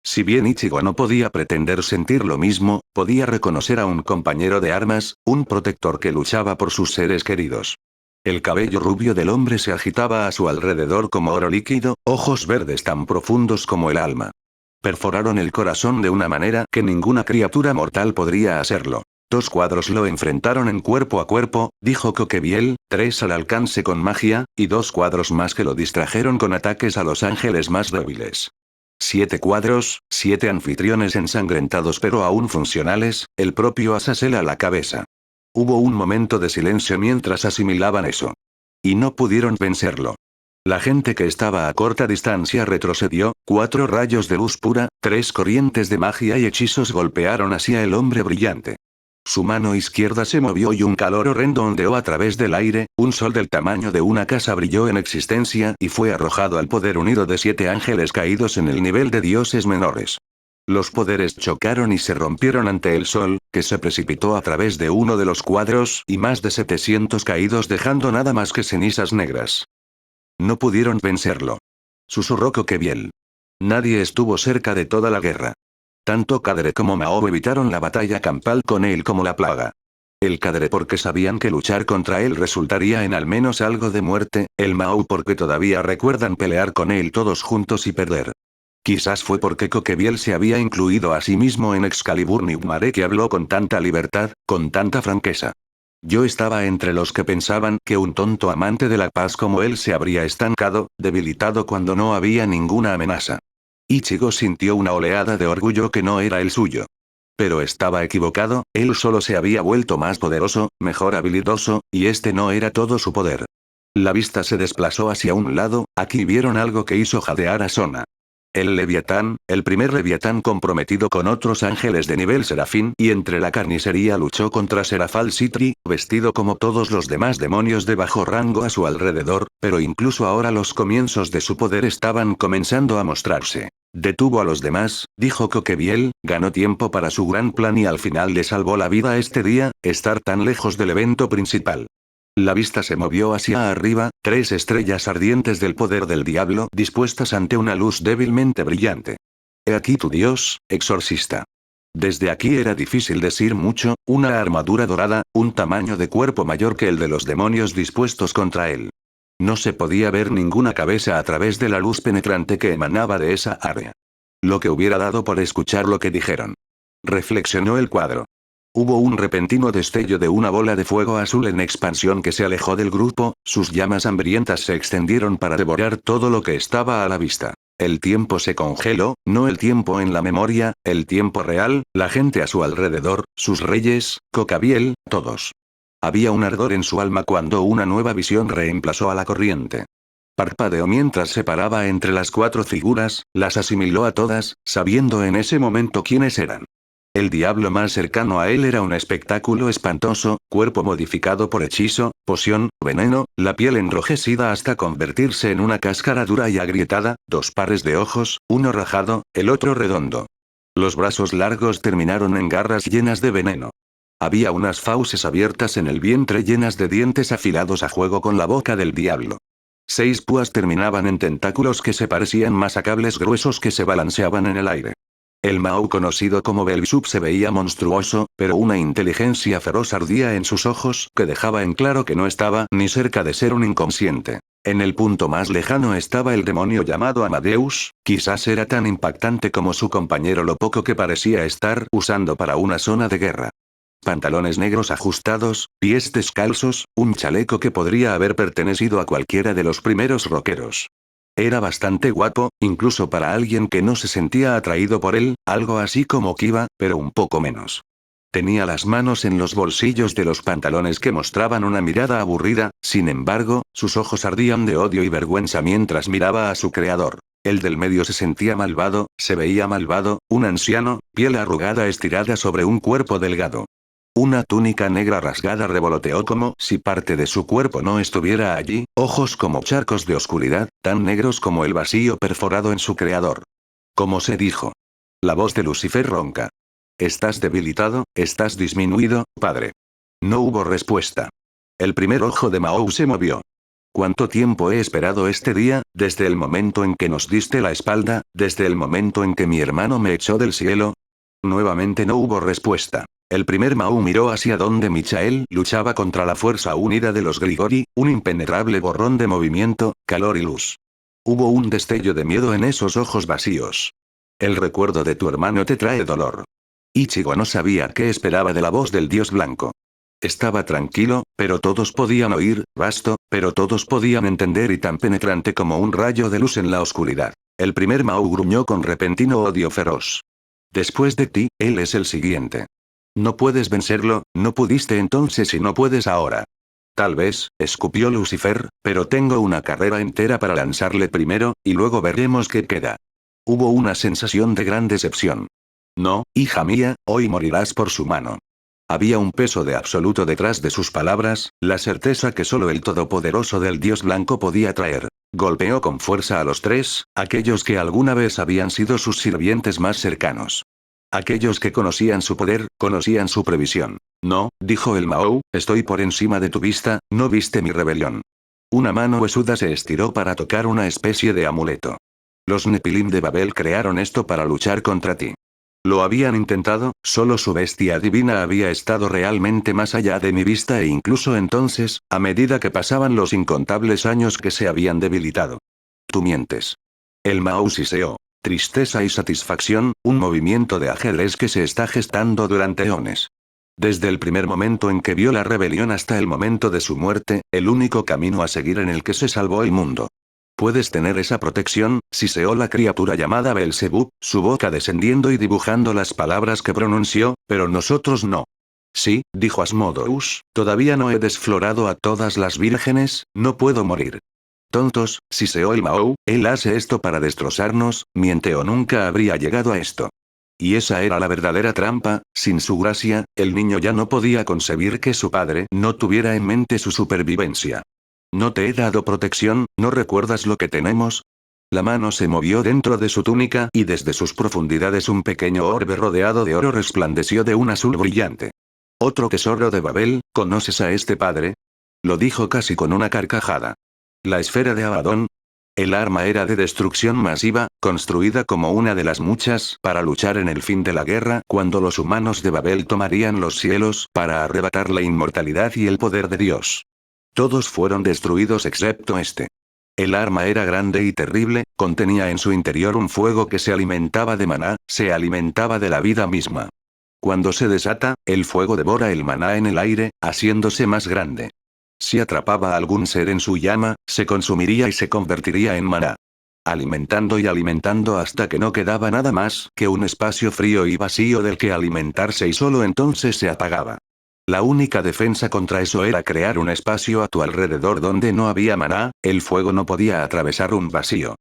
Si bien Ichigo no podía pretender sentir lo mismo, podía reconocer a un compañero de armas, un protector que luchaba por sus seres queridos. El cabello rubio del hombre se agitaba a su alrededor como oro líquido, ojos verdes tan profundos como el alma. Perforaron el corazón de una manera que ninguna criatura mortal podría hacerlo. 2 cuadros lo enfrentaron en cuerpo a cuerpo, dijo Coquebiel, 3 al alcance con magia, y 2 cuadros más que lo distrajeron con ataques a los ángeles más débiles. 7 cuadros, 7 anfitriones ensangrentados pero aún funcionales, el propio Azazel a la cabeza. Hubo un momento de silencio mientras asimilaban eso. Y no pudieron vencerlo. La gente que estaba a corta distancia retrocedió, 4 rayos de luz pura, 3 corrientes de magia y hechizos golpearon hacia el hombre brillante. Su mano izquierda se movió y un calor horrendo ondeó a través del aire, un sol del tamaño de una casa brilló en existencia y fue arrojado al poder unido de 7 ángeles caídos en el nivel de dioses menores. Los poderes chocaron y se rompieron ante el sol, que se precipitó a través de uno de los cuadros y más de 700 caídos dejando nada más que cenizas negras. No pudieron vencerlo. Susurró Coquebiel. Nadie estuvo cerca de toda la guerra. Tanto Kadere como Mao evitaron la batalla campal con él como la plaga. El Kadere porque sabían que luchar contra él resultaría en al menos algo de muerte, el Mao porque todavía recuerdan pelear con él todos juntos y perder. Quizás fue porque Coquebiel se había incluido a sí mismo en Excalibur Nigmare que habló con tanta libertad, con tanta franqueza. Yo estaba entre los que pensaban que un tonto amante de la paz como él se habría estancado, debilitado cuando no había ninguna amenaza. Ichigo sintió una oleada de orgullo que no era el suyo. Pero estaba equivocado, él solo se había vuelto más poderoso, mejor habilidoso, y este no era todo su poder. La vista se desplazó hacia un lado, aquí vieron algo que hizo jadear a Sona. El Leviatán, el primer Leviatán comprometido con otros ángeles de nivel serafín y entre la carnicería luchó contra Serafal Citri, vestido como todos los demás demonios de bajo rango a su alrededor, pero incluso ahora los comienzos de su poder estaban comenzando a mostrarse. Detuvo a los demás, dijo Coquebiel, ganó tiempo para su gran plan y al final le salvó la vida este día, estar tan lejos del evento principal. La vista se movió hacia arriba, 3 estrellas ardientes del poder del diablo dispuestas ante una luz débilmente brillante. He aquí tu dios, exorcista. Desde aquí era difícil decir mucho, una armadura dorada, un tamaño de cuerpo mayor que el de los demonios dispuestos contra él. No se podía ver ninguna cabeza a través de la luz penetrante que emanaba de esa área. Lo que hubiera dado por escuchar lo que dijeron. Reflexionó el cuadro. Hubo un repentino destello de una bola de fuego azul en expansión que se alejó del grupo, sus llamas hambrientas se extendieron para devorar todo lo que estaba a la vista. El tiempo se congeló, no el tiempo en la memoria, el tiempo real, la gente a su alrededor, sus reyes, Cocabiel, todos. Había un ardor en su alma cuando una nueva visión reemplazó a la corriente. Parpadeó mientras se paraba entre las 4 figuras, las asimiló a todas, sabiendo en ese momento quiénes eran. El diablo más cercano a él era un espectáculo espantoso, cuerpo modificado por hechizo, poción, veneno, la piel enrojecida hasta convertirse en una cáscara dura y agrietada, 2 pares de ojos, uno rajado, el otro redondo. Los brazos largos terminaron en garras llenas de veneno. Había unas fauces abiertas en el vientre llenas de dientes afilados a juego con la boca del diablo. 6 púas terminaban en tentáculos que se parecían más a cables gruesos que se balanceaban en el aire. El Mao conocido como Belzebub se veía monstruoso, pero una inteligencia feroz ardía en sus ojos que dejaba en claro que no estaba ni cerca de ser un inconsciente. En el punto más lejano estaba el demonio llamado Amadeus, quizás era tan impactante como su compañero lo poco que parecía estar usando para una zona de guerra. Pantalones negros ajustados, pies descalzos, un chaleco que podría haber pertenecido a cualquiera de los primeros rockeros. Era bastante guapo, incluso para alguien que no se sentía atraído por él, algo así como Kiba, pero un poco menos. Tenía las manos en los bolsillos de los pantalones que mostraban una mirada aburrida, sin embargo, sus ojos ardían de odio y vergüenza mientras miraba a su creador. El del medio se sentía malvado, se veía malvado, un anciano, piel arrugada estirada sobre un cuerpo delgado. Una túnica negra rasgada revoloteó como si parte de su cuerpo no estuviera allí, ojos como charcos de oscuridad, tan negros como el vacío perforado en su creador. Como se dijo. La voz de Lucifer ronca. Estás debilitado, estás disminuido, padre. No hubo respuesta. El primer ojo de Mao se movió. ¿Cuánto tiempo he esperado este día, desde el momento en que nos diste la espalda, desde el momento en que mi hermano me echó del cielo? Nuevamente no hubo respuesta. El primer Mao miró hacia donde Michael luchaba contra la fuerza unida de los Grigori, un impenetrable borrón de movimiento, calor y luz. Hubo un destello de miedo en esos ojos vacíos. El recuerdo de tu hermano te trae dolor. Ichigo no sabía qué esperaba de la voz del dios blanco. Estaba tranquilo, pero todos podían oír, vasto, pero todos podían entender y tan penetrante como un rayo de luz en la oscuridad. El primer Mao gruñó con repentino odio feroz. Después de ti, él es el siguiente. No puedes vencerlo, no pudiste entonces y no puedes ahora. Tal vez, escupió Lucifer, pero tengo una carrera entera para lanzarle primero, y luego veremos qué queda. Hubo una sensación de gran decepción. No, hija mía, hoy morirás por su mano. Había un peso de absoluto detrás de sus palabras, la certeza que solo el todopoderoso del dios blanco podía traer. Golpeó con fuerza a los 3, aquellos que alguna vez habían sido sus sirvientes más cercanos. Aquellos que conocían su poder, conocían su previsión. No, dijo el Mao, estoy por encima de tu vista, no viste mi rebelión. Una mano huesuda se estiró para tocar una especie de amuleto. Los Nepilim de Babel crearon esto para luchar contra ti. Lo habían intentado, solo su bestia divina había estado realmente más allá de mi vista e incluso entonces, a medida que pasaban los incontables años que se habían debilitado. Tú mientes. El Mao siseó. Tristeza y satisfacción, un movimiento de ajedrez que se está gestando durante eones. Desde el primer momento en que vio la rebelión hasta el momento de su muerte, el único camino a seguir en el que se salvó el mundo. Puedes tener esa protección, siseó la criatura llamada Belzebub, su boca descendiendo y dibujando las palabras que pronunció, pero nosotros no. Sí, dijo Asmodeus, todavía no he desflorado a todas las vírgenes, no puedo morir. Tontos, siseó el Mao, él hace esto para destrozarnos, miente o nunca habría llegado a esto. Y esa era la verdadera trampa, sin su gracia, el niño ya no podía concebir que su padre no tuviera en mente su supervivencia. ¿No te he dado protección, no recuerdas lo que tenemos? La mano se movió dentro de su túnica y desde sus profundidades un pequeño orbe rodeado de oro resplandeció de un azul brillante. «Otro tesoro de Babel, ¿conoces a este padre?», lo dijo casi con una carcajada. La esfera de Abadón. El arma era de destrucción masiva, construida como una de las muchas para luchar en el fin de la guerra cuando los humanos de Babel tomarían los cielos para arrebatar la inmortalidad y el poder de Dios. Todos fueron destruidos excepto este. El arma era grande y terrible, contenía en su interior un fuego que se alimentaba de maná, se alimentaba de la vida misma. Cuando se desata, el fuego devora el maná en el aire, haciéndose más grande. Si atrapaba a algún ser en su llama, se consumiría y se convertiría en maná. Alimentando y alimentando hasta que no quedaba nada más que un espacio frío y vacío del que alimentarse y solo entonces se apagaba. La única defensa contra eso era crear un espacio a tu alrededor donde no había maná, el fuego no podía atravesar un vacío.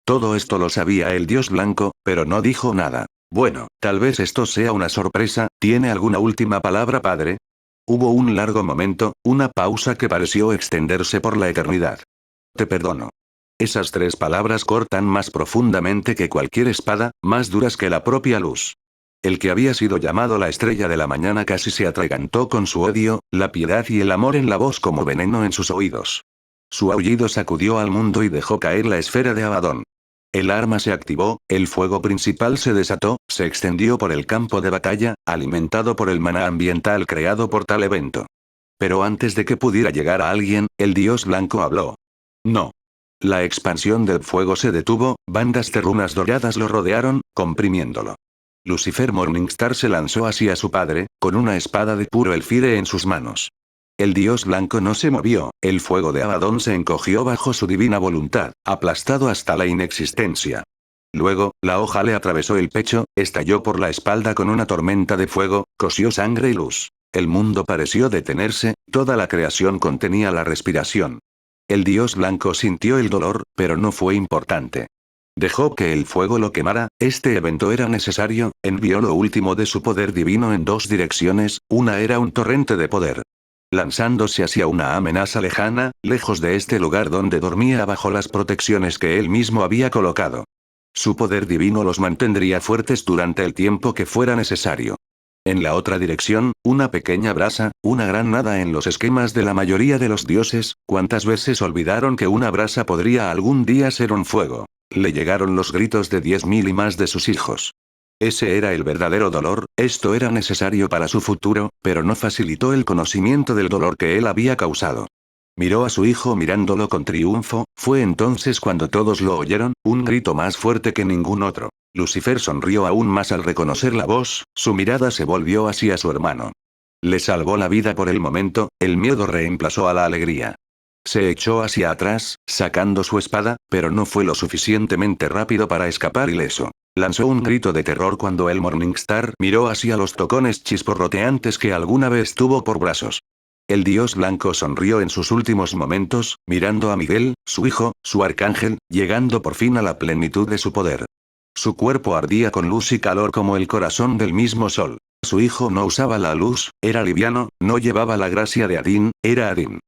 Todo esto lo sabía el dios blanco, pero no dijo nada. Bueno, tal vez esto sea una sorpresa, ¿tiene alguna última palabra, padre? Hubo un largo momento, una pausa que pareció extenderse por la eternidad. Te perdono. Esas 3 palabras cortan más profundamente que cualquier espada, más duras que la propia luz. El que había sido llamado la estrella de la mañana casi se atragantó con su odio, la piedad y el amor en la voz como veneno en sus oídos. Su aullido sacudió al mundo y dejó caer la esfera de Abadón. El arma se activó, el fuego principal se desató, se extendió por el campo de batalla, alimentado por el maná ambiental creado por tal evento. Pero antes de que pudiera llegar a alguien, el dios blanco habló. No. La expansión del fuego se detuvo, bandas de runas doradas lo rodearon, comprimiéndolo. Lucifer Morningstar se lanzó hacia su padre, con una espada de puro elfire en sus manos. El dios blanco no se movió, el fuego de Abadón se encogió bajo su divina voluntad, aplastado hasta la inexistencia. Luego, la hoja le atravesó el pecho, estalló por la espalda con una tormenta de fuego, cosió sangre y luz. El mundo pareció detenerse, toda la creación contenía la respiración. El dios blanco sintió el dolor, pero no fue importante. Dejó que el fuego lo quemara, este evento era necesario, envió lo último de su poder divino en 2 direcciones, una era un torrente de poder. Lanzándose hacia una amenaza lejana, lejos de este lugar donde dormía bajo las protecciones que él mismo había colocado. Su poder divino los mantendría fuertes durante el tiempo que fuera necesario. En la otra dirección, una pequeña brasa, una gran nada en los esquemas de la mayoría de los dioses, ¿cuántas veces olvidaron que una brasa podría algún día ser un fuego? Le llegaron los gritos de 10.000 y más de sus hijos. Ese era el verdadero dolor, esto era necesario para su futuro, pero no facilitó el conocimiento del dolor que él había causado. Miró a su hijo mirándolo con triunfo, fue entonces cuando todos lo oyeron, un grito más fuerte que ningún otro. Lucifer sonrió aún más al reconocer la voz, su mirada se volvió hacia su hermano. Le salvó la vida por el momento, el miedo reemplazó a la alegría. Se echó hacia atrás, sacando su espada, pero no fue lo suficientemente rápido para escapar ileso. Lanzó un grito de terror cuando el Morningstar miró hacia los tocones chisporroteantes que alguna vez tuvo por brazos. El dios blanco sonrió en sus últimos momentos, mirando a Miguel, su hijo, su arcángel, llegando por fin a la plenitud de su poder. Su cuerpo ardía con luz y calor como el corazón del mismo sol. Su hijo no usaba la luz, era liviano, no llevaba la gracia de Adín, era Adín.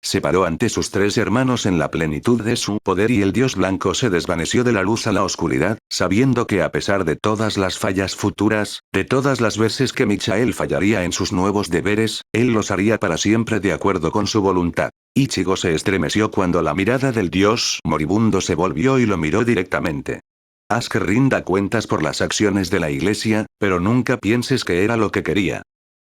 Se paró ante sus 3 hermanos en la plenitud de su poder y el dios blanco se desvaneció de la luz a la oscuridad, sabiendo que a pesar de todas las fallas futuras, de todas las veces que Michael fallaría en sus nuevos deberes, él los haría para siempre de acuerdo con su voluntad. Ichigo se estremeció cuando la mirada del dios moribundo se volvió y lo miró directamente. Haz que rinda cuentas por las acciones de la iglesia, pero nunca pienses que era lo que quería.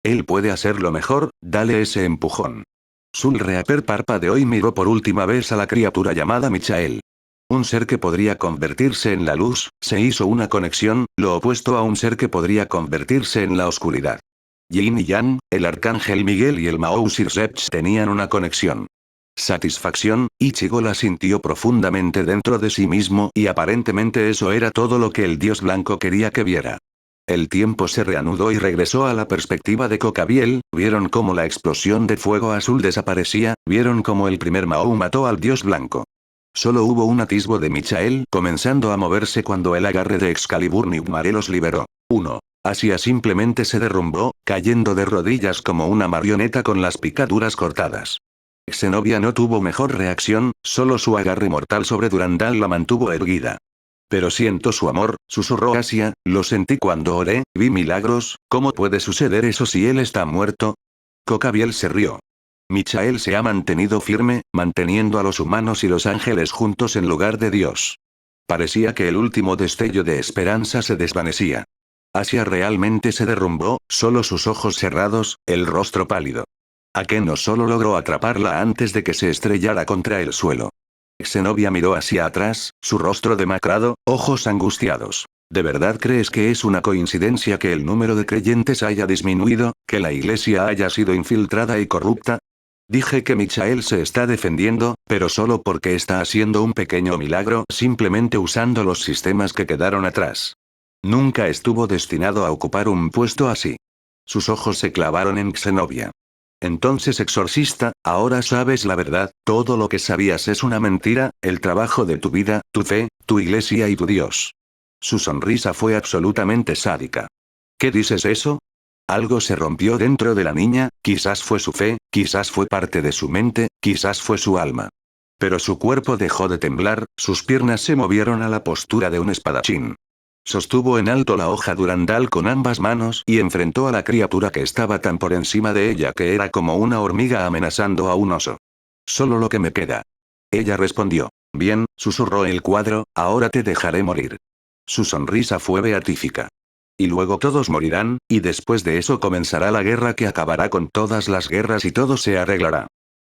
Él puede hacerlo mejor, dale ese empujón. Sulreaper parpadeó y miró por última vez a la criatura llamada Michael. Un ser que podría convertirse en la luz, se hizo una conexión, lo opuesto a un ser que podría convertirse en la oscuridad. Yin y Yang, el arcángel Miguel y el Mao Sirzech tenían una conexión. Satisfacción, Ichigo la sintió profundamente dentro de sí mismo y aparentemente eso era todo lo que el dios blanco quería que viera. El tiempo se reanudó y regresó a la perspectiva de Cocabiel, vieron cómo la explosión de fuego azul desaparecía, vieron cómo el primer Mao mató al dios blanco. Solo hubo un atisbo de Michael comenzando a moverse cuando el agarre de Excalibur Nigmare los liberó. 1. Asia simplemente se derrumbó, cayendo de rodillas como una marioneta con las picaduras cortadas. Zenobia no tuvo mejor reacción, solo su agarre mortal sobre Durandal la mantuvo erguida. Pero siento su amor, susurró Asia, lo sentí cuando oré, vi milagros, ¿cómo puede suceder eso si él está muerto? Cocabiel se rió. Michael se ha mantenido firme, manteniendo a los humanos y los ángeles juntos en lugar de Dios. Parecía que el último destello de esperanza se desvanecía. Asia realmente se derrumbó, solo sus ojos cerrados, el rostro pálido. Akeno solo logró atraparla antes de que se estrellara contra el suelo. Zenobia miró hacia atrás, su rostro demacrado, ojos angustiados. ¿De verdad crees que es una coincidencia que el número de creyentes haya disminuido, que la iglesia haya sido infiltrada y corrupta? Dije que Michael se está defendiendo, pero solo porque está haciendo un pequeño milagro, simplemente usando los sistemas que quedaron atrás. Nunca estuvo destinado a ocupar un puesto así. Sus ojos se clavaron en Zenobia. Entonces, exorcista, ahora sabes la verdad, todo lo que sabías es una mentira, el trabajo de tu vida, tu fe, tu iglesia y tu Dios. Su sonrisa fue absolutamente sádica. ¿Qué dices eso? Algo se rompió dentro de la niña, quizás fue su fe, quizás fue parte de su mente, quizás fue su alma. Pero su cuerpo dejó de temblar, sus piernas se movieron a la postura de un espadachín. Sostuvo en alto la hoja Durandal con ambas manos y enfrentó a la criatura que estaba tan por encima de ella que era como una hormiga amenazando a un oso. Solo lo que me queda. Ella respondió. Bien, susurró el cuadro, ahora te dejaré morir. Su sonrisa fue beatífica. Y luego todos morirán, y después de eso comenzará la guerra que acabará con todas las guerras y todo se arreglará.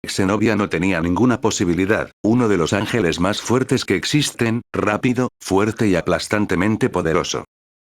Zenobia no tenía ninguna posibilidad, uno de los ángeles más fuertes que existen, rápido, fuerte y aplastantemente poderoso.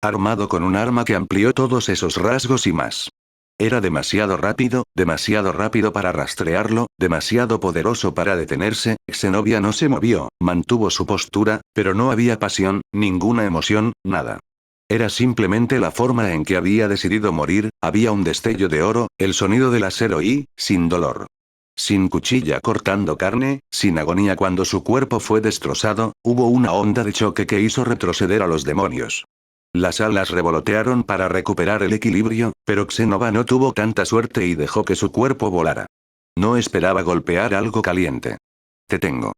Armado con un arma que amplió todos esos rasgos y más. Era demasiado rápido para rastrearlo, demasiado poderoso para detenerse. Zenobia no se movió, mantuvo su postura, pero no había pasión, ninguna emoción, nada. Era simplemente la forma en que había decidido morir, había un destello de oro, el sonido del acero y, sin dolor. Sin cuchilla cortando carne, sin agonía cuando su cuerpo fue destrozado, hubo una onda de choque que hizo retroceder a los demonios. Las alas revolotearon para recuperar el equilibrio, pero Xenova no tuvo tanta suerte y dejó que su cuerpo volara. No esperaba golpear algo caliente. Te tengo.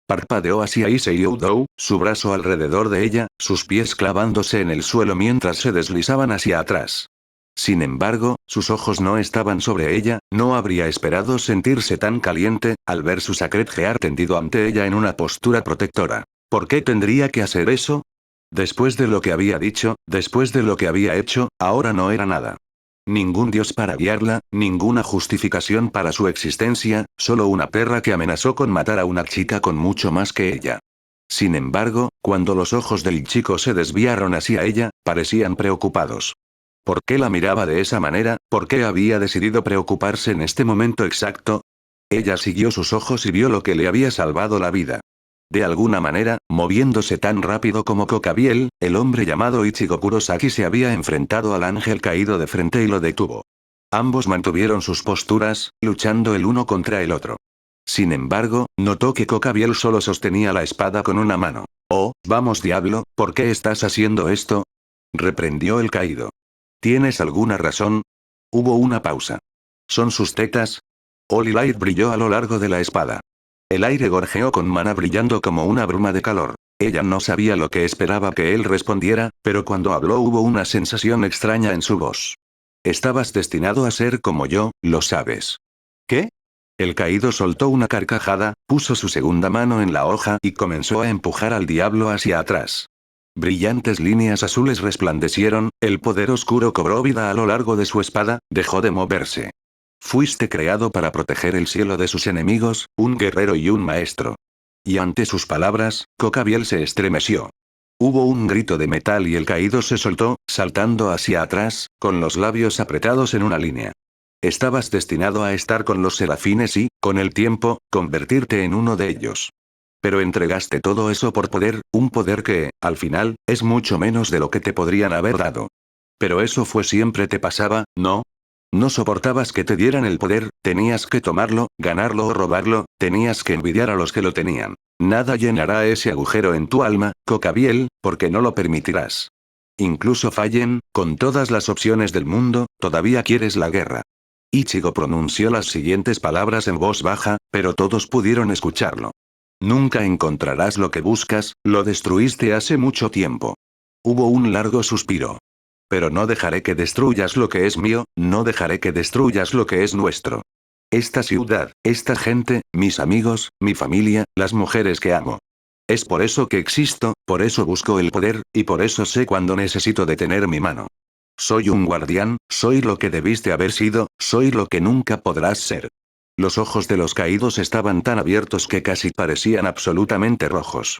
Parpadeó hacia Iseiyou, su brazo alrededor de ella, sus pies clavándose en el suelo mientras se deslizaban hacia atrás. Sin embargo, sus ojos no estaban sobre ella, no habría esperado sentirse tan caliente, al ver su Sacred tendido ante ella en una postura protectora. ¿Por qué tendría que hacer eso? Después de lo que había dicho, después de lo que había hecho, ahora no era nada. Ningún dios para guiarla, ninguna justificación para su existencia, solo una perra que amenazó con matar a una chica con mucho más que ella. Sin embargo, cuando los ojos del chico se desviaron hacia ella, parecían preocupados. ¿Por qué la miraba de esa manera? ¿Por qué había decidido preocuparse en este momento exacto? Ella siguió sus ojos y vio lo que le había salvado la vida. De alguna manera, moviéndose tan rápido como Cocabiel, el hombre llamado Ichigo Kurosaki se había enfrentado al ángel caído de frente y lo detuvo. Ambos mantuvieron sus posturas, luchando el uno contra el otro. Sin embargo, notó que Cocabiel solo sostenía la espada con una mano. Oh, vamos diablo, ¿por qué estás haciendo esto? Reprendió el caído. ¿Tienes alguna razón? Hubo una pausa. ¿Son sus tetas? Holy Light brilló a lo largo de la espada. El aire gorjeó con mana brillando como una bruma de calor. Ella no sabía lo que esperaba que él respondiera, pero cuando habló hubo una sensación extraña en su voz. Estabas destinado a ser como yo, lo sabes. ¿Qué? El caído soltó una carcajada, puso su segunda mano en la hoja y comenzó a empujar al diablo hacia atrás. Brillantes líneas azules resplandecieron, el poder oscuro cobró vida a lo largo de su espada, dejó de moverse. Fuiste creado para proteger el cielo de sus enemigos, un guerrero y un maestro. Y ante sus palabras, Cocabiel se estremeció. Hubo un grito de metal y el caído se soltó, saltando hacia atrás, con los labios apretados en una línea. Estabas destinado a estar con los serafines y, con el tiempo, convertirte en uno de ellos. Pero entregaste todo eso por poder, un poder que, al final, es mucho menos de lo que te podrían haber dado. Pero eso fue siempre te pasaba, ¿no? No soportabas que te dieran el poder, tenías que tomarlo, ganarlo o robarlo, tenías que envidiar a los que lo tenían. Nada llenará ese agujero en tu alma, Cocabiel, porque no lo permitirás. Incluso fallen, con todas las opciones del mundo, todavía quieres la guerra. Ichigo pronunció las siguientes palabras en voz baja, pero todos pudieron escucharlo. Nunca encontrarás lo que buscas, lo destruiste hace mucho tiempo. Hubo un largo suspiro. Pero no dejaré que destruyas lo que es mío, no dejaré que destruyas lo que es nuestro. Esta ciudad, esta gente, mis amigos, mi familia, las mujeres que amo. Es por eso que existo, por eso busco el poder, y por eso sé cuando necesito detener mi mano. Soy un guardián, soy lo que debiste haber sido, soy lo que nunca podrás ser. Los ojos de los caídos estaban tan abiertos que casi parecían absolutamente rojos.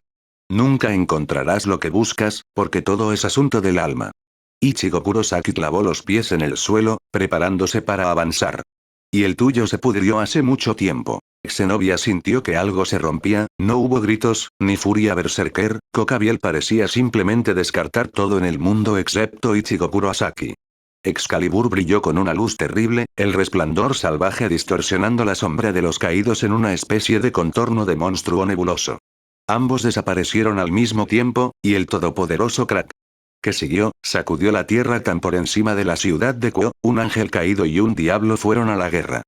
Nunca encontrarás lo que buscas, porque todo es asunto del alma. Ichigo Kurosaki clavó los pies en el suelo, preparándose para avanzar. Y el tuyo se pudrió hace mucho tiempo. Zenobia sintió que algo se rompía, no hubo gritos, ni furia berserker, Kokabiel parecía simplemente descartar todo en el mundo excepto Ichigo Kurosaki. Excalibur brilló con una luz terrible, el resplandor salvaje distorsionando la sombra de los caídos en una especie de contorno de monstruo nebuloso. Ambos desaparecieron al mismo tiempo, y el todopoderoso Crack, que siguió, sacudió la tierra tan por encima de la ciudad de Kuo, un ángel caído y un diablo fueron a la guerra.